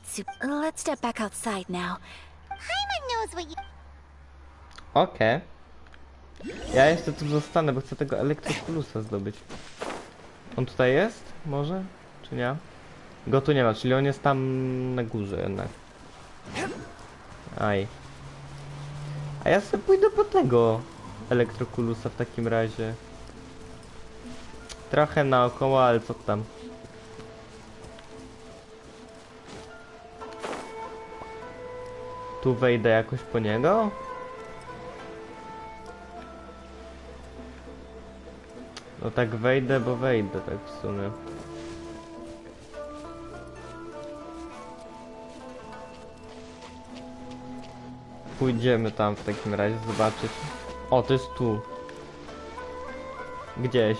[SPEAKER 7] Let's step back outside now.
[SPEAKER 2] Paimon knows what you.
[SPEAKER 1] Okej. Ja jeszcze tu zostanę, bo chcę tego elektrokulusa zdobyć. On tutaj jest? Może? Czy nie? Go tu nie ma, czyli on jest tam na górze jednak. Aj. A ja sobie pójdę po tego elektrokulusa w takim razie. Trochę naokoło, ale co tam. Tu wejdę jakoś po niego? No tak wejdę, bo wejdę tak w sumie. Pójdziemy tam w takim razie zobaczyć. O, to jest tu. Gdzieś.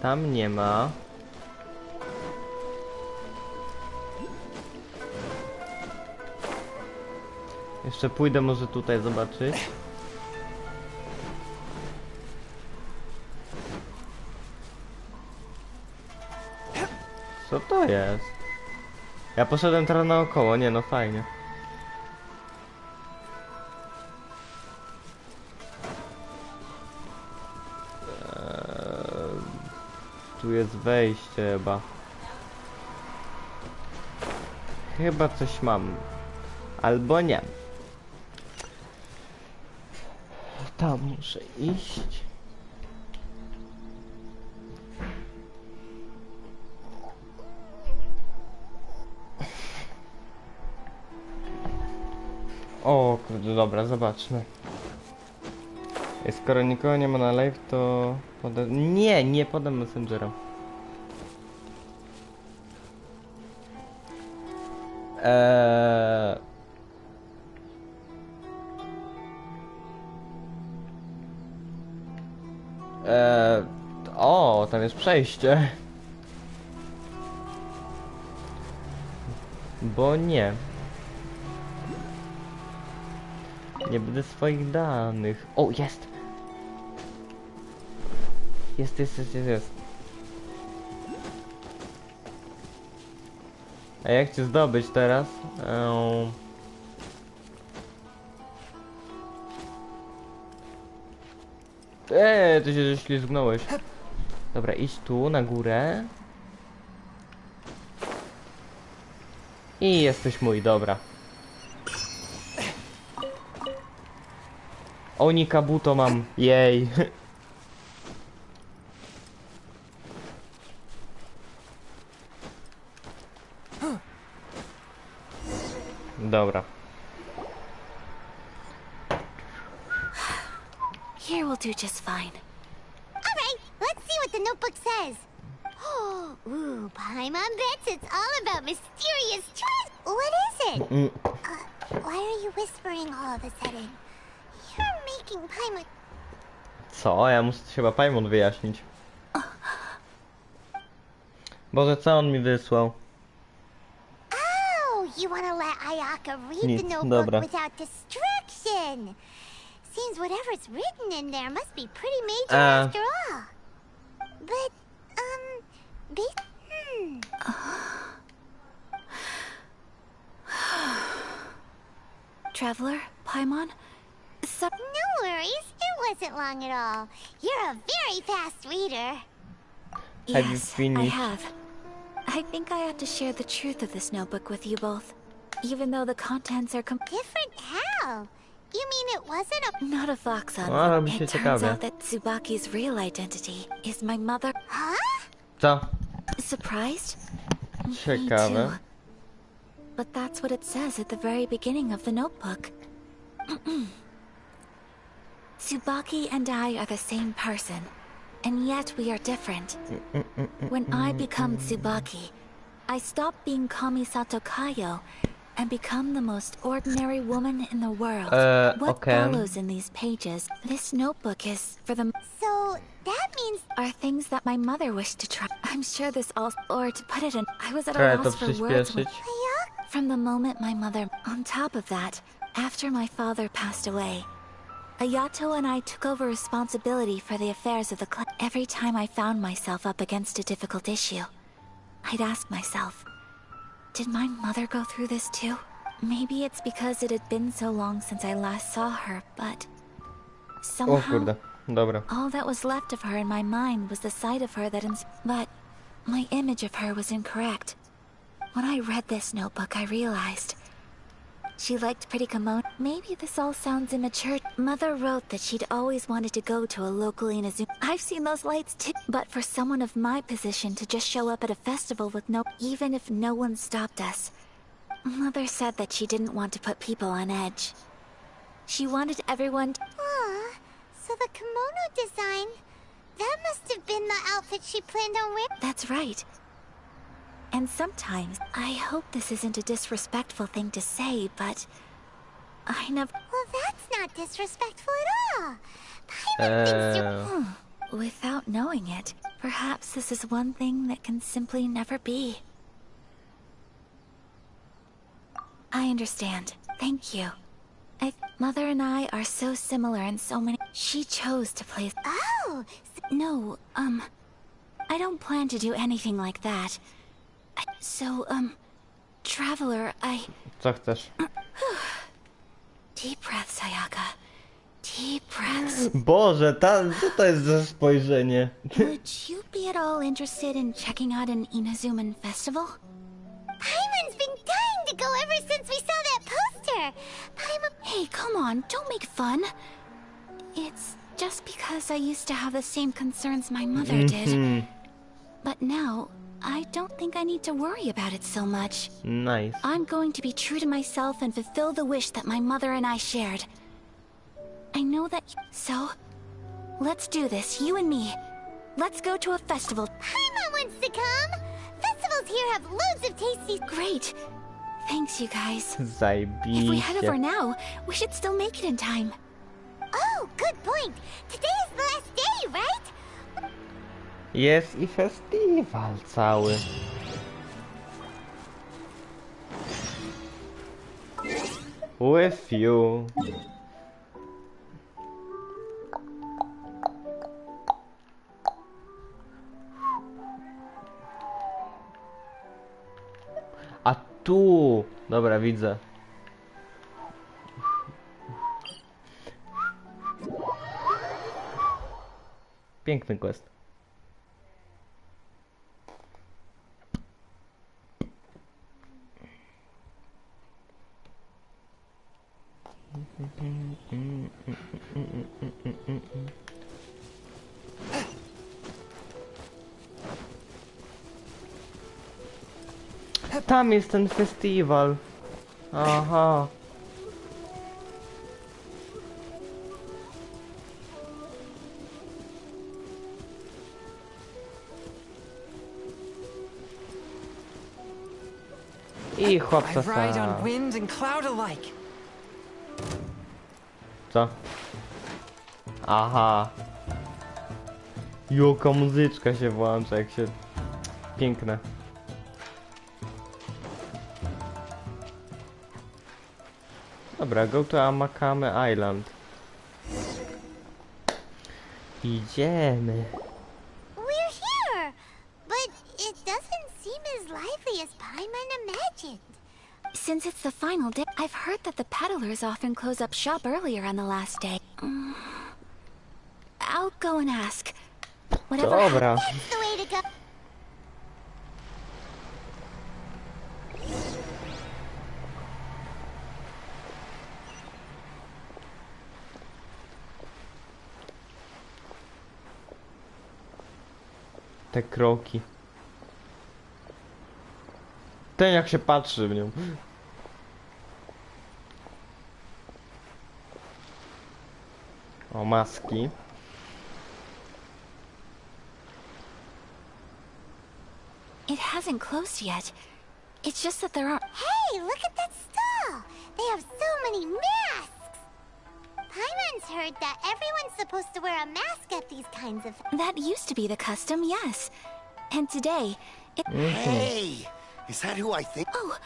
[SPEAKER 1] Tam nie ma. Jeszcze pójdę może tutaj zobaczyć. Co to jest? Ja poszedłem teraz naokoło, nie no fajnie. Tu jest wejście chyba. Chyba coś mam. Albo nie. Tam muszę iść. O kurde, dobra, zobaczmy. Skoro nikogo nie ma na live, to podam... Nie podam Messengera. O, tam jest przejście. Bo nie. Nie będę swoich danych. O, jest! Jest. A jak cię zdobyć teraz? Ty się ślizgnąłeś. Dobra, idź tu na górę. I jesteś mój, dobra. Oni kabuto mam, jej. Dobra.
[SPEAKER 7] Here will do just fine.
[SPEAKER 2] Alright, let's see what the notebook says. Ooh, Paimon bets it's all about mysterious treasure. What is it? Why are you whispering all of a sudden? You're making Paimon...
[SPEAKER 1] Co? Ja muszę chyba Paimon wyjaśnić. Boże, co on mi wysłał?
[SPEAKER 2] Oh, you want to let Ayaka read the notebook without distraction. Seems whatever's written in there must be pretty major after all. But,
[SPEAKER 7] Traveler, Paimon?
[SPEAKER 2] No worries, it wasn't long at all. You're a very fast reader.
[SPEAKER 1] Have you
[SPEAKER 7] Yes, I
[SPEAKER 1] finished?
[SPEAKER 7] have. I think I have to share the truth of this notebook with you both. Even though the contents are
[SPEAKER 2] different how? You mean it wasn't a...
[SPEAKER 7] Not a fox on
[SPEAKER 1] A,
[SPEAKER 7] them.
[SPEAKER 1] robi się
[SPEAKER 7] It turns
[SPEAKER 1] ciekawie.
[SPEAKER 7] out that Tsubaki's real identity is my mother.
[SPEAKER 2] Huh?
[SPEAKER 1] Co?
[SPEAKER 7] Surprised? Me
[SPEAKER 1] Ciekawe.
[SPEAKER 7] too. But that's what it says at the very beginning of the notebook. Tsubaki and I are the same person, and yet we are different. When I become Tsubaki, I stop being Kamisato Kayo and become the most ordinary woman in the world. What
[SPEAKER 1] okay.
[SPEAKER 7] follows in these pages, this notebook is for the...
[SPEAKER 2] So, that means...
[SPEAKER 7] Are things that my mother wished to try. I'm sure this all... Or to put it in... I was at a
[SPEAKER 1] Trochę to
[SPEAKER 7] loss for words with...
[SPEAKER 1] przyspieszyć.
[SPEAKER 7] From the moment my mother... On top of that, after my father passed away, Ayato and I took over responsibility for the affairs of the clan. Every time I found myself up against a difficult issue, I'd ask myself, did my mother go through this too? Maybe it's because it had been so long since I last saw her, but somehow,
[SPEAKER 1] O kurde, dobra.
[SPEAKER 7] all that was left of her in my mind was the sight of her that but my image of her was incorrect. When I read this notebook, I realized she liked pretty kimono. Maybe this all sounds immature. Mother wrote that she'd always wanted to go to a local Inazuma. I've seen those lights too. But for someone of my position to just show up at a festival with even if no one stopped us. Mother said that she didn't want to put people on edge. She wanted everyone to...
[SPEAKER 2] Aw, so the kimono design, that must have been the outfit she planned on wearing.
[SPEAKER 7] That's right. And sometimes, I hope this isn't a disrespectful thing to say, but I never...
[SPEAKER 2] Well, that's not disrespectful at all. Paimon thinks you're...
[SPEAKER 7] Without knowing it, perhaps this is one thing that can simply never be. I understand. Thank you. Mother and I are so similar in so many... She chose to play...
[SPEAKER 2] Oh!
[SPEAKER 7] No, I don't plan to do anything like that. So, Traveler,
[SPEAKER 1] Co chcesz?
[SPEAKER 7] Deep breaths, Sayaka. Deep breaths.
[SPEAKER 1] Boże, co to jest za spojrzenie?
[SPEAKER 7] Would you be at all interested in checking out an Inazuman festival?
[SPEAKER 2] Paimon's been dying to go ever since we saw that poster! Paimon...
[SPEAKER 7] Hey, come on, don't make fun. It's just because I used to have the same concerns my mother did. But now, I don't think I need to worry about it so much.
[SPEAKER 1] Nice.
[SPEAKER 7] I'm going to be true to myself and fulfill the wish that my mother and I shared. I know that... So, let's do this, you and me. Let's go to a festival.
[SPEAKER 2] Paimon wants to come! Festivals here have loads of tasty...
[SPEAKER 7] Great. Thanks, you guys.
[SPEAKER 1] Zajebiście.
[SPEAKER 7] If we head over now, we should still make it in time.
[SPEAKER 2] Oh, good point. Today is the last day, right?
[SPEAKER 1] Jest i festiwal cały. With you. A tu! Dobra, widzę. Piękny quest. Tam jest ten festiwal. Aha. I chłopca
[SPEAKER 3] I ride on
[SPEAKER 1] sam.
[SPEAKER 3] wind and cloud alike.
[SPEAKER 1] Co? Aha. Jaka muzyczka się włącza, jak się... Piękne. Dobra, go to Amakame Island. Idziemy.
[SPEAKER 2] We're here! But it doesn't seem as lively as Paimon imagined.
[SPEAKER 7] Since it's the final day, I've heard that the peddlers often close up shop earlier on the last day. I'll go and ask. Whatever
[SPEAKER 1] Dobra.
[SPEAKER 2] That's the way to go.
[SPEAKER 1] Te kroki. Ten jak się patrzy w nią. O, maski.
[SPEAKER 7] It hasn't closed yet. It's just that there aren't...
[SPEAKER 2] Hey, look at that stall! They have so many masks! Paimon's heard that everyone's supposed to wear a mask at these kinds of...
[SPEAKER 7] That used to be the custom, yes. And today, it...
[SPEAKER 19] Hey! Is that who I think?
[SPEAKER 7] Oh,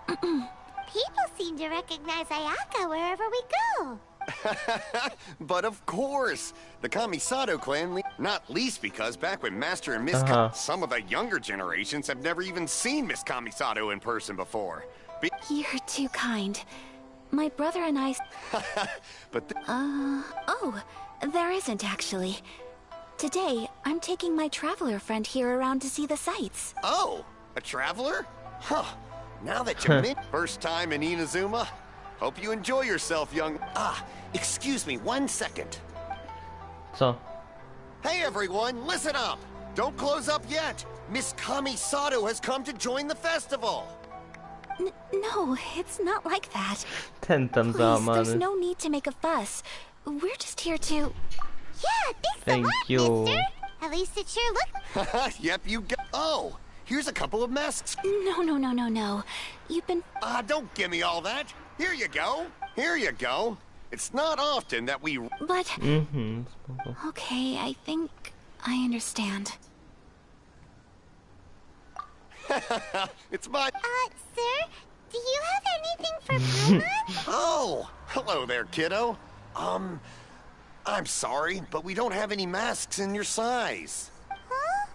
[SPEAKER 2] People seem to recognize Ayaka wherever we go.
[SPEAKER 19] But of course! The Kamisato clan, not least because back when Master and Miss some of the younger generations have never even seen Miss Kamisato in person before.
[SPEAKER 7] You're too kind. My brother and I...
[SPEAKER 19] But
[SPEAKER 7] oh, there isn't actually. Today, I'm taking my traveler friend here around to see the sights.
[SPEAKER 19] Oh, a traveler? Huh. Now that you meet first time in Inazuma, hope you enjoy yourself, young... excuse me 1 second.
[SPEAKER 1] So.
[SPEAKER 19] Hey everyone, listen up! Don't close up yet! Miss Kamisato has come to join the festival!
[SPEAKER 7] No, it's not like that.
[SPEAKER 1] Ten thumbs up,
[SPEAKER 7] Please, there's no need to make a fuss. We're just here to...
[SPEAKER 2] Yeah,
[SPEAKER 1] Thank you.
[SPEAKER 2] mister. At least it sure looks...
[SPEAKER 19] Yep, you got... Oh, here's a couple of masks.
[SPEAKER 7] No. You've been...
[SPEAKER 19] Don't give me all that. Here you go. Here you go. It's not often that we...
[SPEAKER 7] But... Okay, I think I understand.
[SPEAKER 19] It's my...
[SPEAKER 2] Sir, do you have anything for Paimon?
[SPEAKER 19] Oh, hello there, kiddo. I'm sorry, but we don't have any masks in your size.
[SPEAKER 2] Huh?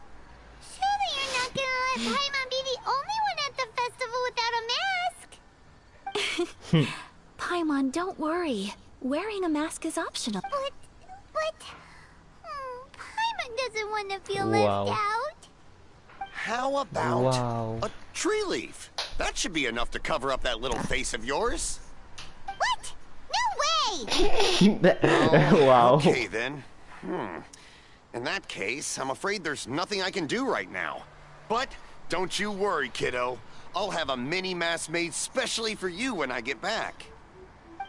[SPEAKER 2] Surely you're not gonna let Paimon be the only one at the festival without a mask?
[SPEAKER 7] Paimon, don't worry. Wearing a mask is optional.
[SPEAKER 2] But... Paimon doesn't want to feel left out.
[SPEAKER 19] How about a tree leaf? That should be enough to cover up that little face of yours.
[SPEAKER 2] What? No way!
[SPEAKER 1] Wow.
[SPEAKER 19] Okay then. In that case, I'm afraid there's nothing I can do right now. But don't you worry, kiddo. I'll have a mini mask made specially for you when I get back.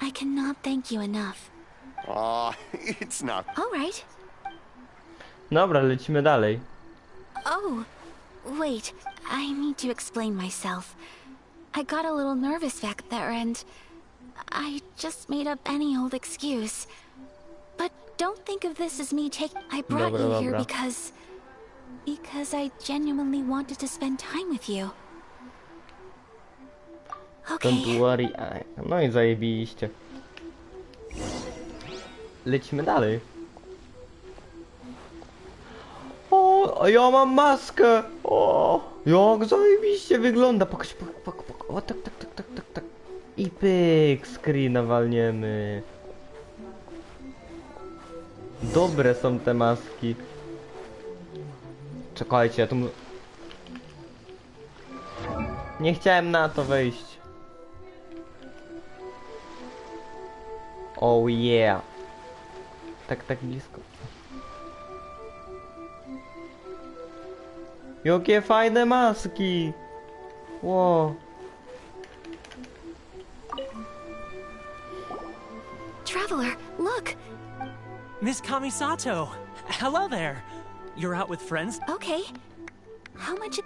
[SPEAKER 7] I cannot thank you enough.
[SPEAKER 19] It's not.
[SPEAKER 7] All right.
[SPEAKER 1] Dobra, lecimy dalej.
[SPEAKER 7] Oh, wait. I need to explain myself. I got a little nervous back there and I just made up any old excuse. But don't think of this as me I brought you here because I genuinely wanted to spend time with you. Okay.
[SPEAKER 1] Don't worry. No i zajebiście. Lecimy dalej. O, ja mam maskę. O, jak zajebiście wygląda. Pokaż. O, tak. I pyk, screena walniemy. Dobre są te maski. Czekajcie, ja tu... Nie chciałem na to wejść. Oh yeah. Tak blisko. Jakie fajne maski. Wow.
[SPEAKER 7] Traveler, look.
[SPEAKER 12] Miss Kamisato. Hello there. You're out with friends?
[SPEAKER 7] Okay. How much...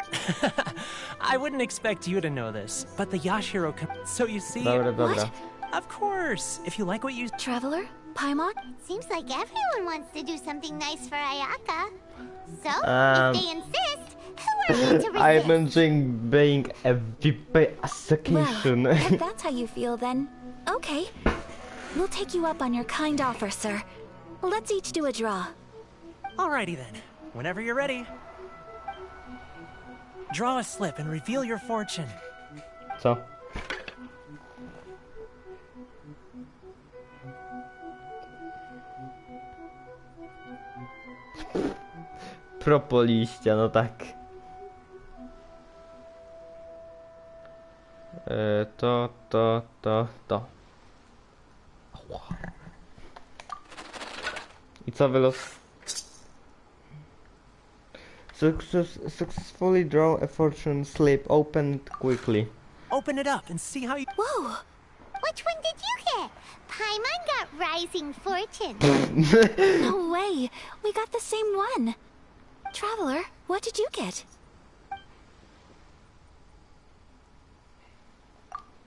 [SPEAKER 12] I wouldn't expect you to know this, but the Yashiro... So you see...
[SPEAKER 1] Dobra.
[SPEAKER 12] What? Of course. If you like what you...
[SPEAKER 7] Traveler? Paimon?
[SPEAKER 2] Seems like everyone wants to do something nice for Ayaka. So, if they insist, who are we to resist?
[SPEAKER 1] I'm enjoying being a VIP association.
[SPEAKER 7] Well, if that's how you feel, then... Okay. We'll take you up on your kind offer, sir. Let's each do a draw.
[SPEAKER 12] Alrighty then. Whenever you're ready. Draw a slip and reveal your fortune.
[SPEAKER 1] Co? Propoliścia, no tak. To. I co wylos? Successfully draw a fortune slip. Open it quickly.
[SPEAKER 14] Open it up and see how you...
[SPEAKER 2] Whoa! Which one did you get? Paimon got Rising Fortune.
[SPEAKER 7] No way! We got the same one! Traveler, what did you get?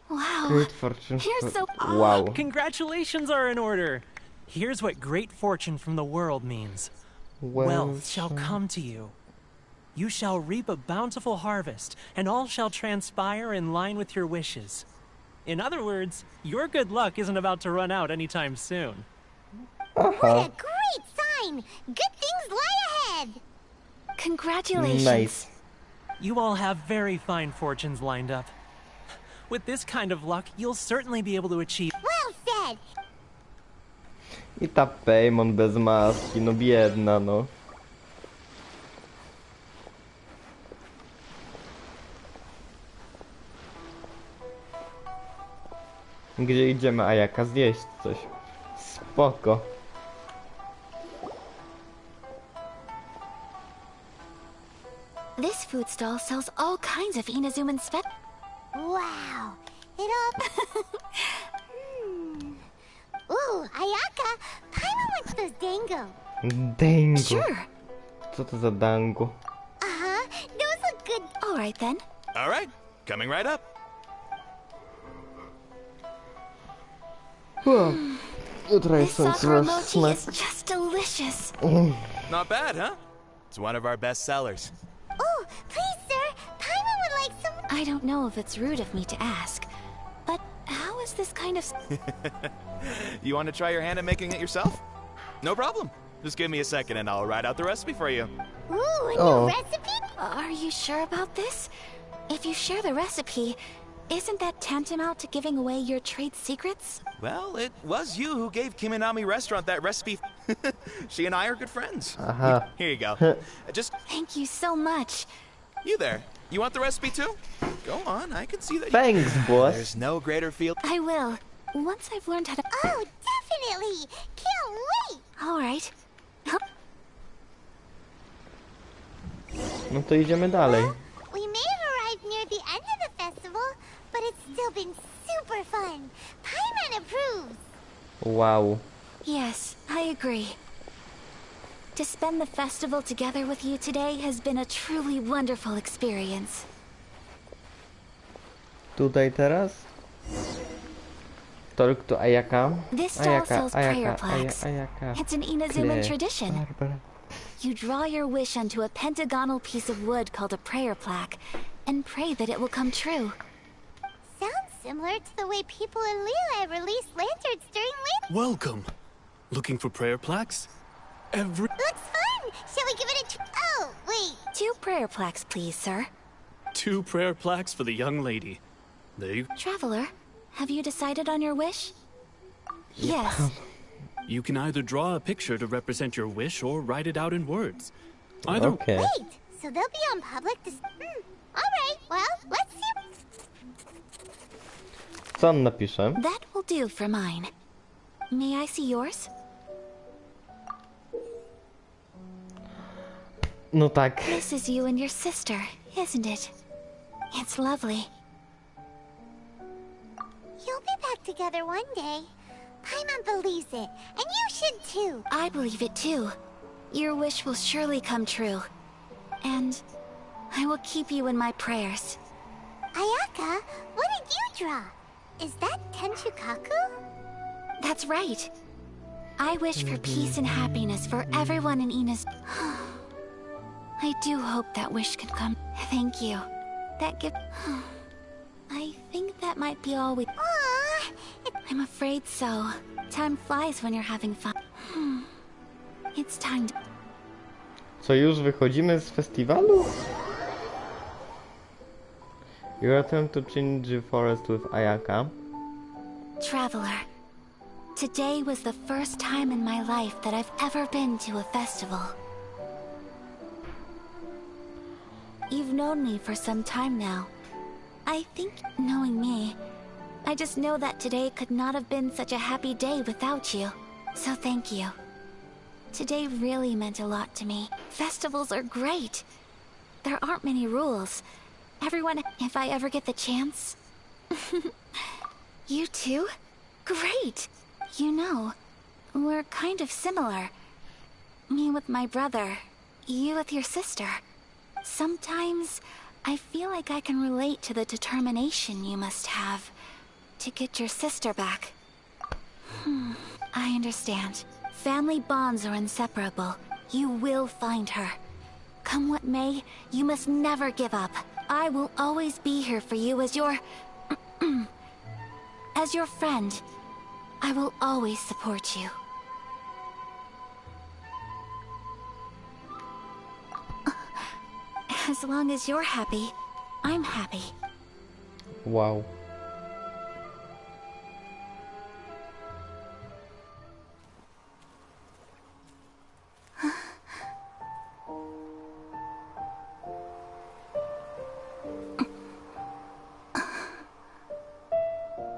[SPEAKER 7] Wow.
[SPEAKER 1] Great fortune.
[SPEAKER 7] You're so...
[SPEAKER 1] Wow.
[SPEAKER 20] Congratulations are in order. Here's what great fortune from the world means. Wealth shall come to you. You shall reap a bountiful harvest, and all shall transpire in line with your wishes. In other words, your good luck isn't about to run out anytime soon.
[SPEAKER 2] What a great sign! Good things lie ahead!
[SPEAKER 7] Congratulations.
[SPEAKER 1] Nice.
[SPEAKER 20] You all have very fine fortunes lined up. With this kind of luck, you'll certainly be able to achieve...
[SPEAKER 2] Well said!
[SPEAKER 1] I ta Paimon bez maski, no biedna, no. Gdzie idziemy? A jaka zjeść coś? Spoko.
[SPEAKER 7] This food stall sells all kinds of Inazuman spec.
[SPEAKER 2] Wow! It all... Ooh, Ayaka! Paimon wants those dango.
[SPEAKER 1] Dango.
[SPEAKER 7] Sure.
[SPEAKER 1] Co to za dango?
[SPEAKER 2] Uh-huh. Those look good.
[SPEAKER 7] All right, then.
[SPEAKER 21] All right. Coming right up.
[SPEAKER 7] This sakura mochi is just delicious.
[SPEAKER 21] Not bad, huh? It's one of our best sellers.
[SPEAKER 2] Oh, please, sir. Paimon would like some...
[SPEAKER 7] I don't know if it's rude of me to ask, but how is this kind of...
[SPEAKER 21] You want to try your hand at making it yourself? No problem. Just give me a second and I'll write out the recipe for you.
[SPEAKER 2] Ooh, a new recipe?
[SPEAKER 7] Are you sure about this? If you share the recipe, isn't that tantamount to giving away your trade secrets?
[SPEAKER 21] Well, it was you who gave Kiminami Restaurant that recipe. She and I are good friends. Here you go. Just...
[SPEAKER 7] Thank you so much.
[SPEAKER 21] You there. You want the recipe too? Go on, I can see that.
[SPEAKER 1] Thanks, boss.
[SPEAKER 21] There's no greater feel.
[SPEAKER 7] I will. Once I've learned how to...
[SPEAKER 2] Oh, definitely! Can't wait!
[SPEAKER 7] All right.
[SPEAKER 1] No to idziemy dalej.
[SPEAKER 2] We may have arrived near the end of the festival, but it's still been super fun. Paimon approves.
[SPEAKER 1] Wow.
[SPEAKER 7] Yes, I agree. To spend the festival together with you today has been a truly wonderful experience.
[SPEAKER 1] Tutaj teraz? Talk to Ayaka.
[SPEAKER 7] This stall sells prayer plaques.
[SPEAKER 1] Ayaka.
[SPEAKER 7] It's an Inazuman tradition. You draw your wish onto a pentagonal piece of wood called a prayer plaque, and pray that it will come true.
[SPEAKER 2] Sounds similar to the way people in Liyue release lanterns during
[SPEAKER 22] Welcome. Looking for prayer plaques?
[SPEAKER 2] Looks fun! Shall we give it a Oh, wait.
[SPEAKER 7] 2 prayer plaques, please, sir.
[SPEAKER 22] 2 prayer plaques for the young lady. There you...
[SPEAKER 7] Traveler, have you decided on your wish? Yes.
[SPEAKER 22] You can either draw a picture to represent your wish or write it out in words. Either...
[SPEAKER 1] Okay.
[SPEAKER 2] Wait, so they'll be on public Alright, well, let's see.
[SPEAKER 1] Co on napisze?
[SPEAKER 7] That will do for mine. May I see yours?
[SPEAKER 1] No tak.
[SPEAKER 7] This is you and your sister, isn't it? It's lovely.
[SPEAKER 2] You'll be back together one day. Paimon believes it, and you should too.
[SPEAKER 7] I believe it too. Your wish will surely come true. And I will keep you in my prayers.
[SPEAKER 2] Ayaka, what did you draw? Is that Tenshukaku?
[SPEAKER 7] That's right. I wish for peace and happiness for everyone in Ina's... I do hope that wish could come. Thank you. That gift... I think that might be all we...
[SPEAKER 2] Aww.
[SPEAKER 7] I'm afraid so. Time flies when you're having fun. It's time to...
[SPEAKER 1] Co, już wychodzimy z festiwalu? You attempt to change the forest with Ayaka.
[SPEAKER 7] Traveler, today was the first time in my life that I've ever been to a festival. You've known me for some time now. I think, knowing me, I just know that today could not have been such a happy day without you. So thank you. Today really meant a lot to me. Festivals are great. there aren't many rules. Everyone, if I ever get the chance. You too? Great! You know, we're kind of similar. Me with my brother, you with your sister. Sometimes I feel like I can relate to the determination you must have to get your sister back. I understand. Family bonds are inseparable. You will find her. Come what may, you must never give up. I will always be here for you as your... as your friend. I will always support you. As long as you're happy, I'm happy.
[SPEAKER 1] Wow.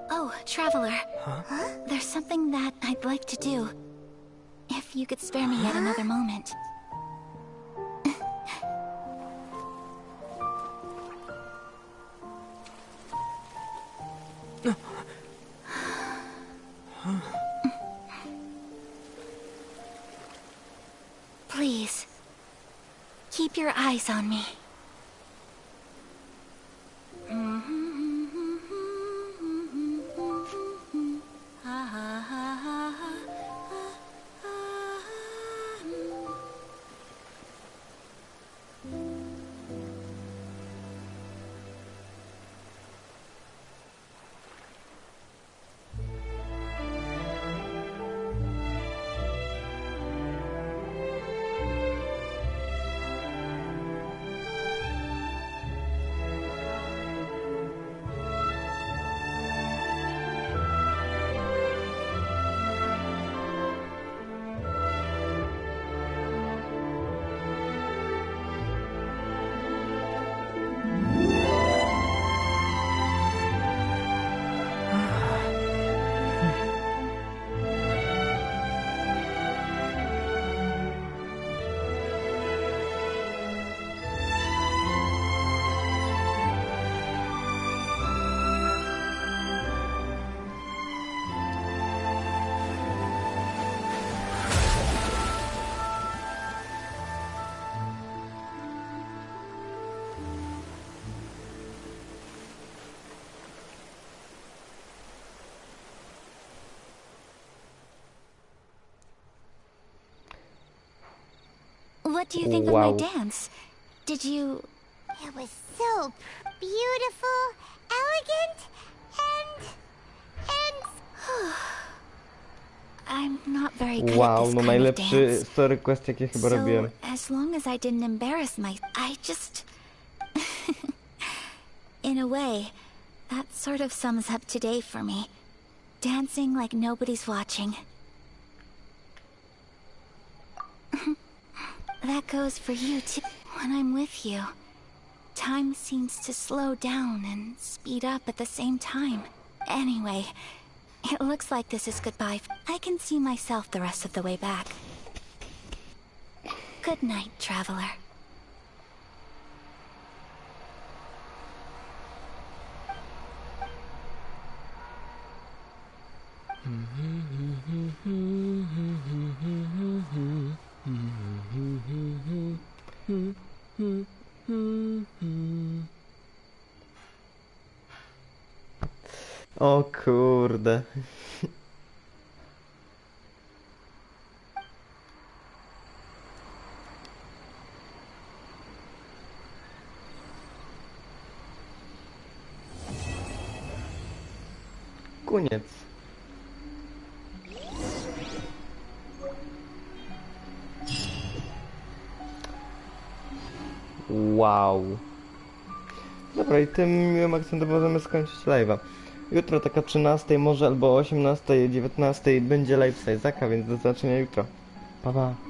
[SPEAKER 7] Oh, Traveler. Huh? There's something that I'd like to do. If you could spare me yet another moment. Please, keep your eyes on me. What do you think of my dance? Did you...
[SPEAKER 2] It was so beautiful, elegant, and...
[SPEAKER 7] I'm not very good
[SPEAKER 1] Wow,
[SPEAKER 7] at this
[SPEAKER 1] no
[SPEAKER 7] kind of
[SPEAKER 1] najlepszy
[SPEAKER 7] dance.
[SPEAKER 1] story quest jaki chyba robiłem.
[SPEAKER 7] As long as I didn't embarrass I just... In a way, that sort of sums up today for me. Dancing like nobody's watching. That goes for you too. When I'm with you, time seems to slow down and speed up at the same time. Anyway, it looks like this is goodbye. I can see myself the rest of the way back. Good night, Traveler.
[SPEAKER 1] O kurde. Koniec. Wow. Dobra, i tym miłym akcentem możemy skończyć live'a. Jutro taka 13, może albo 18, 19 będzie live z Isaaca, więc do zobaczenia jutro. Pa, pa.